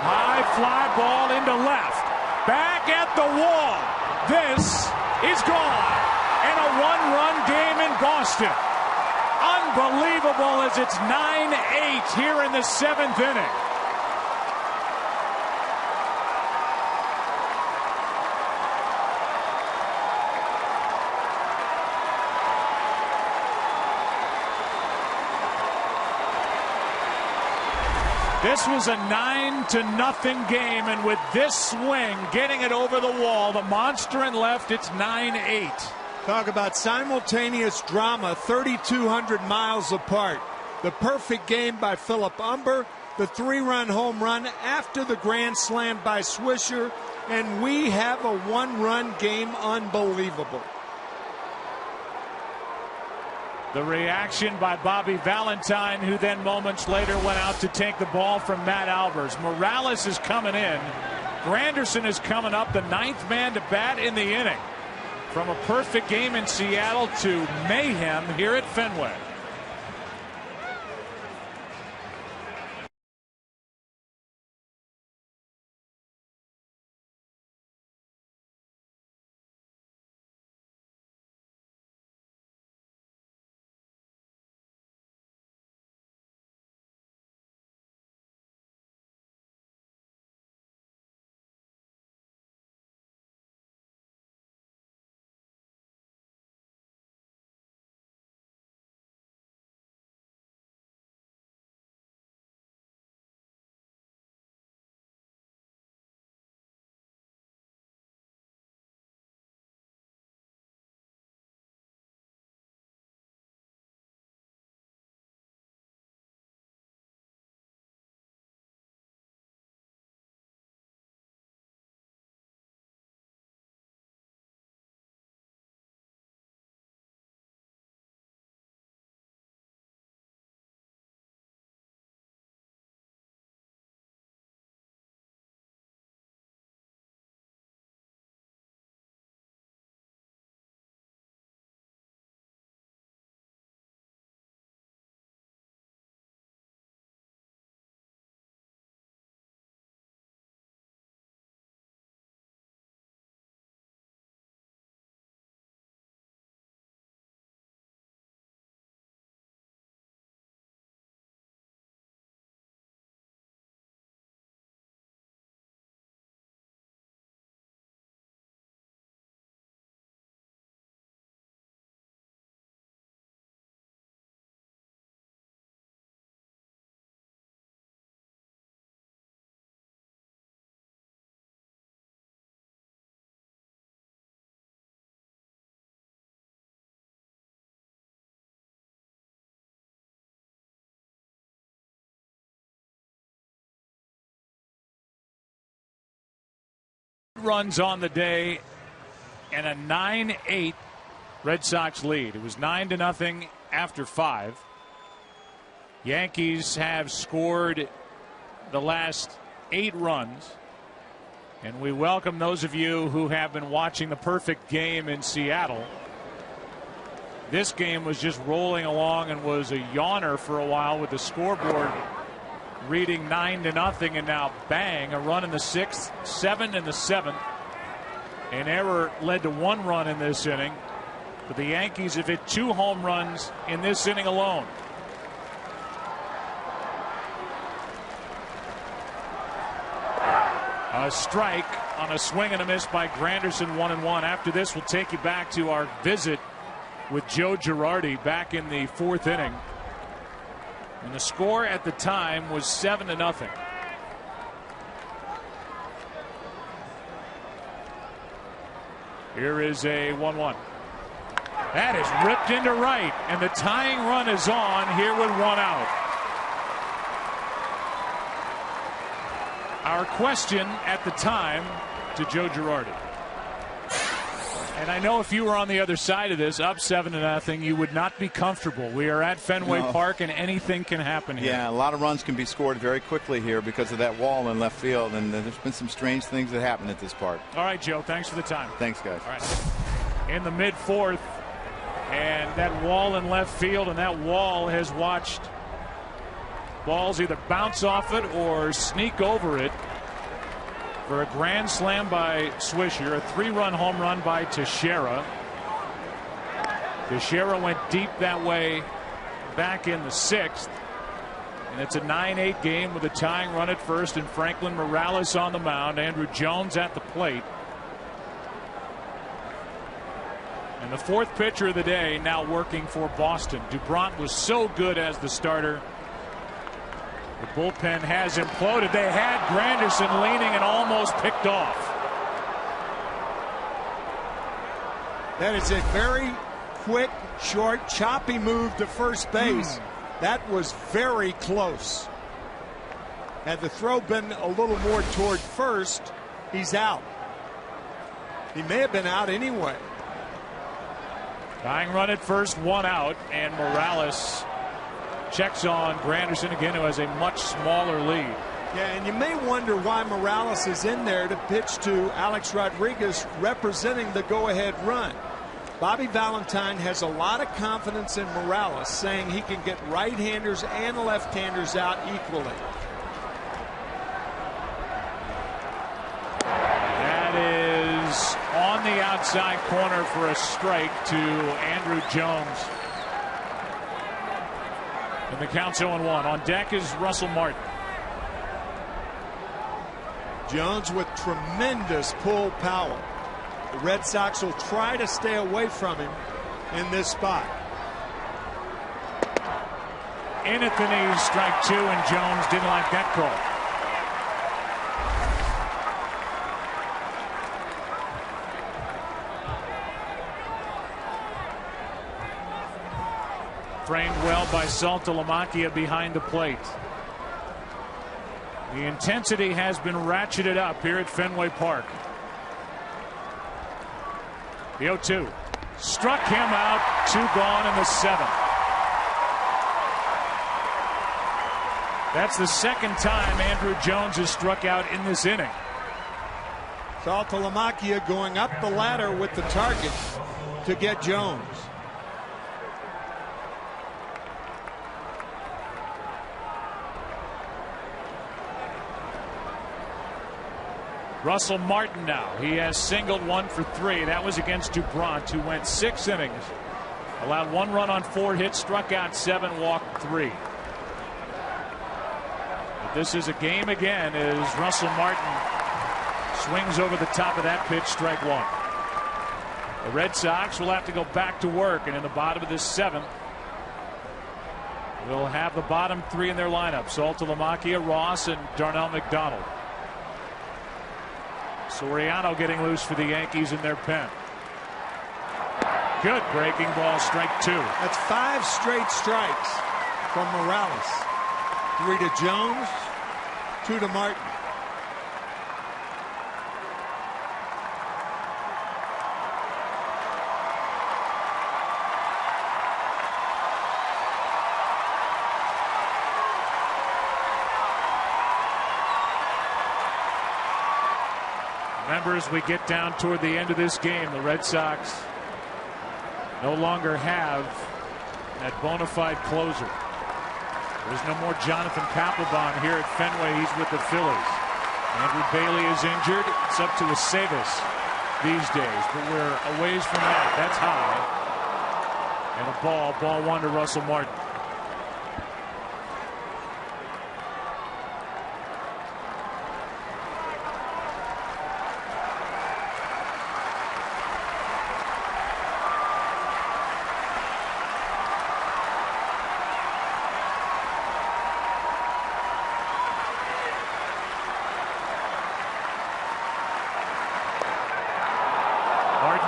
High fly ball into left. Back at the wall. This is gone. And a one-run game in Boston. Unbelievable as it's 9-8 here in the seventh inning. This was a 9-0 game, and with this swing, getting it over the wall, the monster in left, it's 9-8. Talk about simultaneous drama, 3,200 miles apart. The perfect game by Philip Humber, the 3-run home run after the grand slam by Swisher, and we have a one-run game. Unbelievable. The reaction by Bobby Valentine, who then moments later went out to take the ball from Matt Albers. Morales is coming in. Granderson is coming up, the 9th man to bat in the inning. From a perfect game in Seattle to mayhem here at Fenway. runs on the day and a 9-8 Red Sox lead. It was 9-0 after 5. Yankees have scored the last 8 runs. And we welcome those of you who have been watching the perfect game in Seattle. This game was just rolling along and was a yawner for a while with the scoreboard reading 9-0, and now bang, a run in the 6th, 7 in the 7th. An error led to 1 run in this inning. But the Yankees have hit 2 home runs in this inning alone. A strike on a swing and a miss by Granderson, 1-1. After this, we'll take you back to our visit with Joe Girardi back in the 4th inning. And the score at the time was 7-0. Here is a 1-1. That is ripped into right, and the tying run is on here with 1 out. Our question at the time to Joe Girardi. And I know if you were on the other side of this, up 7-0, you would not be comfortable. We are at Fenway Park, and anything can happen here. Yeah, a lot of runs can be scored very quickly here because of that wall in left field, and there's been some strange things that happen at this park. All right, Joe, thanks for the time. Thanks, guys. All right. In the mid-4th, and that wall in left field, and that wall has watched balls either bounce off it or sneak over it. For a grand slam by Swisher, a 3-run home run by Teixeira. Teixeira went deep that way back in the 6th. And it's a 9-8 game with a tying run at first and Franklin Morales on the mound. Andrew Jones at the plate. And the 4th pitcher of the day now working for Boston. Dubron was so good as the starter. The bullpen has imploded. They had Granderson leaning and almost picked off. That is a very quick, short, choppy move to first base. That was very close. Had the throw been a little more toward first, he's out. He may have been out anyway. Tying run at first, 1 out, and Morales checks on Granderson again, who has a much smaller lead. Yeah, and you may wonder why Morales is in there to pitch to Alex Rodriguez, representing the go-ahead run. Bobby Valentine has a lot of confidence in Morales, saying he can get right-handers and left-handers out equally. That is on the outside corner for a strike to Andrew Jones. And the count's 0-1. On deck is Russell Martin. Jones with tremendous pull power. The Red Sox will try to stay away from him in this spot. In at the knees, strike 2, and Jones didn't like that call. Framed well by Saltalamacchia behind the plate. The intensity has been ratcheted up here at Fenway Park. The 0-2. Struck him out. 2 gone in the 7th. That's the 2nd time Andrew Jones has struck out in this inning. Saltalamacchia going up the ladder with the target to get Jones. Russell Martin now. He has singled 1 for 3. That was against Dubron, who went 6 innings. Allowed 1 run on 4 hits, struck out 7, walked 3. But this is a game again as Russell Martin swings over the top of that pitch, strike 1. The Red Sox will have to go back to work, and in the bottom of this 7th, we'll have the bottom 3 in their lineup. Saltalamacchia, Ross, and Darnell McDonald. Soriano getting loose for the Yankees in their pen. Good breaking ball, strike 2. That's 5 straight strikes from Morales. 3 to Jones, 2 to Martin. Remember, as we get down toward the end of this game, the Red Sox no longer have that bona fide closer. There's no more Jonathan Papelbon here at Fenway. He's with the Phillies. Andrew Bailey is injured. It's up to Aceves these days, but we're a ways from that. That's high. And a ball one to Russell Martin.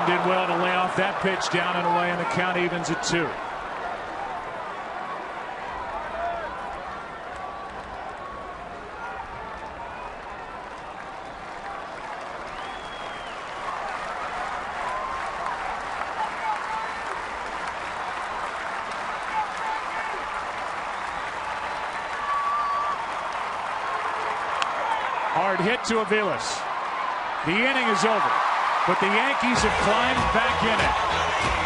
Did well to lay off that pitch down and away, and the count evens at 2. Hard hit to Aviles. The inning is over. But the Yankees have climbed back in it.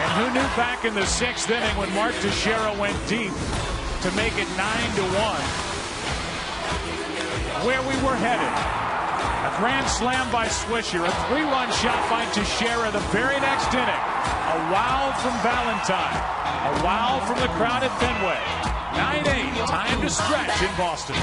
And who knew back in the 6th inning when Mark Teixeira went deep to make it 9-1 where we were headed. A grand slam by Swisher, a 3-run shot by Teixeira the very next inning. A wow from Valentine. A wow from the crowd at Fenway. 9-8, time to stretch in Boston.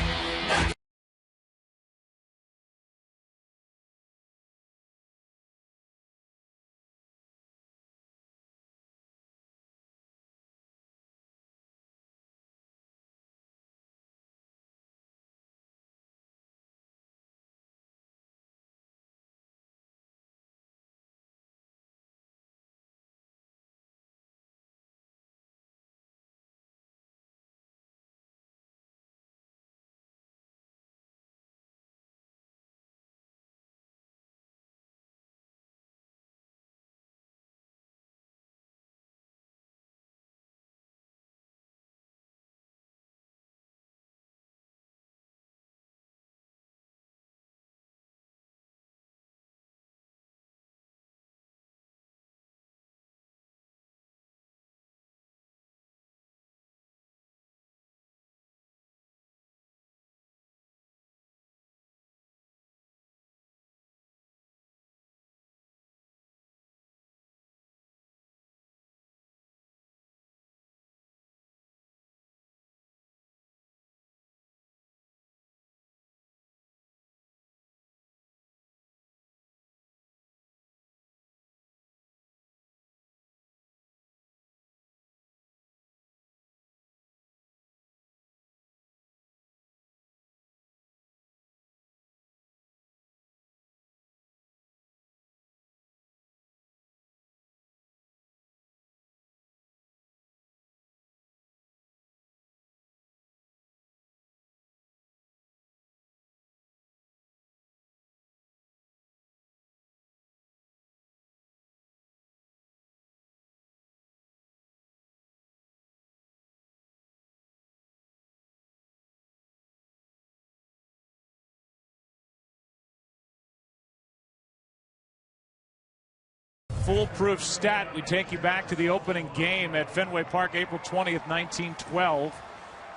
Foolproof stat. We take you back to the opening game at Fenway Park, April 20th, 1912.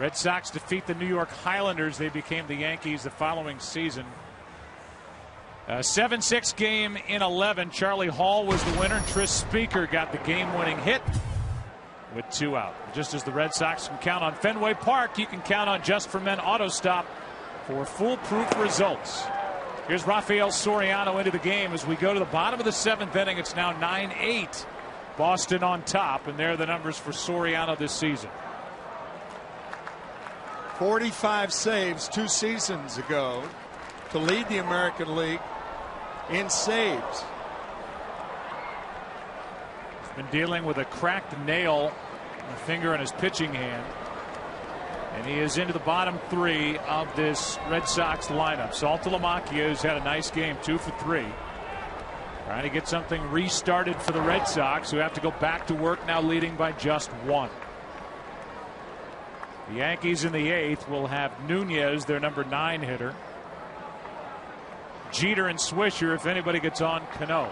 Red Sox defeat the New York Highlanders. They became the Yankees the following season. A 7-6 game in 11. Charlie Hall was the winner. Tris Speaker got the game-winning hit with 2 out. Just as the Red Sox can count on Fenway Park, you can count on Just for Men Auto Stop for foolproof results. Here's Rafael Soriano into the game as we go to the bottom of the 7th inning. It's now 9-8. Boston on top, and there are the numbers for Soriano this season. 45 saves 2 seasons ago to lead the American League in saves. He's been dealing with a cracked nail, a finger in his pitching hand. And he is into the bottom 3 of this Red Sox lineup. Saltalamacchia has had a nice game, 2 for 3. Trying to get something restarted for the Red Sox, who have to go back to work now, leading by just 1. The Yankees in the 8th will have Nunez, their number 9 hitter. Jeter and Swisher if anybody gets on Cano.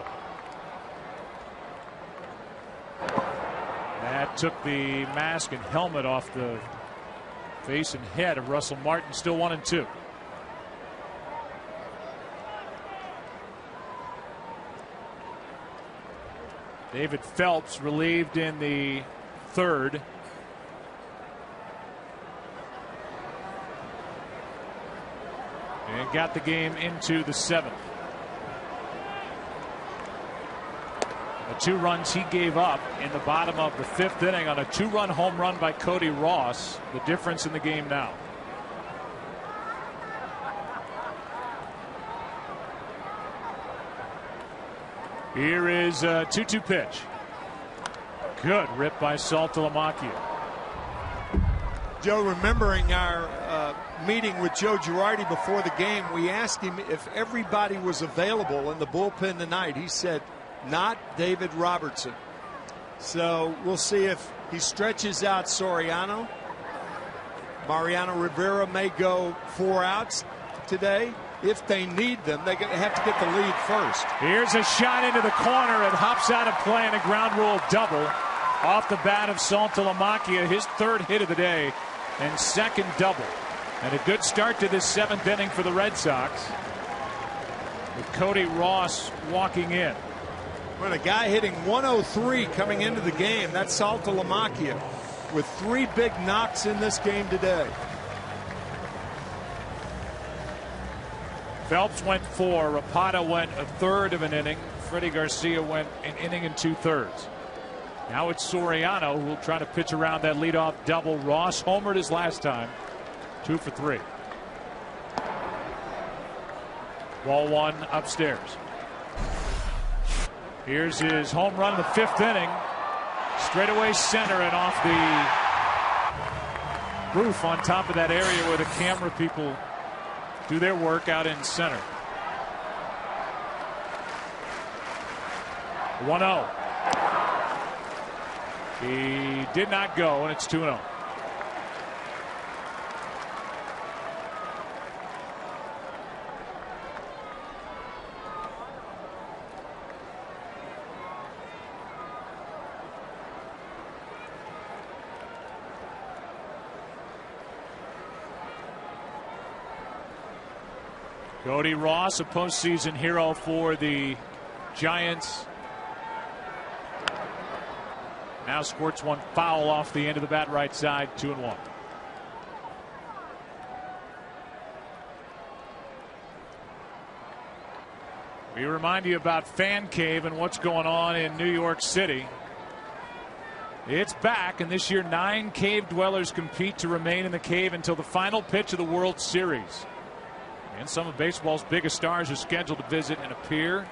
That took the mask and helmet off the face and head of Russell Martin. Still 1-2. David Phelps relieved in the third. And got the game into the seventh. The 2 runs he gave up in the bottom of the 5th inning on a 2-run home run by Cody Ross. The difference in the game now. Here is a 2-2 pitch. Good rip by Saltalamacchia. Joe, remembering our meeting with Joe Girardi before the game, we asked him if everybody was available in the bullpen tonight. He said, not David Robertson. So we'll see if he stretches out Soriano. Mariano Rivera may go 4 outs today. If they need them, they have to get the lead first. Here's a shot into the corner. It hops out of play and a ground rule double off the bat of Saltalamacchia. His 3rd hit of the day and 2nd double. And a good start to this 7th inning for the Red Sox, with Cody Ross walking in. Well, a guy hitting 103 coming into the game. That's Saltalamacchia with 3 big knocks in this game today. Phelps went 4. Rapata went a 1/3 of an inning. Freddie Garcia went an inning and 2/3. Now it's Soriano who will try to pitch around that leadoff double. Ross homered his last time. 2 for 3. Ball 1 upstairs. Here's his home run in the 5th inning. Straightaway center and off the roof on top of that area where the camera people do their work out in center. 1-0. He did not go, and it's 2-0. Cody Ross, a postseason hero for the Giants. Now squirts one foul off the end of the bat right side. 2-1. We remind you about Fan Cave and what's going on in New York City. It's back, and this year 9 cave dwellers compete to remain in the cave until the final pitch of the World Series. And some of baseball's biggest stars are scheduled to visit and appear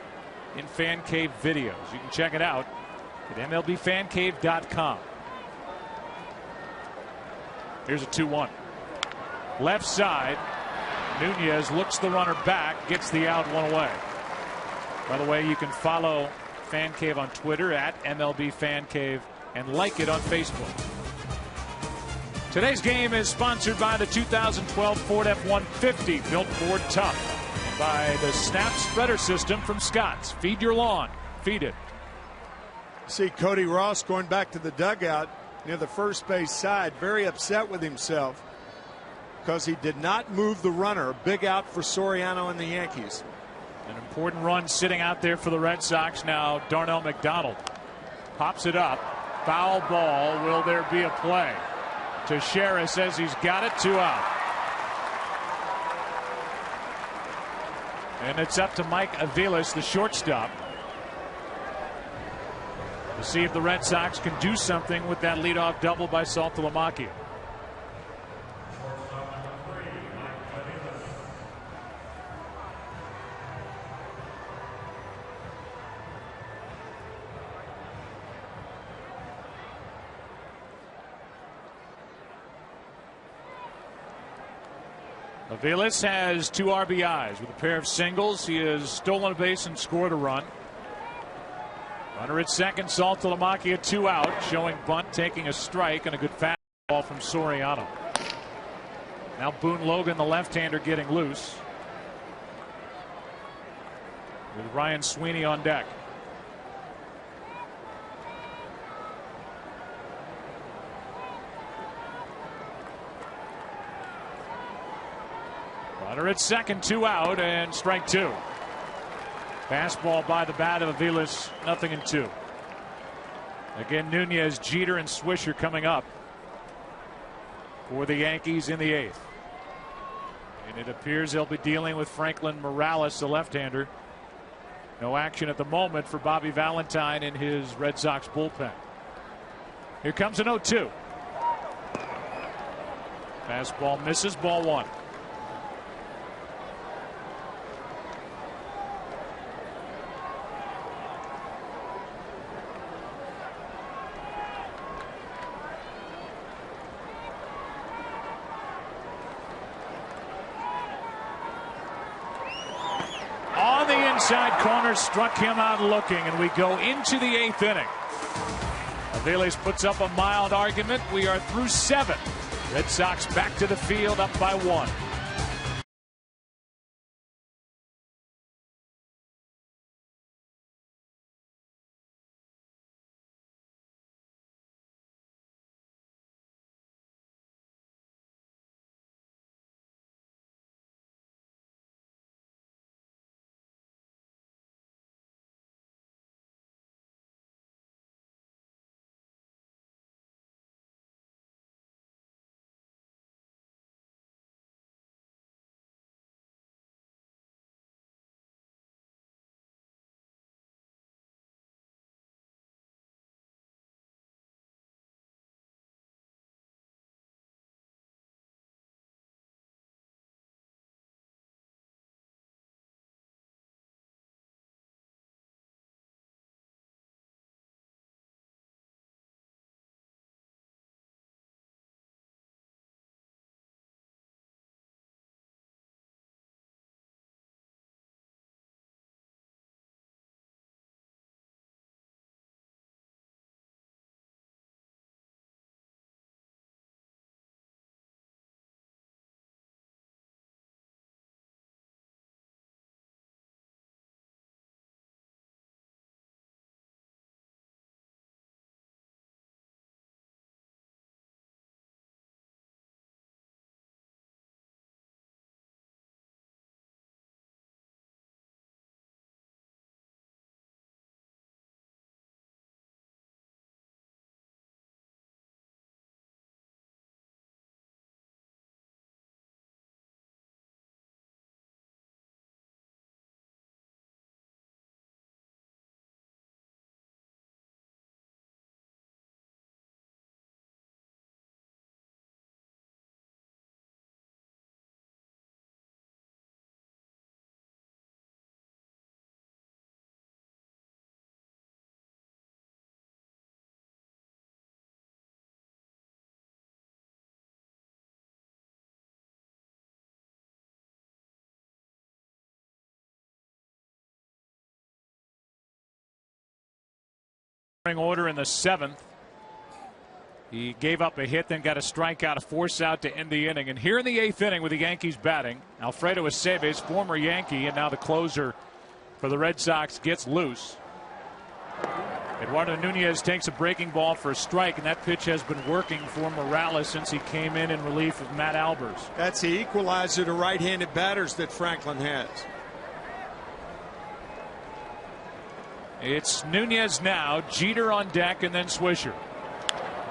in Fan Cave videos. You can check it out at MLBFanCave.com. Here's a 2-1. Left side. Nunez looks the runner back, gets the out, 1 away. By the way, you can follow Fan Cave on Twitter at MLBFanCave and like it on Facebook. Today's game is sponsored by the 2012 Ford F-150, built Ford tough, and by the Snap Spreader System from Scotts. Feed your lawn. Feed it. See Cody Ross going back to the dugout near the first base side, very upset with himself because he did not move the runner. A big out for Soriano and the Yankees. An important run sitting out there for the Red Sox now. Darnell McDonald pops it up. Foul ball. Will there be a play? Teixeira says he's got it. 2 out. And it's up to Mike Aviles, the shortstop, to see if the Red Sox can do something with that leadoff double by Saltalamacchia. Aviles has 2 RBIs with a pair of singles. He has stolen a base and scored a run. Runner at second, Saltalamacchia 2 out, showing bunt, taking a strike, and a good fastball from Soriano. Now Boone Logan, the left-hander, getting loose. with Ryan Sweeney on deck. Runner at second, 2 out, and strike 2. Fastball by the bat of Aviles, 0-2. Again, Nunez, Jeter, and Swisher coming up for the Yankees in the 8th. And it appears they'll be dealing with Franklin Morales, the left-hander. No action at the moment for Bobby Valentine in his Red Sox bullpen. Here comes an 0-2. Fastball misses, ball 1. Inside corner, struck him out looking, and we go into the 8th inning. Aviles puts up a mild argument. We are through 7. Red Sox back to the field, up by 1. Order in the 7th. He gave up a hit, then got a strikeout, a force out to end the inning. And here in the 8th inning with the Yankees batting, Alfredo Aceves, former Yankee and now the closer for the Red Sox, gets loose. Eduardo Nunez takes a breaking ball for a strike, and that pitch has been working for Morales since he came in relief of Matt Albers. That's the equalizer to right-handed batters that Franklin has. It's Nunez now, Jeter on deck, and then Swisher.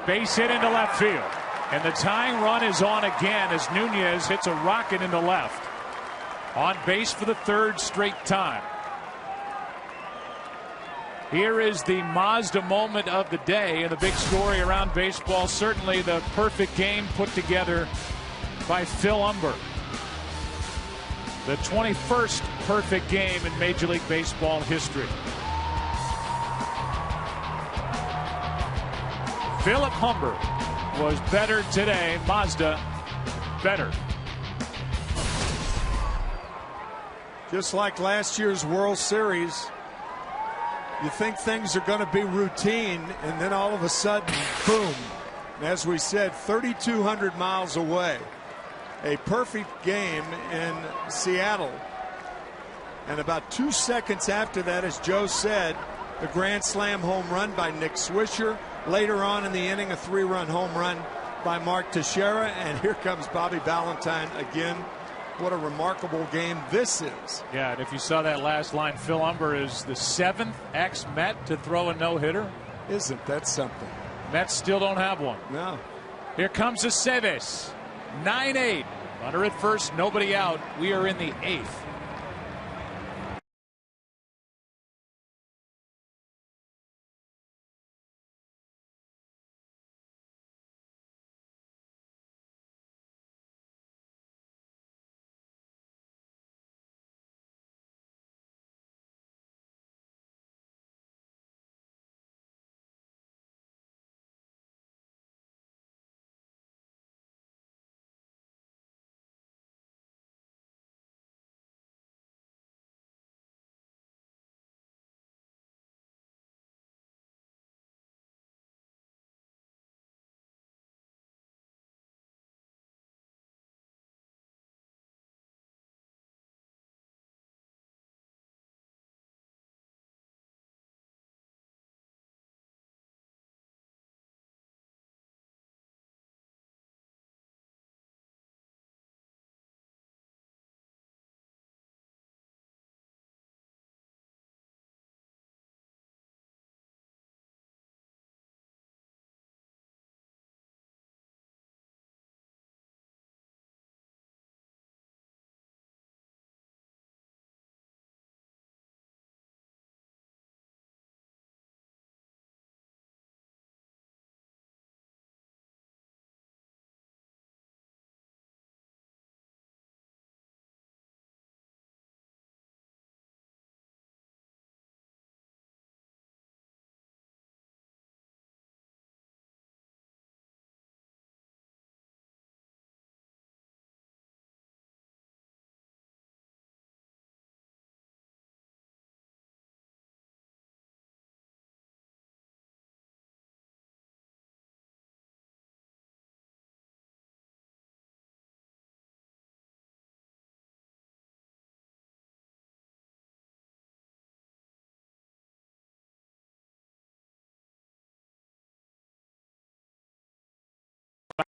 Base hit into left field. And the tying run is on again as Nunez hits a rocket into left. On base for the 3rd straight time. Here is the Mazda moment of the day, and the big story around baseball, certainly the perfect game put together by Phil Humber. The 21st perfect game in Major League Baseball history. Philip Humber was better today. Mazda better. Just like last year's World Series, you think things are going to be routine, and then all of a sudden, boom. And as we said, 3,200 miles away. A perfect game in Seattle. And about 2 seconds after that, as Joe said, the grand slam home run by Nick Swisher. Later on in the inning, a 3-run home run by Mark Teixeira. And here comes Bobby Valentine again. What a remarkable game this is. Yeah, and if you saw that last line, Phil Humber is the 7th ex-Met to throw a no-hitter. Isn't that something? Mets still don't have one. No. Here comes Aceves. 9-8. Runner at first, nobody out. We are in the 8th.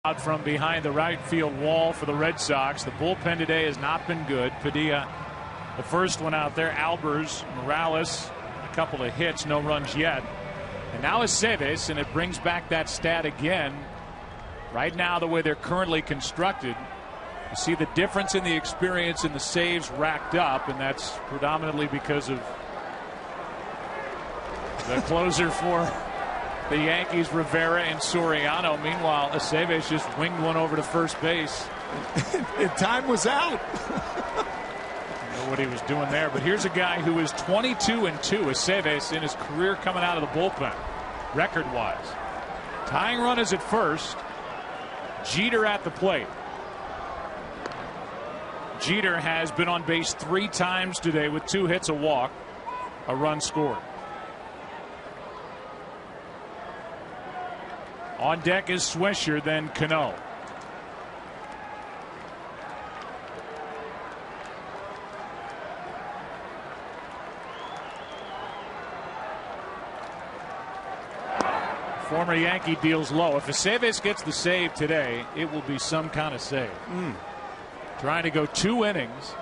Out from behind the right field wall for the Red Sox. The bullpen today has not been good. Padilla, the first one out there. Albers, Morales, a couple of hits, no runs yet. And now is Aceves, and it brings back that stat again. Right now, the way they're currently constructed, you see the difference in the experience and the saves racked up, and that's predominantly because of the closer for the Yankees, Rivera and Soriano. Meanwhile, Aceves just winged one over to first base. And time was out. I don't know what he was doing there, but here's a guy who is 22-2, Aceves, in his career coming out of the bullpen, record-wise. Tying run is at first. Jeter at the plate. Jeter has been on base 3 times today with 2 hits, a walk, a run scored. On deck is Swisher, then Cano. Former Yankee deals low. If Aceves gets the save today, it will be some kind of save. Trying to go 2 innings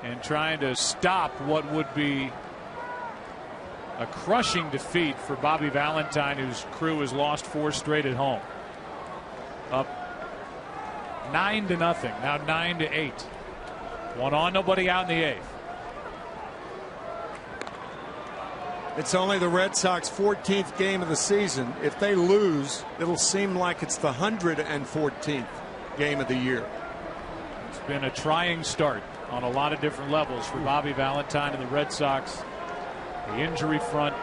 and trying to stop what would be a crushing defeat for Bobby Valentine, whose crew has lost 4 straight at home. Up 9-0, now 9-8. 1 on, nobody out in the 8th. It's only the Red Sox 14th game of the season. If they lose, it'll seem like it's the 114th game of the year. It's been a trying start on a lot of different levels for Bobby Valentine and the Red Sox. The injury front.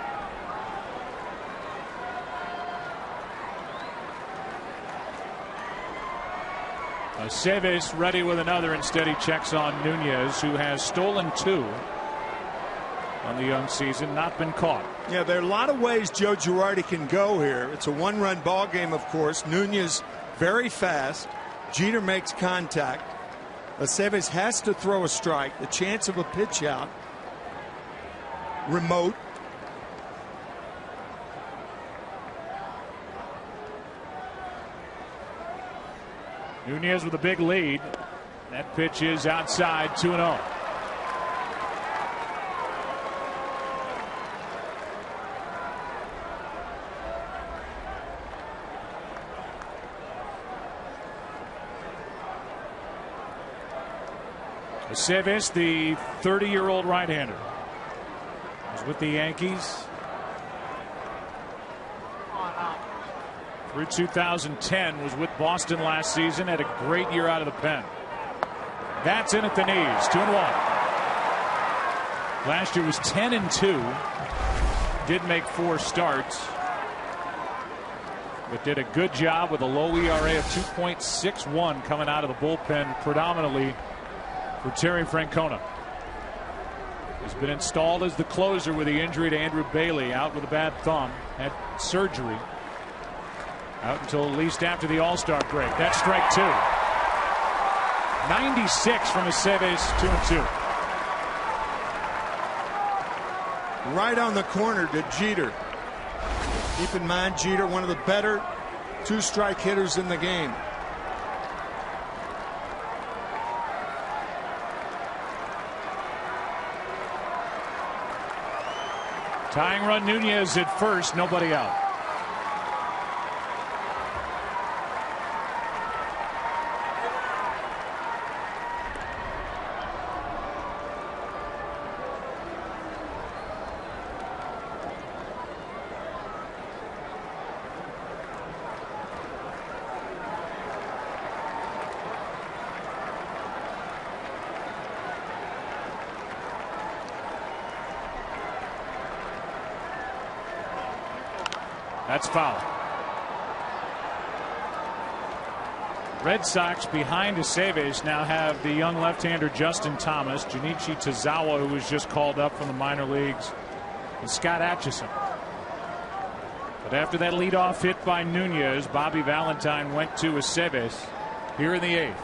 Aceves ready with another. Instead, he checks on Nunez, who has stolen 2 on the young season, not been caught. Yeah, there are a lot of ways Joe Girardi can go here. It's a 1-run ball game, of course. Nunez very fast. Jeter makes contact. Aceves has to throw a strike. The chance of a pitch out. Remote. Nunez with a big lead. That pitch is outside, 2-0. Aceves, the 30-year-old right-hander, was with the Yankees through 2010, was with Boston last season, had a great year out of the pen. That's in at the knees, 2-1. Last year was 10-2. Did make 4 starts, but did a good job with a low ERA of 2.61 coming out of the bullpen, predominantly for Terry Francona. He's been installed as the closer with the injury to Andrew Bailey, out with a bad thumb, had surgery, out until at least after the All-Star break. That's strike 2. 96 from Aceves, 2-2. Right on the corner to Jeter. Keep in mind, Jeter, one of the better 2-strike hitters in the game. Tying run, Nunez at first, nobody out. That's foul. Red Sox behind Aceves now have the young left-hander Justin Thomas, Junichi Tozawa, who was just called up from the minor leagues, and Scott Atchison. But after that leadoff hit by Nunez, Bobby Valentine went to Aceves here in the 8th.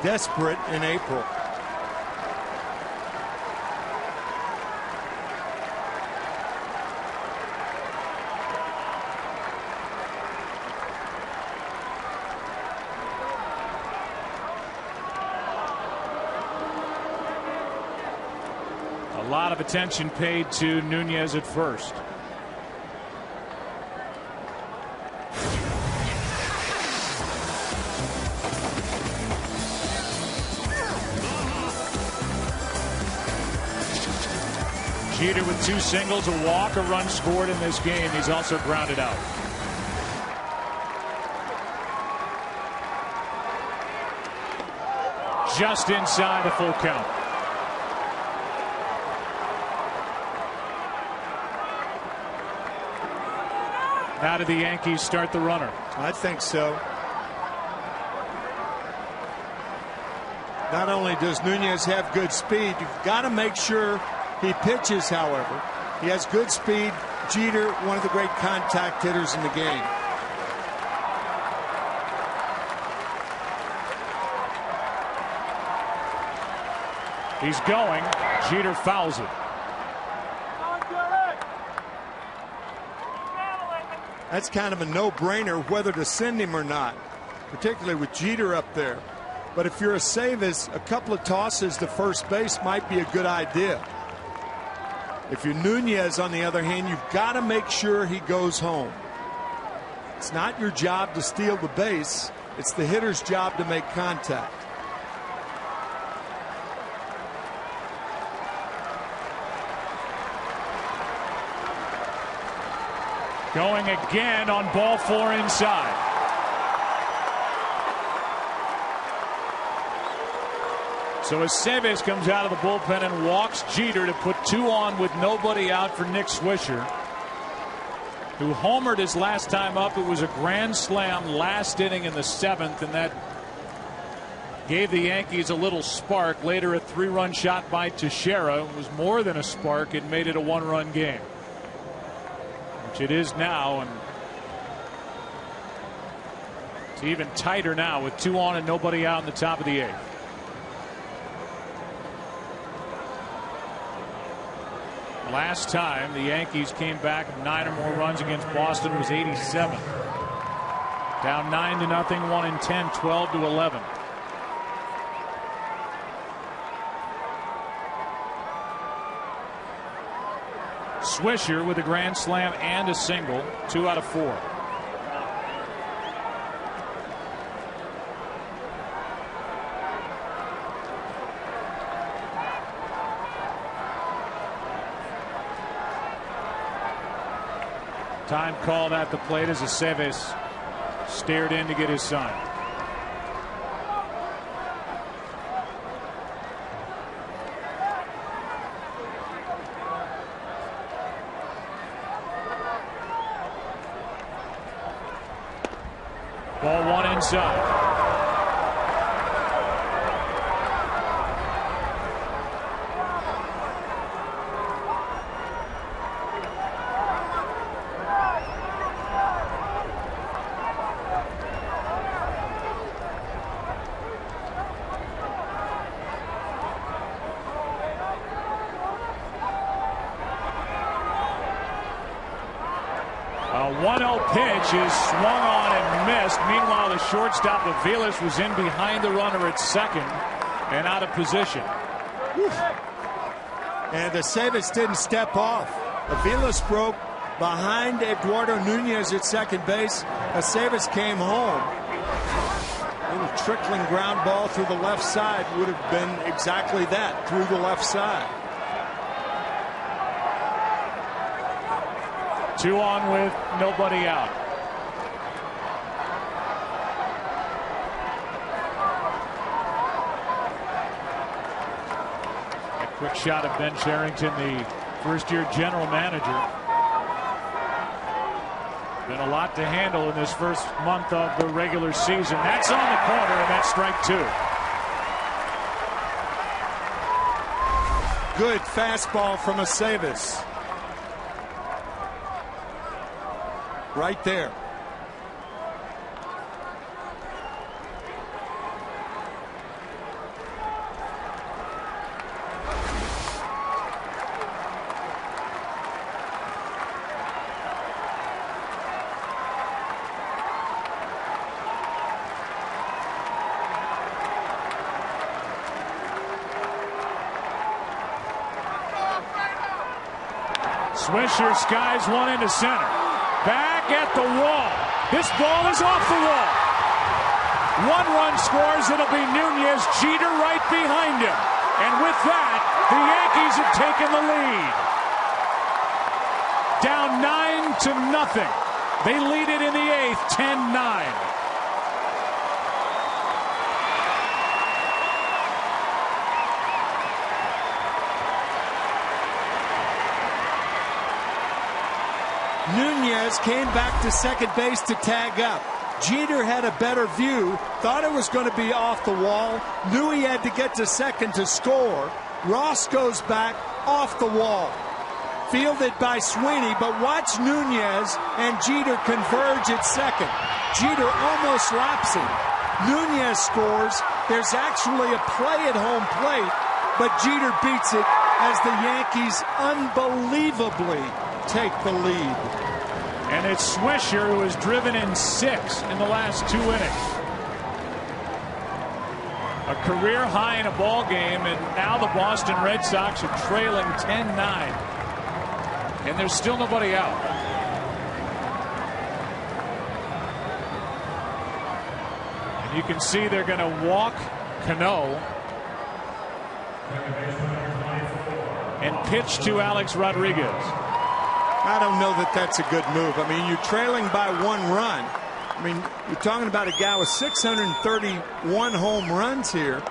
Desperate in April. A lot of attention paid to Nunez at first. Jeter with 2 singles, a walk, a run scored in this game. He's also grounded out. Just inside a full count. How did the Yankees start the runner? I think so. Not only does Nunez have good speed, you've got to make sure he pitches, however. He has good speed. Jeter, one of the great contact hitters in the game. He's going. Jeter fouls it. That's kind of a no-brainer whether to send him or not, particularly with Jeter up there. But if you're Aceves, a couple of tosses to first base might be a good idea. If you're Nunez, on the other hand, you've got to make sure he goes home. It's not your job to steal the base. It's the hitter's job to make contact. Going again on ball 4 inside. So Aceves comes out of the bullpen and walks Jeter to put 2 on with nobody out for Nick Swisher, who homered his last time up. It was a grand slam last inning in the 7th, and that gave the Yankees a little spark. Later, a 3-run shot by Teixeira was more than a spark. It made it a 1-run game, which it is now. And It's even tighter now with 2 on and nobody out in the top of the 8th. Last time the Yankees came back with 9 or more runs against Boston was '87. Down 9-0, 1 in 10, 12-11. Swisher with a grand slam and a single, 2 out of 4. Time called at the plate as Aceves stared in to get his sign. Ball 1 inside. A 1-0 pitch is swung on and missed. Meanwhile, the shortstop Aviles was in behind the runner at second and out of position. And Aceves didn't step off. Aviles broke behind Eduardo Nunez at second base. Aceves came home. A little trickling ground ball through the left side would have been exactly that, through the left side. 2 on with nobody out. A quick shot of Ben Cherington, the first-year general manager. Been a lot to handle in this first month of the regular season. That's on the corner, and that's strike 2. Good fastball from Aceves. Right there. Swisher skies one into center. Back at the wall. This ball is off the wall. 1 run scores. It'll be Nunez. Jeter right behind him. And with that, the Yankees have taken the lead. Down 9-0. They lead it in the 8th, 10-9. Nunez came back to second base to tag up. Jeter had a better view, thought it was going to be off the wall, knew he had to get to second to score. Ross goes back off the wall. Fielded by Sweeney, but watch Nunez and Jeter converge at second. Jeter almost laps him. Nunez scores. There's actually a play at home plate, but Jeter beats it as the Yankees unbelievably take the lead. And it's Swisher who has driven in 6 in the last 2 innings. A career high in a ball game, and now the Boston Red Sox are trailing 10-9. And there's still nobody out. And you can see they're going to walk Cano and pitch to Alex Rodriguez. I don't know that that's a good move. I mean, you're trailing by 1 run. I mean, you're talking about a guy with 631 home runs here.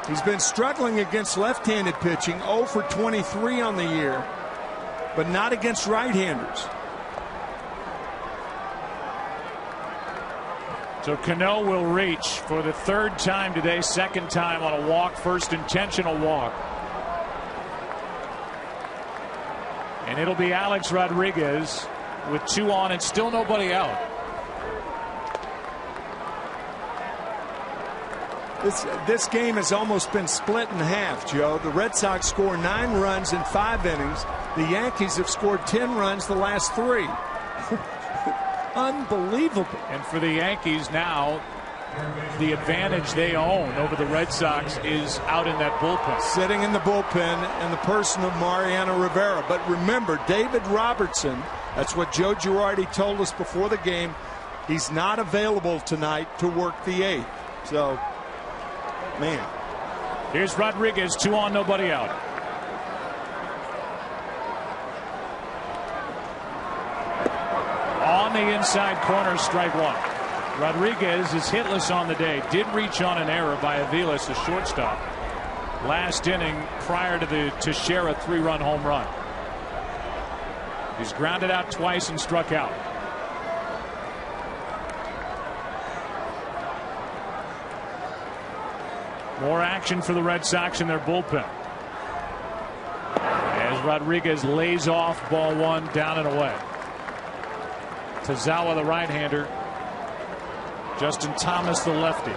He's been struggling against left-handed pitching, 0 for 23 on the year, but not against right-handers. So Cano will reach for the 3rd time today, 2nd time on a walk, first intentional walk. And it'll be Alex Rodriguez with 2 on and still nobody out. This game has almost been split in half, Joe. The Red Sox score 9 runs in 5 innings. The Yankees have scored 10 runs the last 3. Unbelievable. And for the Yankees now, the advantage they own over the Red Sox is out in that bullpen. Sitting in the bullpen in the person of Mariano Rivera. But remember, David Robertson, that's what Joe Girardi told us before the game, he's not available tonight to work the 8th. So, man. Here's Rodriguez, 2 on, nobody out. On the inside corner, strike 1. Rodriguez is hitless on the day. Did reach on an error by Aviles, the shortstop, last inning prior to the Teixeira 3-run home run. He's grounded out twice and struck out. More action for the Red Sox in their bullpen as Rodriguez lays off ball 1, down and away. Tazawa, the right-hander. Justin Thomas, the lefty.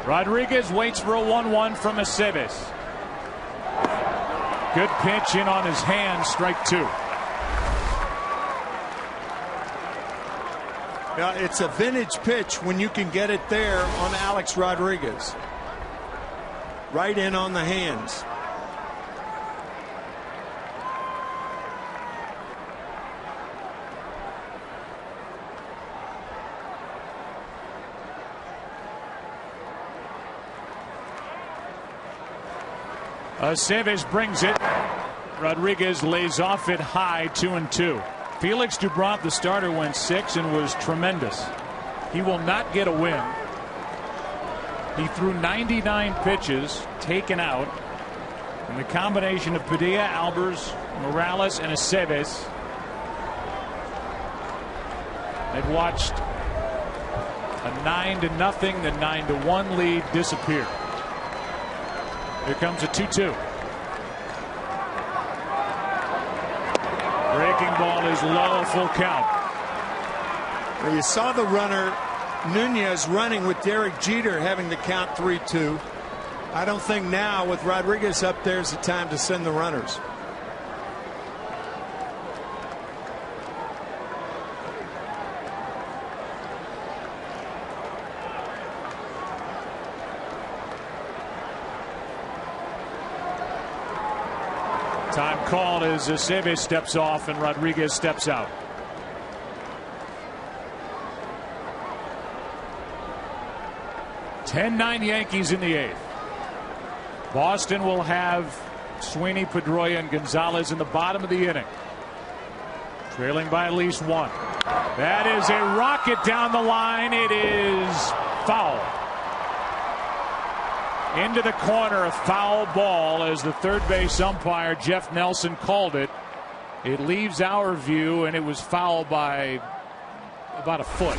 Rodriguez waits for a 1-1 from Aceves. Good pitch in on his hand, strike 2. Yeah, it's a vintage pitch when you can get it there on Alex Rodriguez. Right in on the hands. Aceves brings it. Rodriguez lays off it high, 2-2. Felix Dubronc, the starter, went 6 and was tremendous. He will not get a win. He threw 99 pitches, taken out. And the combination of Padilla, Albers, Morales, and Aceves, they've watched a 9-0, then 9-1 lead disappear. Here comes a 2-2. Breaking ball is low, full count. Well, you saw the runner Nunez running with Derek Jeter having the count 3-2. I don't think now with Rodriguez up there is the time to send the runners. Time called as Aceves steps off and Rodriguez steps out. (10-9) Yankees in the 8th. Boston will have Sweeney, Pedroia, and Gonzalez in the bottom of the inning, trailing by at least 1. That is a rocket down the line. It is foul. Into the corner, a foul ball as the third base umpire Jeff Nelson called it. It leaves our view, and it was foul by about a foot.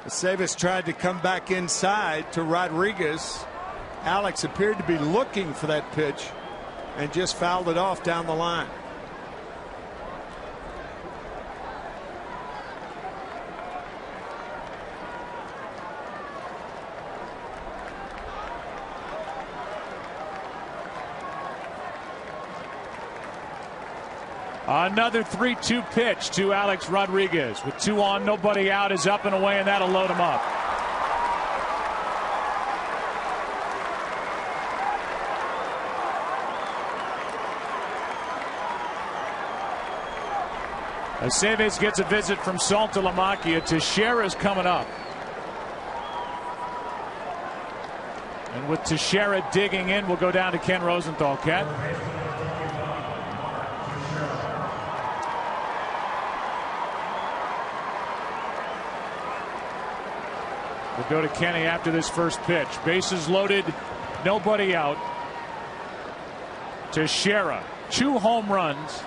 Aceves tried to come back inside to Rodriguez. Alex appeared to be looking for that pitch and just fouled it off down the line. Another 3-2 pitch to Alex Rodriguez with 2 on, nobody out, is up and away, and that'll load him up. Aceves gets a visit from Saltalamacchia. Teixeira's coming up. And with Teixeira digging in, we'll go down to Ken Rosenthal. Ken? We'll go to Kenny after this first pitch. Bases loaded, nobody out. Teixeira, 2 home runs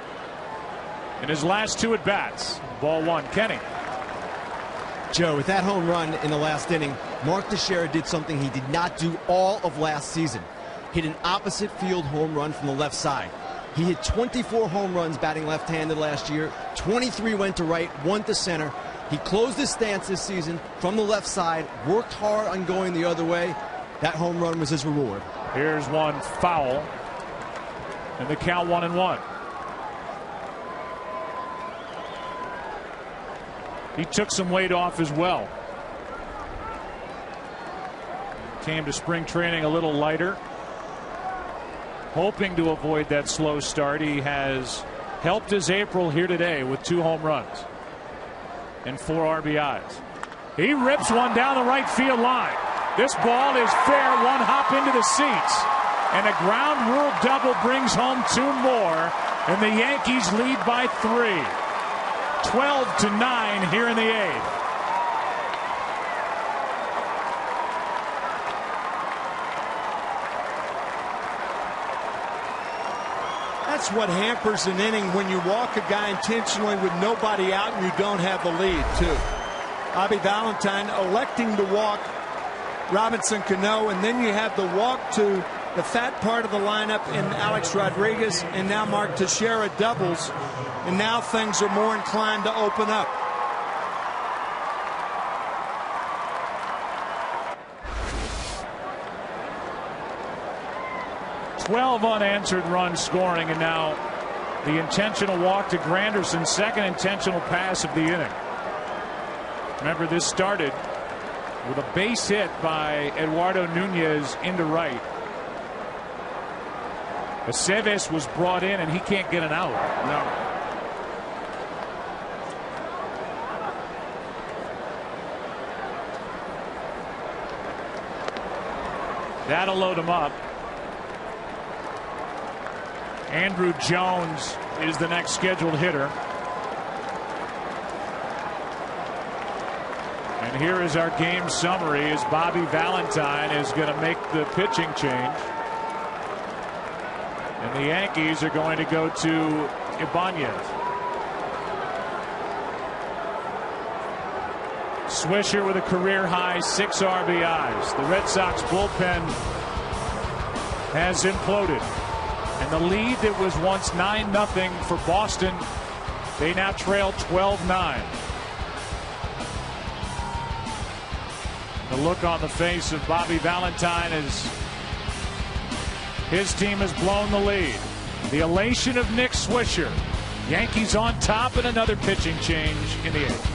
in his last 2 at-bats. Ball 1, Kenny. Joe, with that home run in the last inning, Mark Teixeira did something he did not do all of last season. Hit an opposite field home run from the left side. He hit 24 home runs batting left-handed last year. 23 went to right, 1 to center. He closed his stance this season from the left side, worked hard on going the other way. That home run was his reward. Here's one foul, and the count 1-1. He took some weight off as well. Came to spring training a little lighter, hoping to avoid that slow start. He has helped his April here today with 2 home runs and 4 RBIs. He rips one down the right field line. This ball is fair, 1 hop into the seats, and a ground rule double brings home 2 more, and the Yankees lead by 3. 12-9 here in the 8th. That's what hampers an inning when you walk a guy intentionally with nobody out and you don't have the lead, too. Bobby Valentine electing to walk Robinson Cano, and then you have the walk to the fat part of the lineup in Alex Rodriguez, and now Mark Teixeira doubles, and now things are more inclined to open up. "12 unanswered runs scoring, and now the intentional walk to Granderson's second intentional pass of the inning. Remember, this started with a base hit by Eduardo Nunez into right. Aceves was brought in, and he can't get an out. No. That'll load him up. Andrew Jones is the next scheduled hitter. And here is our game summary as Bobby Valentine is going to make the pitching change. And the Yankees are going to go to Ibanez. Swisher with a career high 6 RBIs. The Red Sox bullpen has imploded. And the lead that was once 9-0 for Boston, they now trail 12-9. The look on the face of Bobby Valentine is his team has blown the lead. The elation of Nick Swisher. Yankees on top, and another pitching change in the 8th.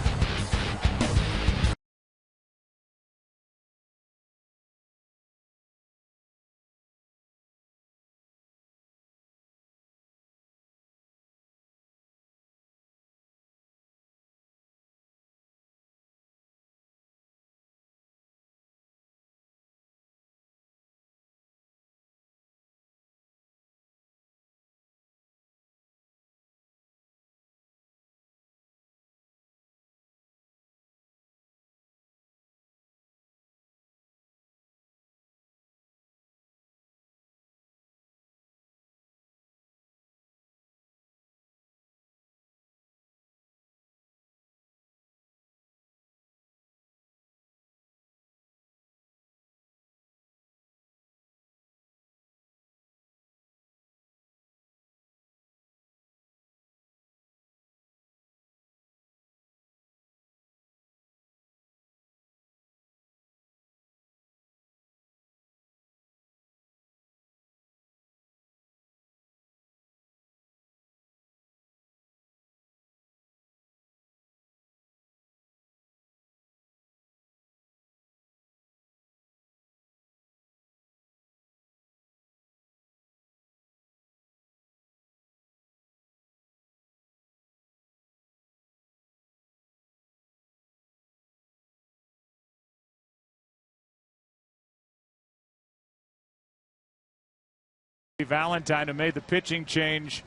Valentine, who made the pitching change,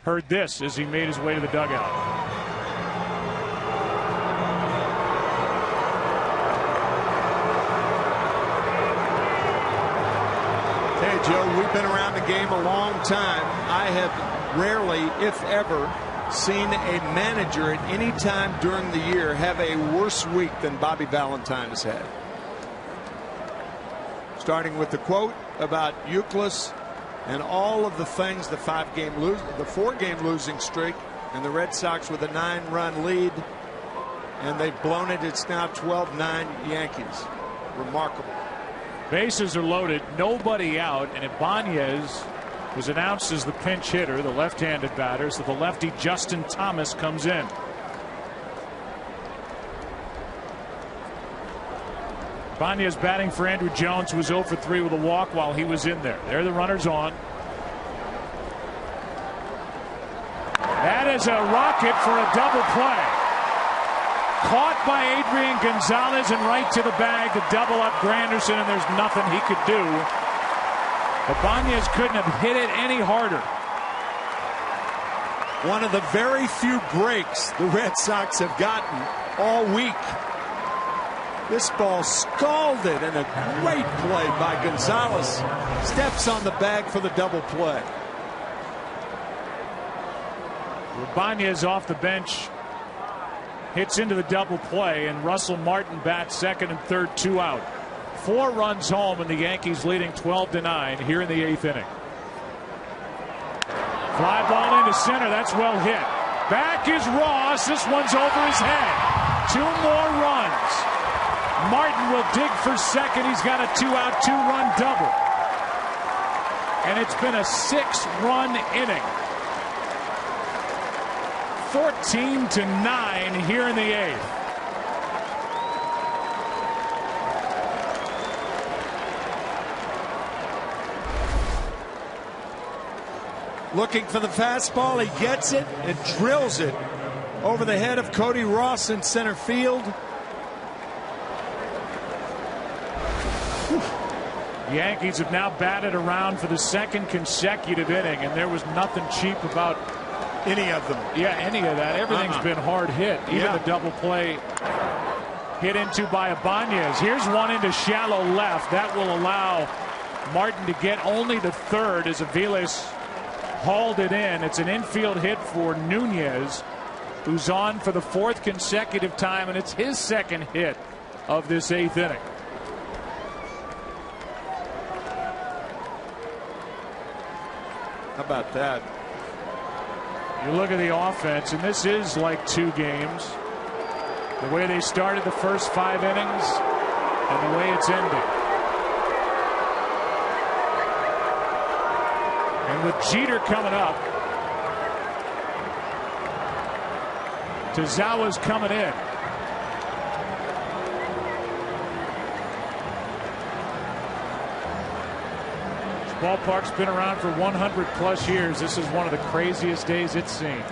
heard this as he made his way to the dugout. Hey, Joe, we've been around the game a long time. I have rarely, if ever, seen a manager at any time during the year have a worse week than Bobby Valentine has had. Starting with the quote about Youkilis and all of the things, the 4-game losing streak, and the Red Sox with a 9-run lead, and they've blown it. It's now 12-9 Yankees. Remarkable. Bases are loaded, nobody out, and Ibanez was announced as the pinch hitter, the left-handed batter, so the lefty Justin Thomas comes in. Ibanez batting for Andrew Jones, who was 0 for 3 with a walk while he was in there. There the runners on. That is a rocket for a double play. Caught by Adrian Gonzalez and right to the bag to double up Granderson, and there's nothing he could do. Ibanez couldn't have hit it any harder. One of the very few breaks the Red Sox have gotten all week. This ball scalded, and a great play by Gonzalez. Steps on the bag for the double play. Ibanez off the bench hits into the double play, and Russell Martin bats second and third, 2 out. 4 runs home, and the Yankees leading 12-9 here in the 8th inning. Fly ball into center. That's well hit. Back is Ross. This one's over his head. 2 more runs. Martin will dig for second. He's got a 2-out, 2-run double. And it's been a 6-run inning. 14-9 here in the 8th. Looking for the fastball. He gets it and drills it over the head of Cody Ross in center field. The Yankees have now batted around for the 2nd consecutive inning, and there was nothing cheap about any of them. Yeah, any of that. Everything's been hard hit. Even the double play hit into by Ibanez. Here's one into shallow left. That will allow Martin to get only to third as Aviles hauled it in. It's an infield hit for Nunez, who's on for the 4th consecutive time, and it's his 2nd hit of this 8th inning. How about that? You look at the offense, and this is like 2 games. The way they started the first 5 innings and the way it's ending. And with Jeter coming up, Tazawa's coming in. Ballpark's been around for 100+ years. This is one of the craziest days it's seen.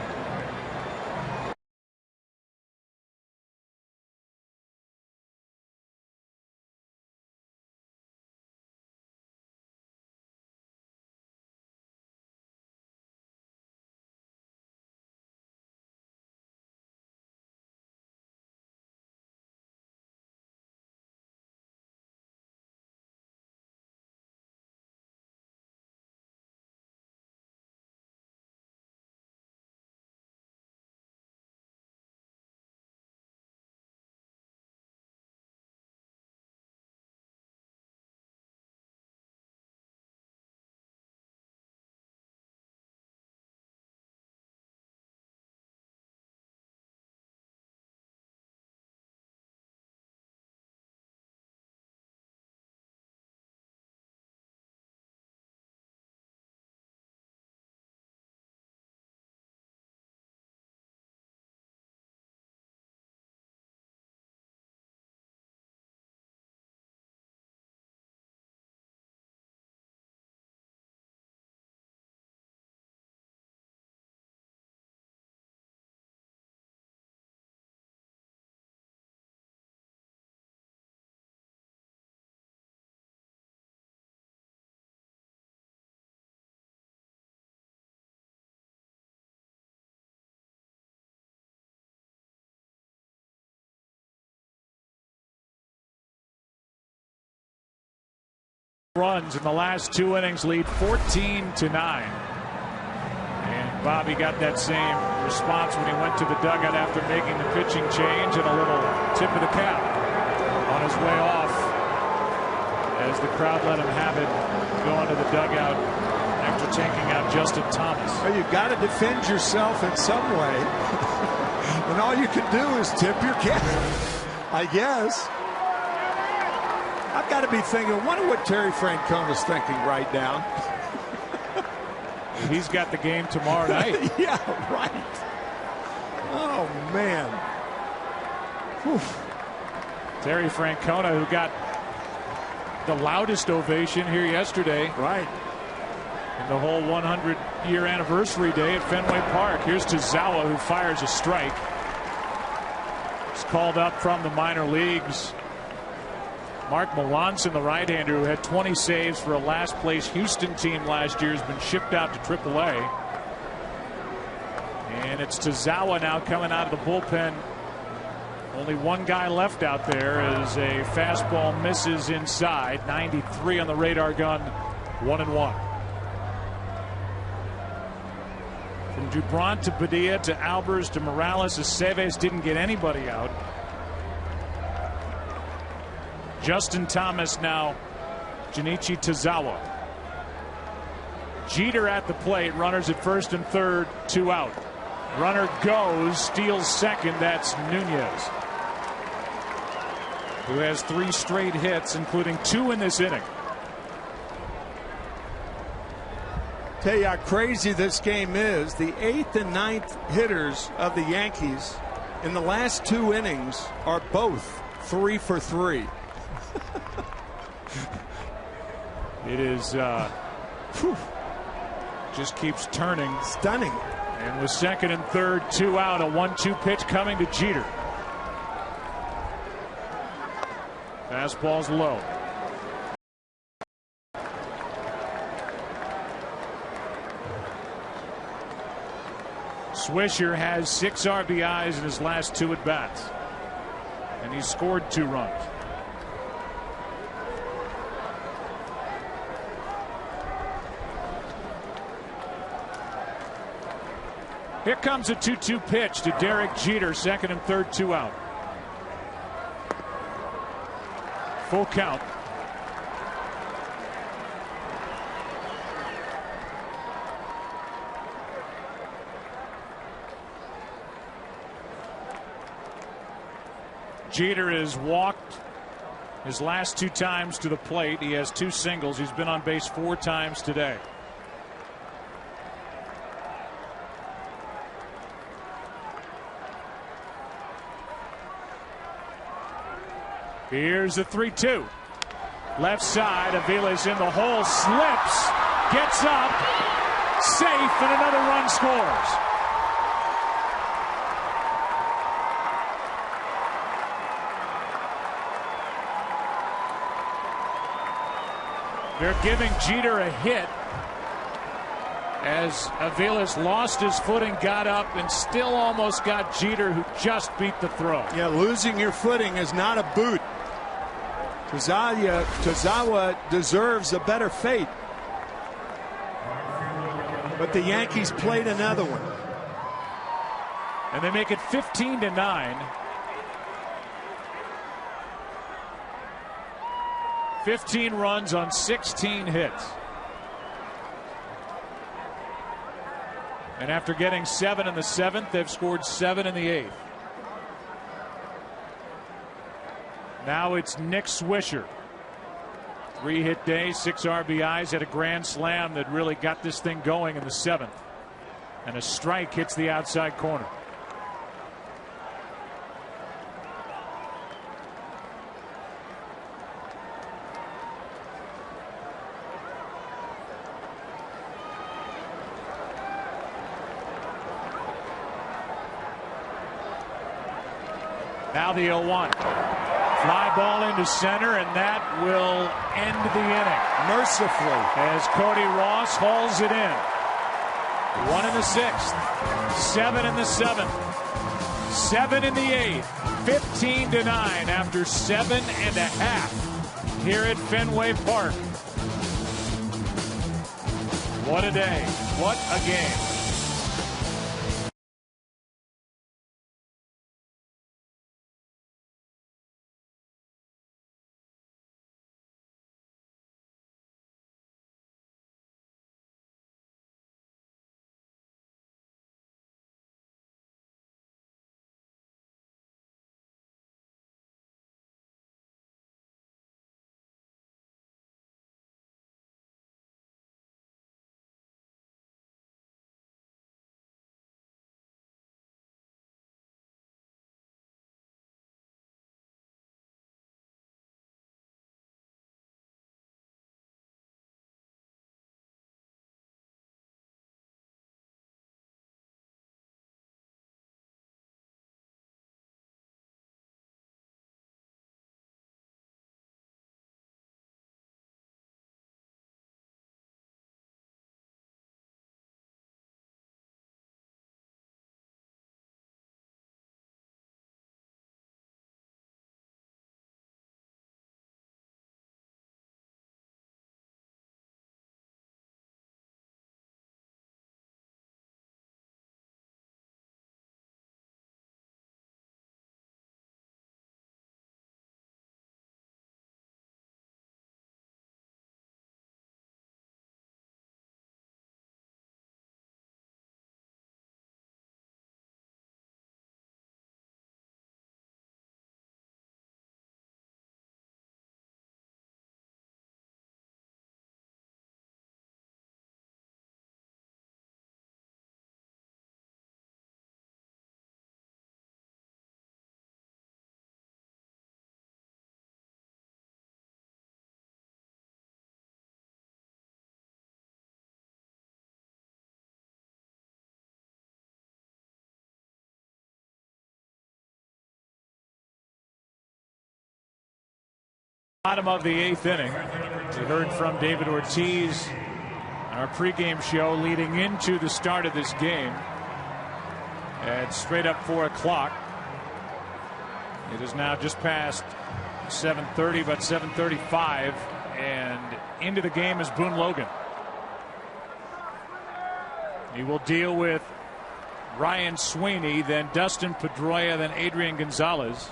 Runs in the last 2 innings, lead 14-9. And Bobby got that same response when he went to the dugout after making the pitching change, and a little tip of the cap on his way off as the crowd let him have it going to the dugout after taking out Justin Thomas. Well, you've got to defend yourself in some way. And all you can do is tip your cap, I guess. I've got to be thinking, I wonder what Terry Francona's thinking right now. He's got the game tomorrow night. Yeah, right. Oh, man. Whew. Terry Francona, who got the loudest ovation here yesterday. Right. In the whole 100-year anniversary day at Fenway Park. Here's Tozawa, who fires a strike. He's called up from the minor leagues. Mark Melanson, the right-hander, who had 20 saves for a last-place Houston team last year, has been shipped out to AAA. And it's Tozawa now coming out of the bullpen. Only one guy left out there as a fastball misses inside. 93 on the radar gun, 1-1. From Dubron to Padilla to Albers to Morales, Aceves didn't get anybody out. Justin Thomas now, Junichi Tozawa. Jeter at the plate, runners at first and third, 2 out. Runner goes, steals second, that's Nunez, who has 3 straight hits, including 2 in this inning. Tell you how crazy this game is. The 8th and 9th hitters of the Yankees in the last 2 innings are both 3 for 3. It is just keeps turning. Stunning. And with second and third, 2 out, a 1-2 pitch coming to Jeter. Fastball's low. Swisher has 6 RBIs in his last 2 at bats, and he scored 2 runs. Here comes a 2-2 pitch to Derek Jeter, second and third, 2 out. Full count. Jeter has walked his last 2 times to the plate. He has 2 singles. He's been on base 4 times today. Here's the 3-2. Left side, Aviles in the hole, slips, gets up, safe, and another run scores. They're giving Jeter a hit as Aviles lost his footing, got up, and still almost got Jeter, who just beat the throw. Yeah, losing your footing is not a boot. Tozawa deserves a better fate. But the Yankees played another one. And they make it 15-9. 15 runs on 16 hits. And after getting 7 in the 7th, they've scored 7 in the 8th. Now it's Nick Swisher. 3-hit day, 6 RBIs, had a grand slam that really got this thing going in the 7th. And a strike hits the outside corner. Now the 0-1. Fly ball into center, and that will end the inning. Mercifully. As Cody Ross hauls it in. 1 in the 6th. 7 in the 7th. 7 in the 8th. 15-9 after 7.5 here at Fenway Park. What a day. What a game. Bottom of the 8th inning. We heard from David Ortiz on our pregame show leading into the start of this game at straight up 4 o'clock. It is now just past 7:30, about 7:35, and into the game is Boone Logan. He will deal with Ryan Sweeney, then Dustin Pedroia, then Adrian Gonzalez.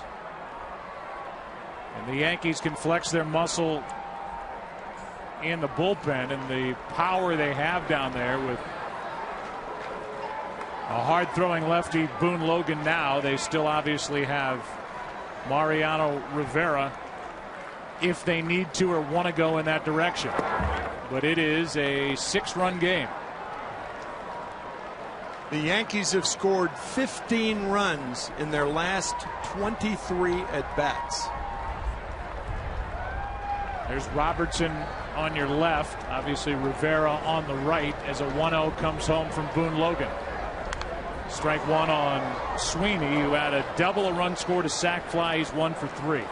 And the Yankees can flex their muscle in the bullpen, and the power they have down there with a hard-throwing lefty Boone Logan now. They still obviously have Mariano Rivera if they need to or want to go in that direction. But it is a 6-run game. The Yankees have scored 15 runs in their last 23 at-bats. There's Robertson on your left, obviously Rivera on the right as a 1-0 comes home from Boone Logan. Strike one on Sweeney, who had a double, a run scored, a sac fly. He's 1 for 3.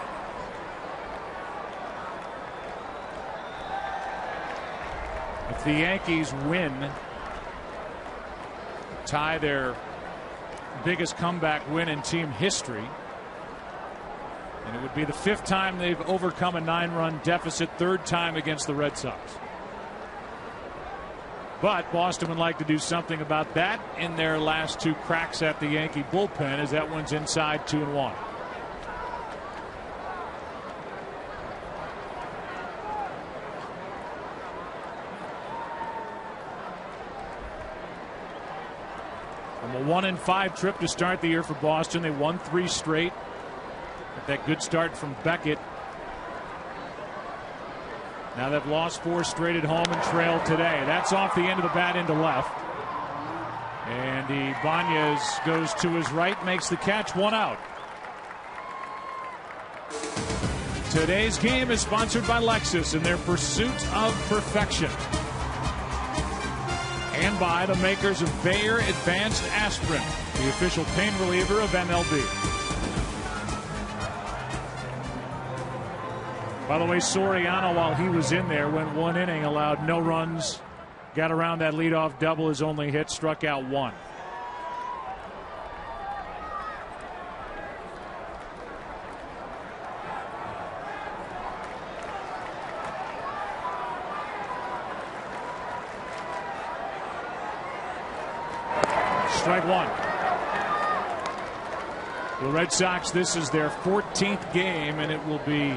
If the Yankees win, tie their biggest comeback win in team history, and it would be the 5th time they've overcome a 9-run deficit, 3rd time against the Red Sox. But Boston would like to do something about that in their last 2 cracks at the Yankee bullpen, as that one's inside 2-1. From a 1-5 trip to start the year for Boston, they won 3 straight. With that good start from Beckett. Now they've lost 4 straight at home and trailed today. That's off the end of the bat into left. And Ibanez goes to his right, makes the catch, 1 out. Today's game is sponsored by Lexus in their pursuit of perfection. And by the makers of Bayer Advanced Aspirin, the official pain reliever of MLB. By the way, Soriano, while he was in there, went 1 inning, allowed no runs, got around that leadoff double, his only hit, struck out 1. Strike 1. The Red Sox, this is their 14th game, and it will be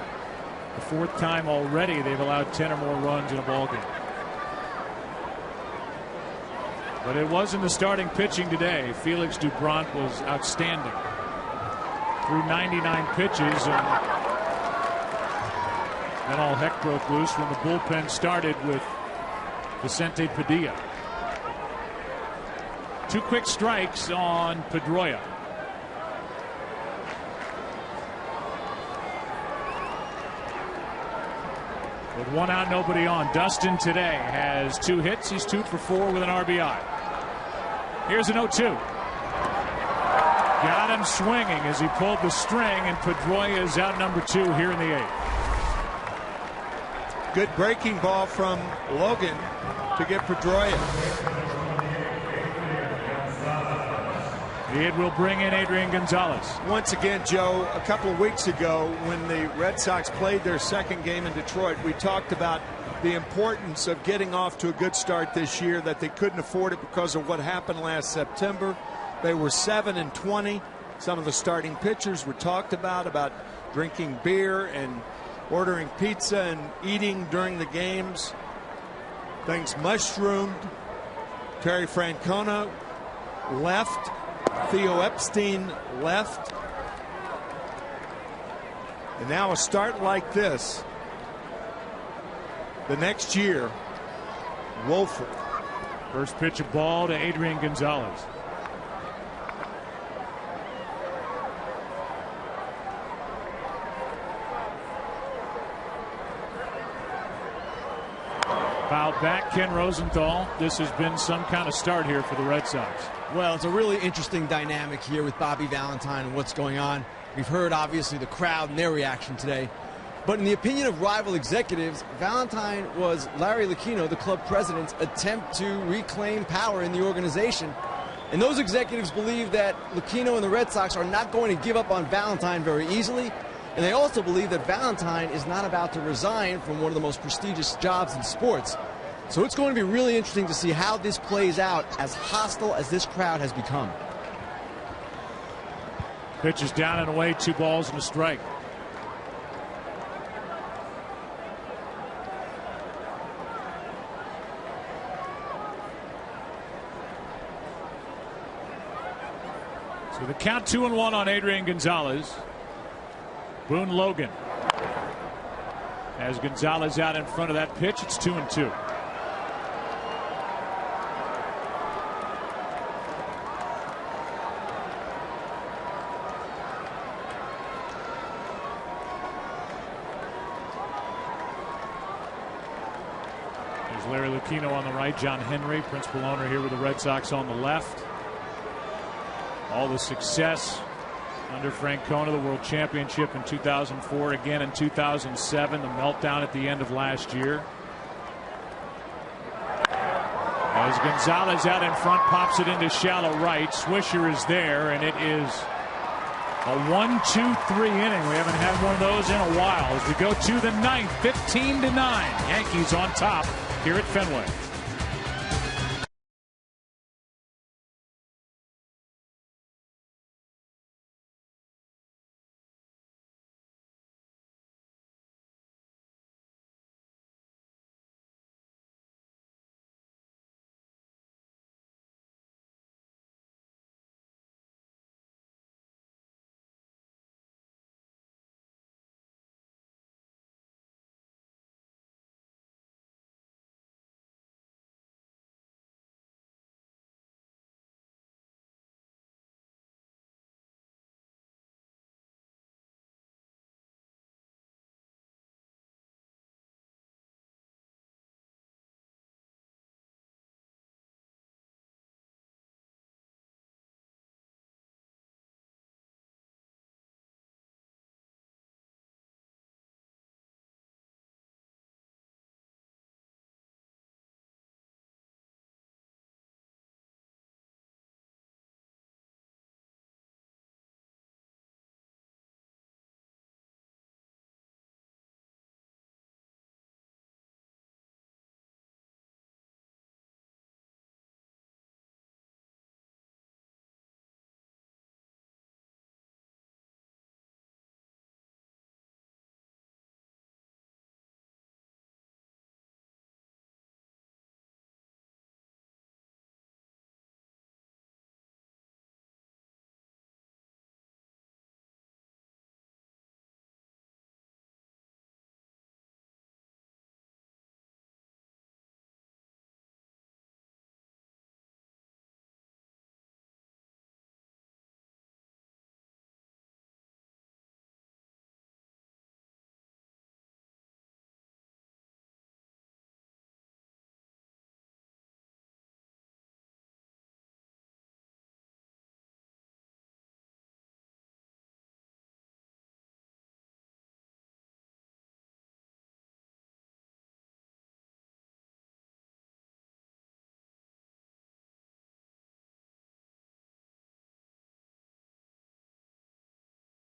the 4th time already they've allowed 10 or more runs in a ball game. But it wasn't the starting pitching today. Felix Doubront was outstanding. Threw 99 pitches, and then all heck broke loose when the bullpen started with Vicente Padilla. 2 quick strikes on Pedroia. With 1 out, nobody on. Dustin today has 2 hits. He's 2 for 4 with an RBI. Here's an 0-2. Got him swinging as he pulled the string, and Pedroia is out number 2 here in the 8th. Good breaking ball from Logan to get Pedroia. It will bring in Adrian Gonzalez. Once again, Joe, a couple of weeks ago when the Red Sox played their 2nd game in Detroit, we talked about the importance of getting off to a good start this year, that they couldn't afford it because of what happened last September. They were 7-20. Some of the starting pitchers were talked about drinking beer and ordering pizza and eating during the games. Things mushroomed. Terry Francona left. Theo Epstein left. And now a start like this, the next year, woeful. First pitch of ball to Adrian Gonzalez. Fouled back, Ken Rosenthal. This has been some kind of start here for the Red Sox. Well, it's a really interesting dynamic here with Bobby Valentine and what's going on. We've heard, obviously, the crowd and their reaction today. But in the opinion of rival executives, Valentine was Larry Lucchino, the club president's attempt to reclaim power in the organization. And those executives believe that Lucchino and the Red Sox are not going to give up on Valentine very easily. And they also believe that Valentine is not about to resign from one of the most prestigious jobs in sports. So it's going to be really interesting to see how this plays out, as hostile as this crowd has become. Pitch is down and away, 2 balls and a strike. So the count 2-1 on Adrian Gonzalez. Boone Logan. As Gonzalez out in front of that pitch, it's 2-2. There's Larry Lucchino on the right, John Henry, principal owner here with the Red Sox, on the left. All the success under Francona, the World Championship in 2004, again in 2007, the meltdown at the end of last year. As Gonzalez out in front, pops it into shallow right. Swisher is there, and it is a 1-2-3 inning. We haven't had one of those in a while. As we go to the 9th, 15-9. Yankees on top here at Fenway.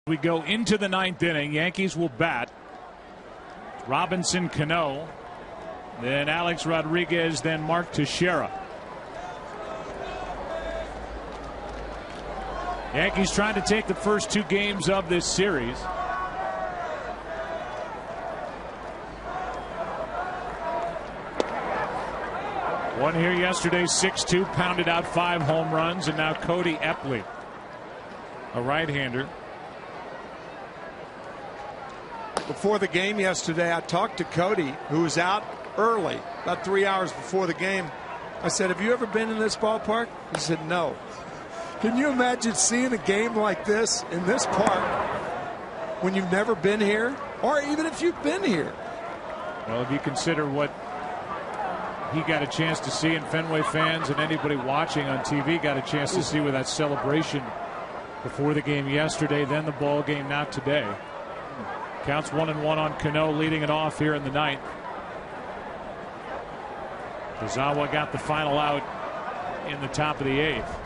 We go into the 9th inning. Yankees will bat. Robinson, Cano, then Alex Rodriguez, then Mark Teixeira. Yankees trying to take the first 2 games of this series. One here yesterday, 6-2, pounded out 5 home runs, and now Cody Epley, a right-hander. Before the game yesterday, I talked to Cody, who was out early, about 3 hours before the game. I said, have you ever been in this ballpark? He said, no. Can you imagine seeing a game like this in this park when you've never been here, or even if you've been here? Well, if you consider what he got a chance to see, and Fenway fans and anybody watching on TV got a chance to see with that celebration before the game yesterday, then the ball game, now today. Counts 1-1 on Cano, leading it off here in the ninth. Tazawa got the final out in the top of the eighth.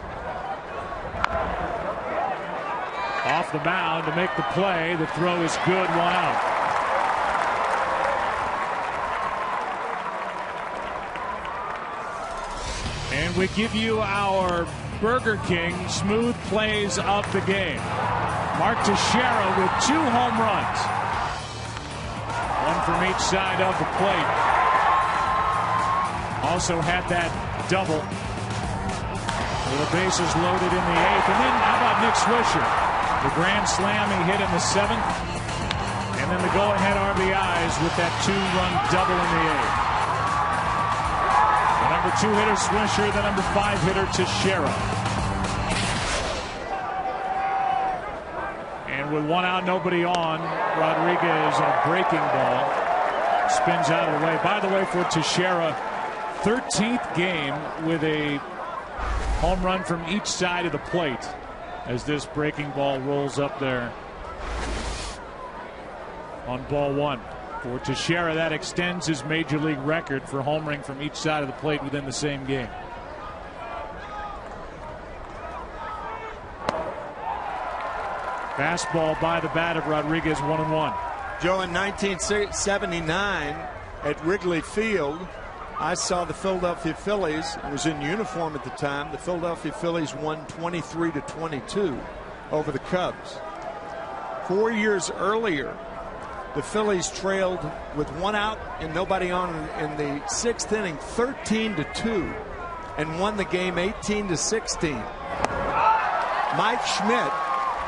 Off the mound to make the play. The throw is good, 1 out. And we give you our Burger King smooth plays of the game. Mark Teixeira with 2 home runs. 1 from each side of the plate. Also had that double with the bases loaded in the 8th. And then how about Nick Swisher? The grand slam he hit in the 7th. And then the go-ahead RBIs with that 2-run double in the 8th. The number 2 hitter Swisher, the number 5 hitter Teixeira. And with 1 out, nobody on, Rodriguez on a breaking ball spins out of the way. By the way, for Teixeira, 13th game with a home run from each side of the plate as this breaking ball rolls up there on ball 1. For Teixeira, that extends his major league record for homering from each side of the plate within the same game. Fastball by the bat of Rodriguez, 1-1. Joe, in 1979 at Wrigley Field, I saw the Philadelphia Phillies. I was in uniform at the time. The Philadelphia Phillies won 23-22 over the Cubs. 4 years earlier, the Phillies trailed with 1 out and nobody on in the 6th inning, 13-2, and won the game 18-16. Mike Schmidt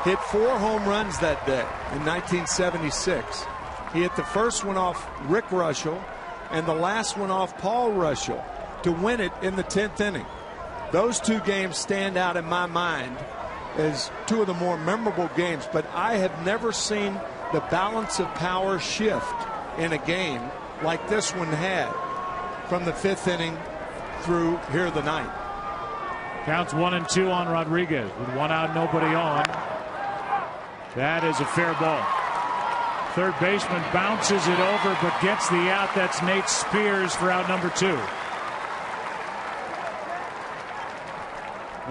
hit 4 home runs that day in 1976. He hit the first one off Rick Russell and the last one off Paul Russell to win it in the 10th inning. Those 2 games stand out in my mind as 2 of the more memorable games, but I have never seen the balance of power shift in a game like this one had from the 5th inning through here the 9th. Counts 1-2 on Rodriguez with 1 out, nobody on. That is a fair ball. Third baseman bounces it over but gets the out. That's Nate Spears for out number 2.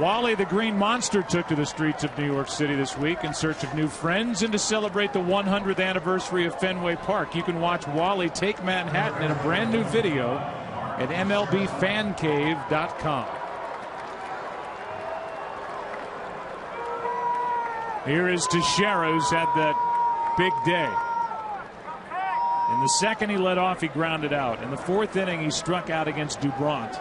Wally the Green Monster took to the streets of New York City this week in search of new friends and to celebrate the 100th anniversary of Fenway Park. You can watch Wally take Manhattan in a brand new video at MLBFanCave.com. Here is Teixeira, who's had that big day. In the 2nd he led off, he grounded out. In the 4th inning he struck out against Dubront.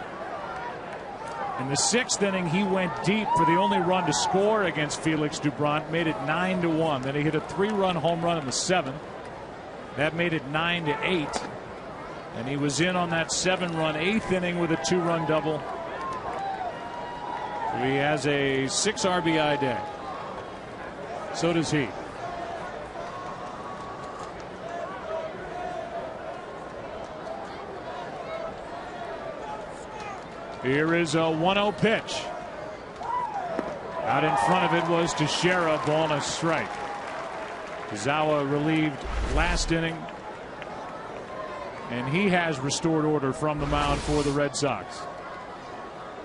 In the 6th inning he went deep for the only run to score against Felix Dubront, made it 9-1. Then he hit a 3-run home run in the 7th. That made it 9-8. And he was in on that 7-run 8th inning with a 2-run double. So he has a 6 RBI day. So does he. Here is a 1-0 pitch. Out in front of it was Teixeira, ball and a strike. Tazawa relieved last inning, and he has restored order from the mound for the Red Sox.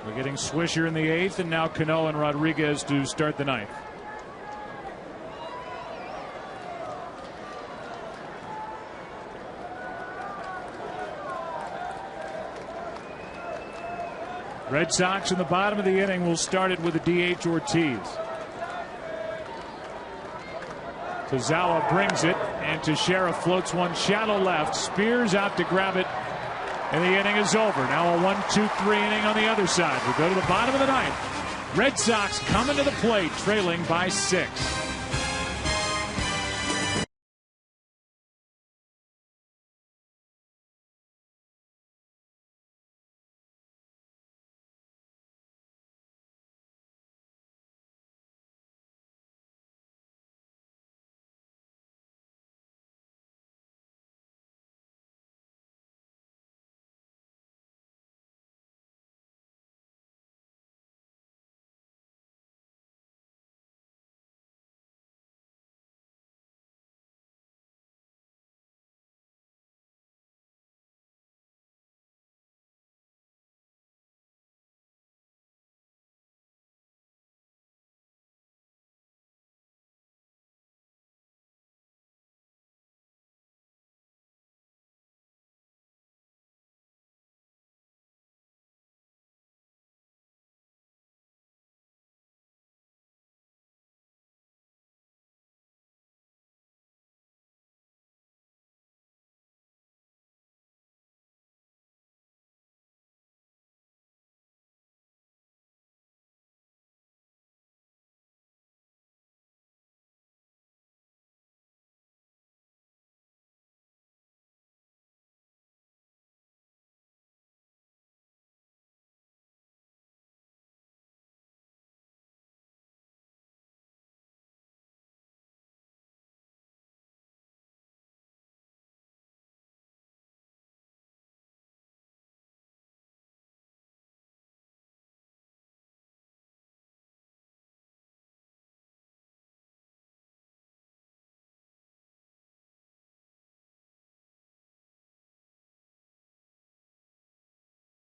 We're getting Swisher in the 8th, and now Cano and Rodriguez to start the 9th. Red Sox in the bottom of the inning will start it with a DH Ortiz. Tazawa brings it, and Teixeira floats one shallow left. Spears out to grab it, and the inning is over. Now a 1-2-3 inning on the other side. We go to the bottom of the 9th. Red Sox coming to the plate, trailing by 6.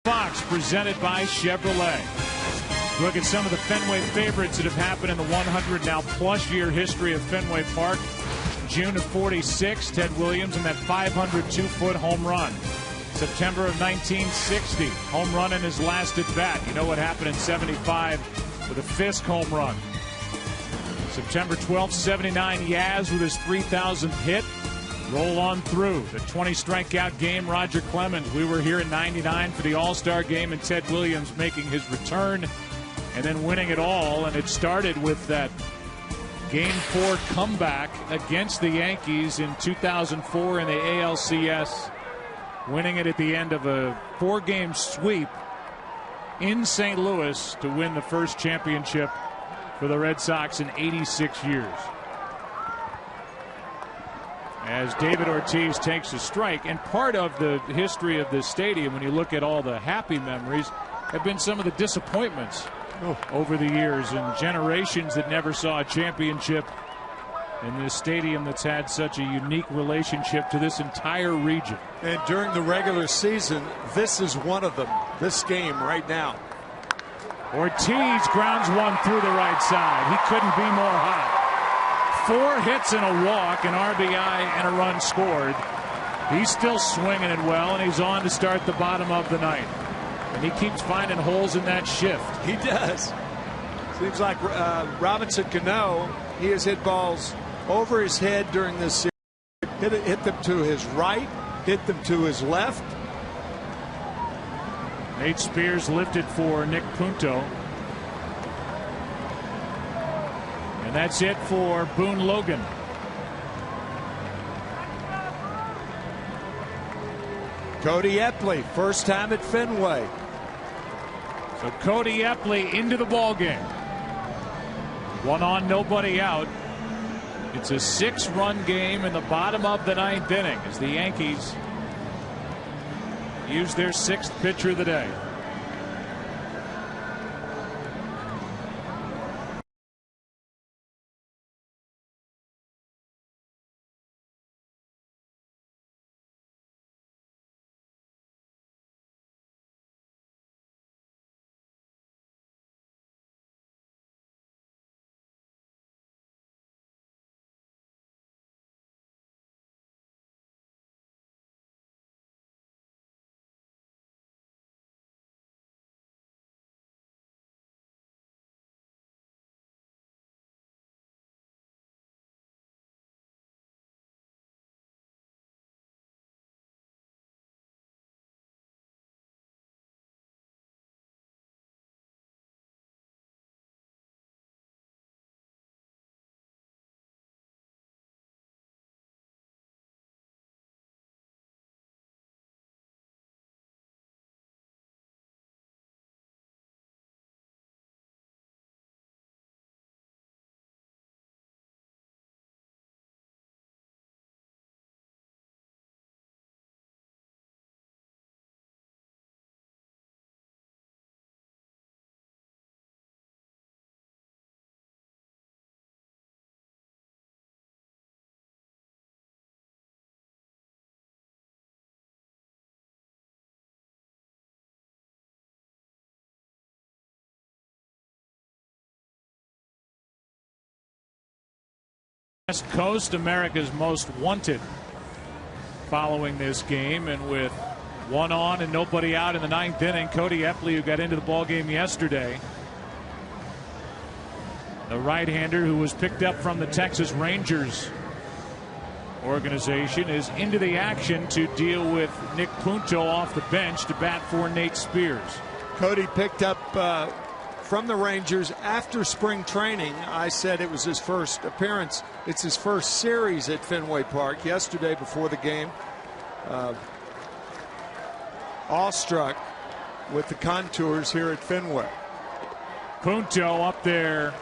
Fox, presented by Chevrolet. Look at some of the Fenway favorites that have happened in the 100 now plus year history of Fenway Park. June of '46, Ted Williams in that 502-foot home run. September of 1960, home run in his last at bat. You know what happened in '75 with a Fisk home run. September 12th, '79, Yaz with his 3,000th hit. Roll on through the 20 strikeout game. Roger Clemens. We were here in '99 for the All-Star game, and Ted Williams making his return and then winning it all. And it started with that Game 4 comeback against the Yankees in 2004 in the ALCS, winning it at the end of a 4-game sweep in St. Louis to win the first championship for the Red Sox in 86 years. As David Ortiz takes a strike, and part of the history of this stadium, when you look at all the happy memories, have been some of the disappointments over the years, and generations that never saw a championship in this stadium that's had such a unique relationship to this entire region. And during the regular season, this is one of them, this game right now. Ortiz grounds one through the right side. He couldn't be more hot. 4 hits and a walk, an RBI, and a run scored. He's still swinging it well, and he's on to start the bottom of the ninth. And he keeps finding holes in that shift. He does. Seems like Robinson Cano, he has hit balls over his head during this series. Hit them to his right, hit them to his left. Nate Spears lifted for Nick Punto. And that's it for Boone Logan. Cody Epley, first time at Fenway. So Cody Epley into the ballgame. 1 on, nobody out. It's a 6-run game in the bottom of the 9th inning as the Yankees use their 6th pitcher of the day. West Coast, America's most wanted, following this game, and with 1 on and nobody out in the 9th inning, Cody Epley, who got into the ballgame yesterday, the right-hander who was picked up from the Texas Rangers organization, is into the action to deal with Nick Punto off the bench to bat for Nate Spears. Cody picked up from the Rangers after spring training. I said it was his first appearance. It's his first series at Fenway Park. Yesterday before the game, awestruck with the contours here at Fenway. Punto up there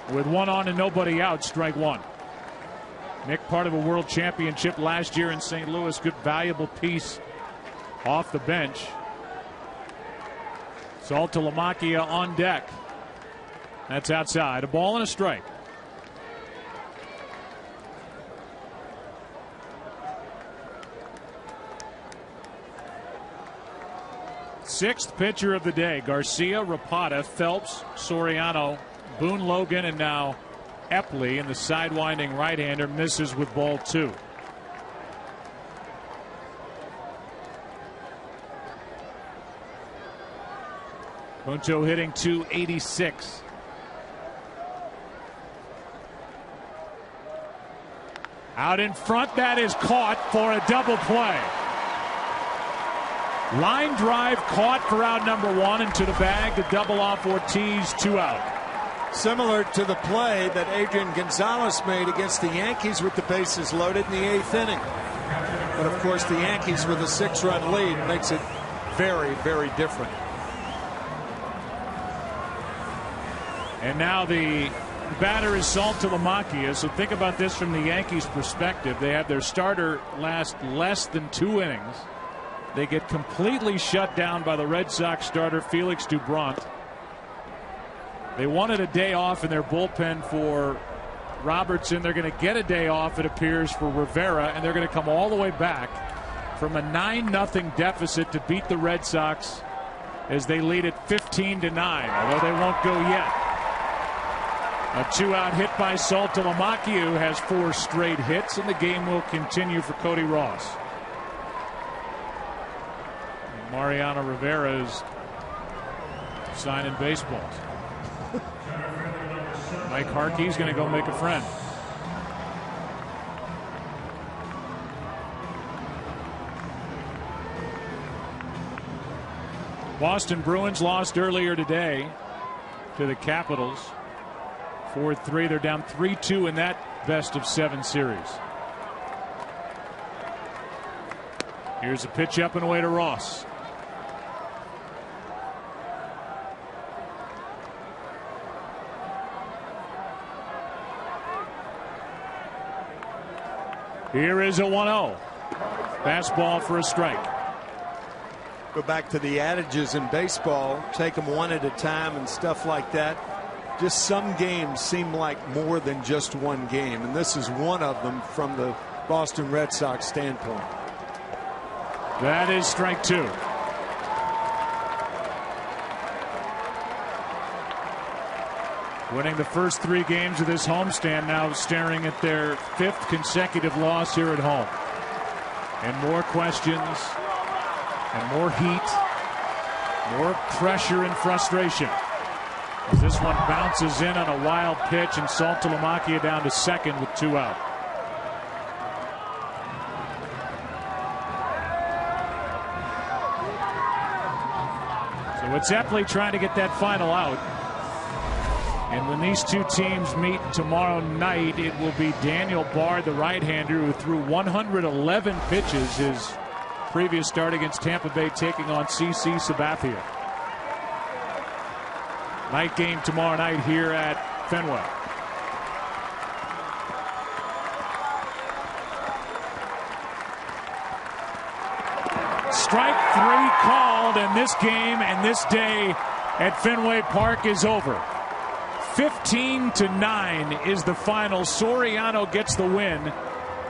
with 1 on and nobody out, strike 1. Nick, part of a world championship last year in St. Louis. Good, valuable piece off the bench. Saltalamacchia on deck. That's outside. A ball and a strike. sixth pitcher of the day. Garcia, Rapata, Phelps, Soriano, Boone Logan, and now Epley, and the sidewinding right-hander misses with ball 2. Punto hitting .286. Out in front, that is caught for a double play. Line drive caught for out number 1, and to the bag to double off Ortiz, 2 out. Similar to the play that Adrian Gonzalez made against the Yankees with the bases loaded in the 8th inning. But of course, the Yankees with a 6-run lead makes it very, very different. And now the batter is Saltalamacchia. So think about this from the Yankees' perspective. They have their starter last less than 2 innings. They get completely shut down by the Red Sox starter Felix Doubront. They wanted a day off in their bullpen for Robertson. They're going to get a day off, it appears, for Rivera, and they're going to come all the way back from a 9-0 deficit to beat the Red Sox as they lead it 15-9, although they won't go yet. A 2-out hit by Saltalamacchia, who has 4 straight hits, and the game will continue for Cody Ross. And Mariano Rivera is signing baseballs. Mike Harkey's going to go make a friend. Boston Bruins lost earlier today to the Capitals. 4-3. They're down 3-2 in that best-of-7 series. Here's a pitch up and away to Ross. Here is a 1-0. Fastball for a strike. Go back to the adages in baseball. Take them one at a time and stuff like that. Just some games seem like more than just one game, and this is one of them from the Boston Red Sox standpoint. That is strike 2. Winning the first 3 games of this homestand, now staring at their 5th consecutive loss here at home. And more questions, and more heat, more pressure and frustration. As this one bounces in on a wild pitch, and Saltalamacchia down to second with 2 out. So it's Epley trying to get that final out. And when these two teams meet tomorrow night, it will be Daniel Bard, the right-hander, who threw 111 pitches his previous start against Tampa Bay, taking on CC Sabathia. Night game tomorrow night here at Fenway. Strike 3 called, and this game and this day at Fenway Park is over. 15-9 is the final. Soriano gets the win.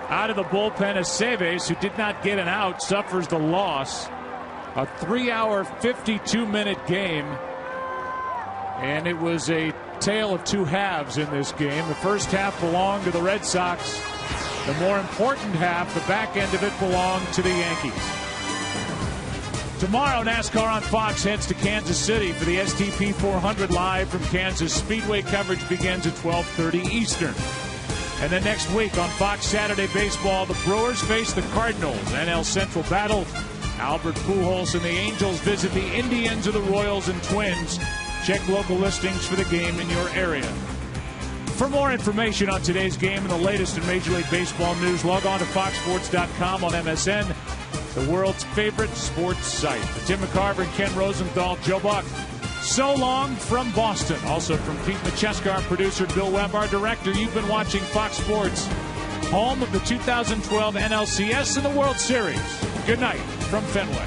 Out of the bullpen, Aceves, who did not get an out, suffers the loss. A 3-hour, 52-minute game. And it was a tale of 2 halves in this game. The first half belonged to the Red Sox. The more important half, the back end of it, belonged to the Yankees. Tomorrow, NASCAR on Fox heads to Kansas City for the STP 400 live from Kansas. Speedway coverage begins at 12:30 Eastern. And then next week on Fox Saturday Baseball, the Brewers face the Cardinals. NL Central battle. Albert Pujols and the Angels visit the Indians of the Royals and Twins. Check local listings for the game in your area. For more information on today's game and the latest in Major League Baseball news, log on to foxsports.com on MSN. The world's favorite sports site. For Tim McCarver and Ken Rosenthal, Joe Buck, so long from Boston. Also from Pete Macheska, our producer, Bill Webb, our director. You've been watching Fox Sports, home of the 2012 NLCS and the World Series. Good night from Fenway.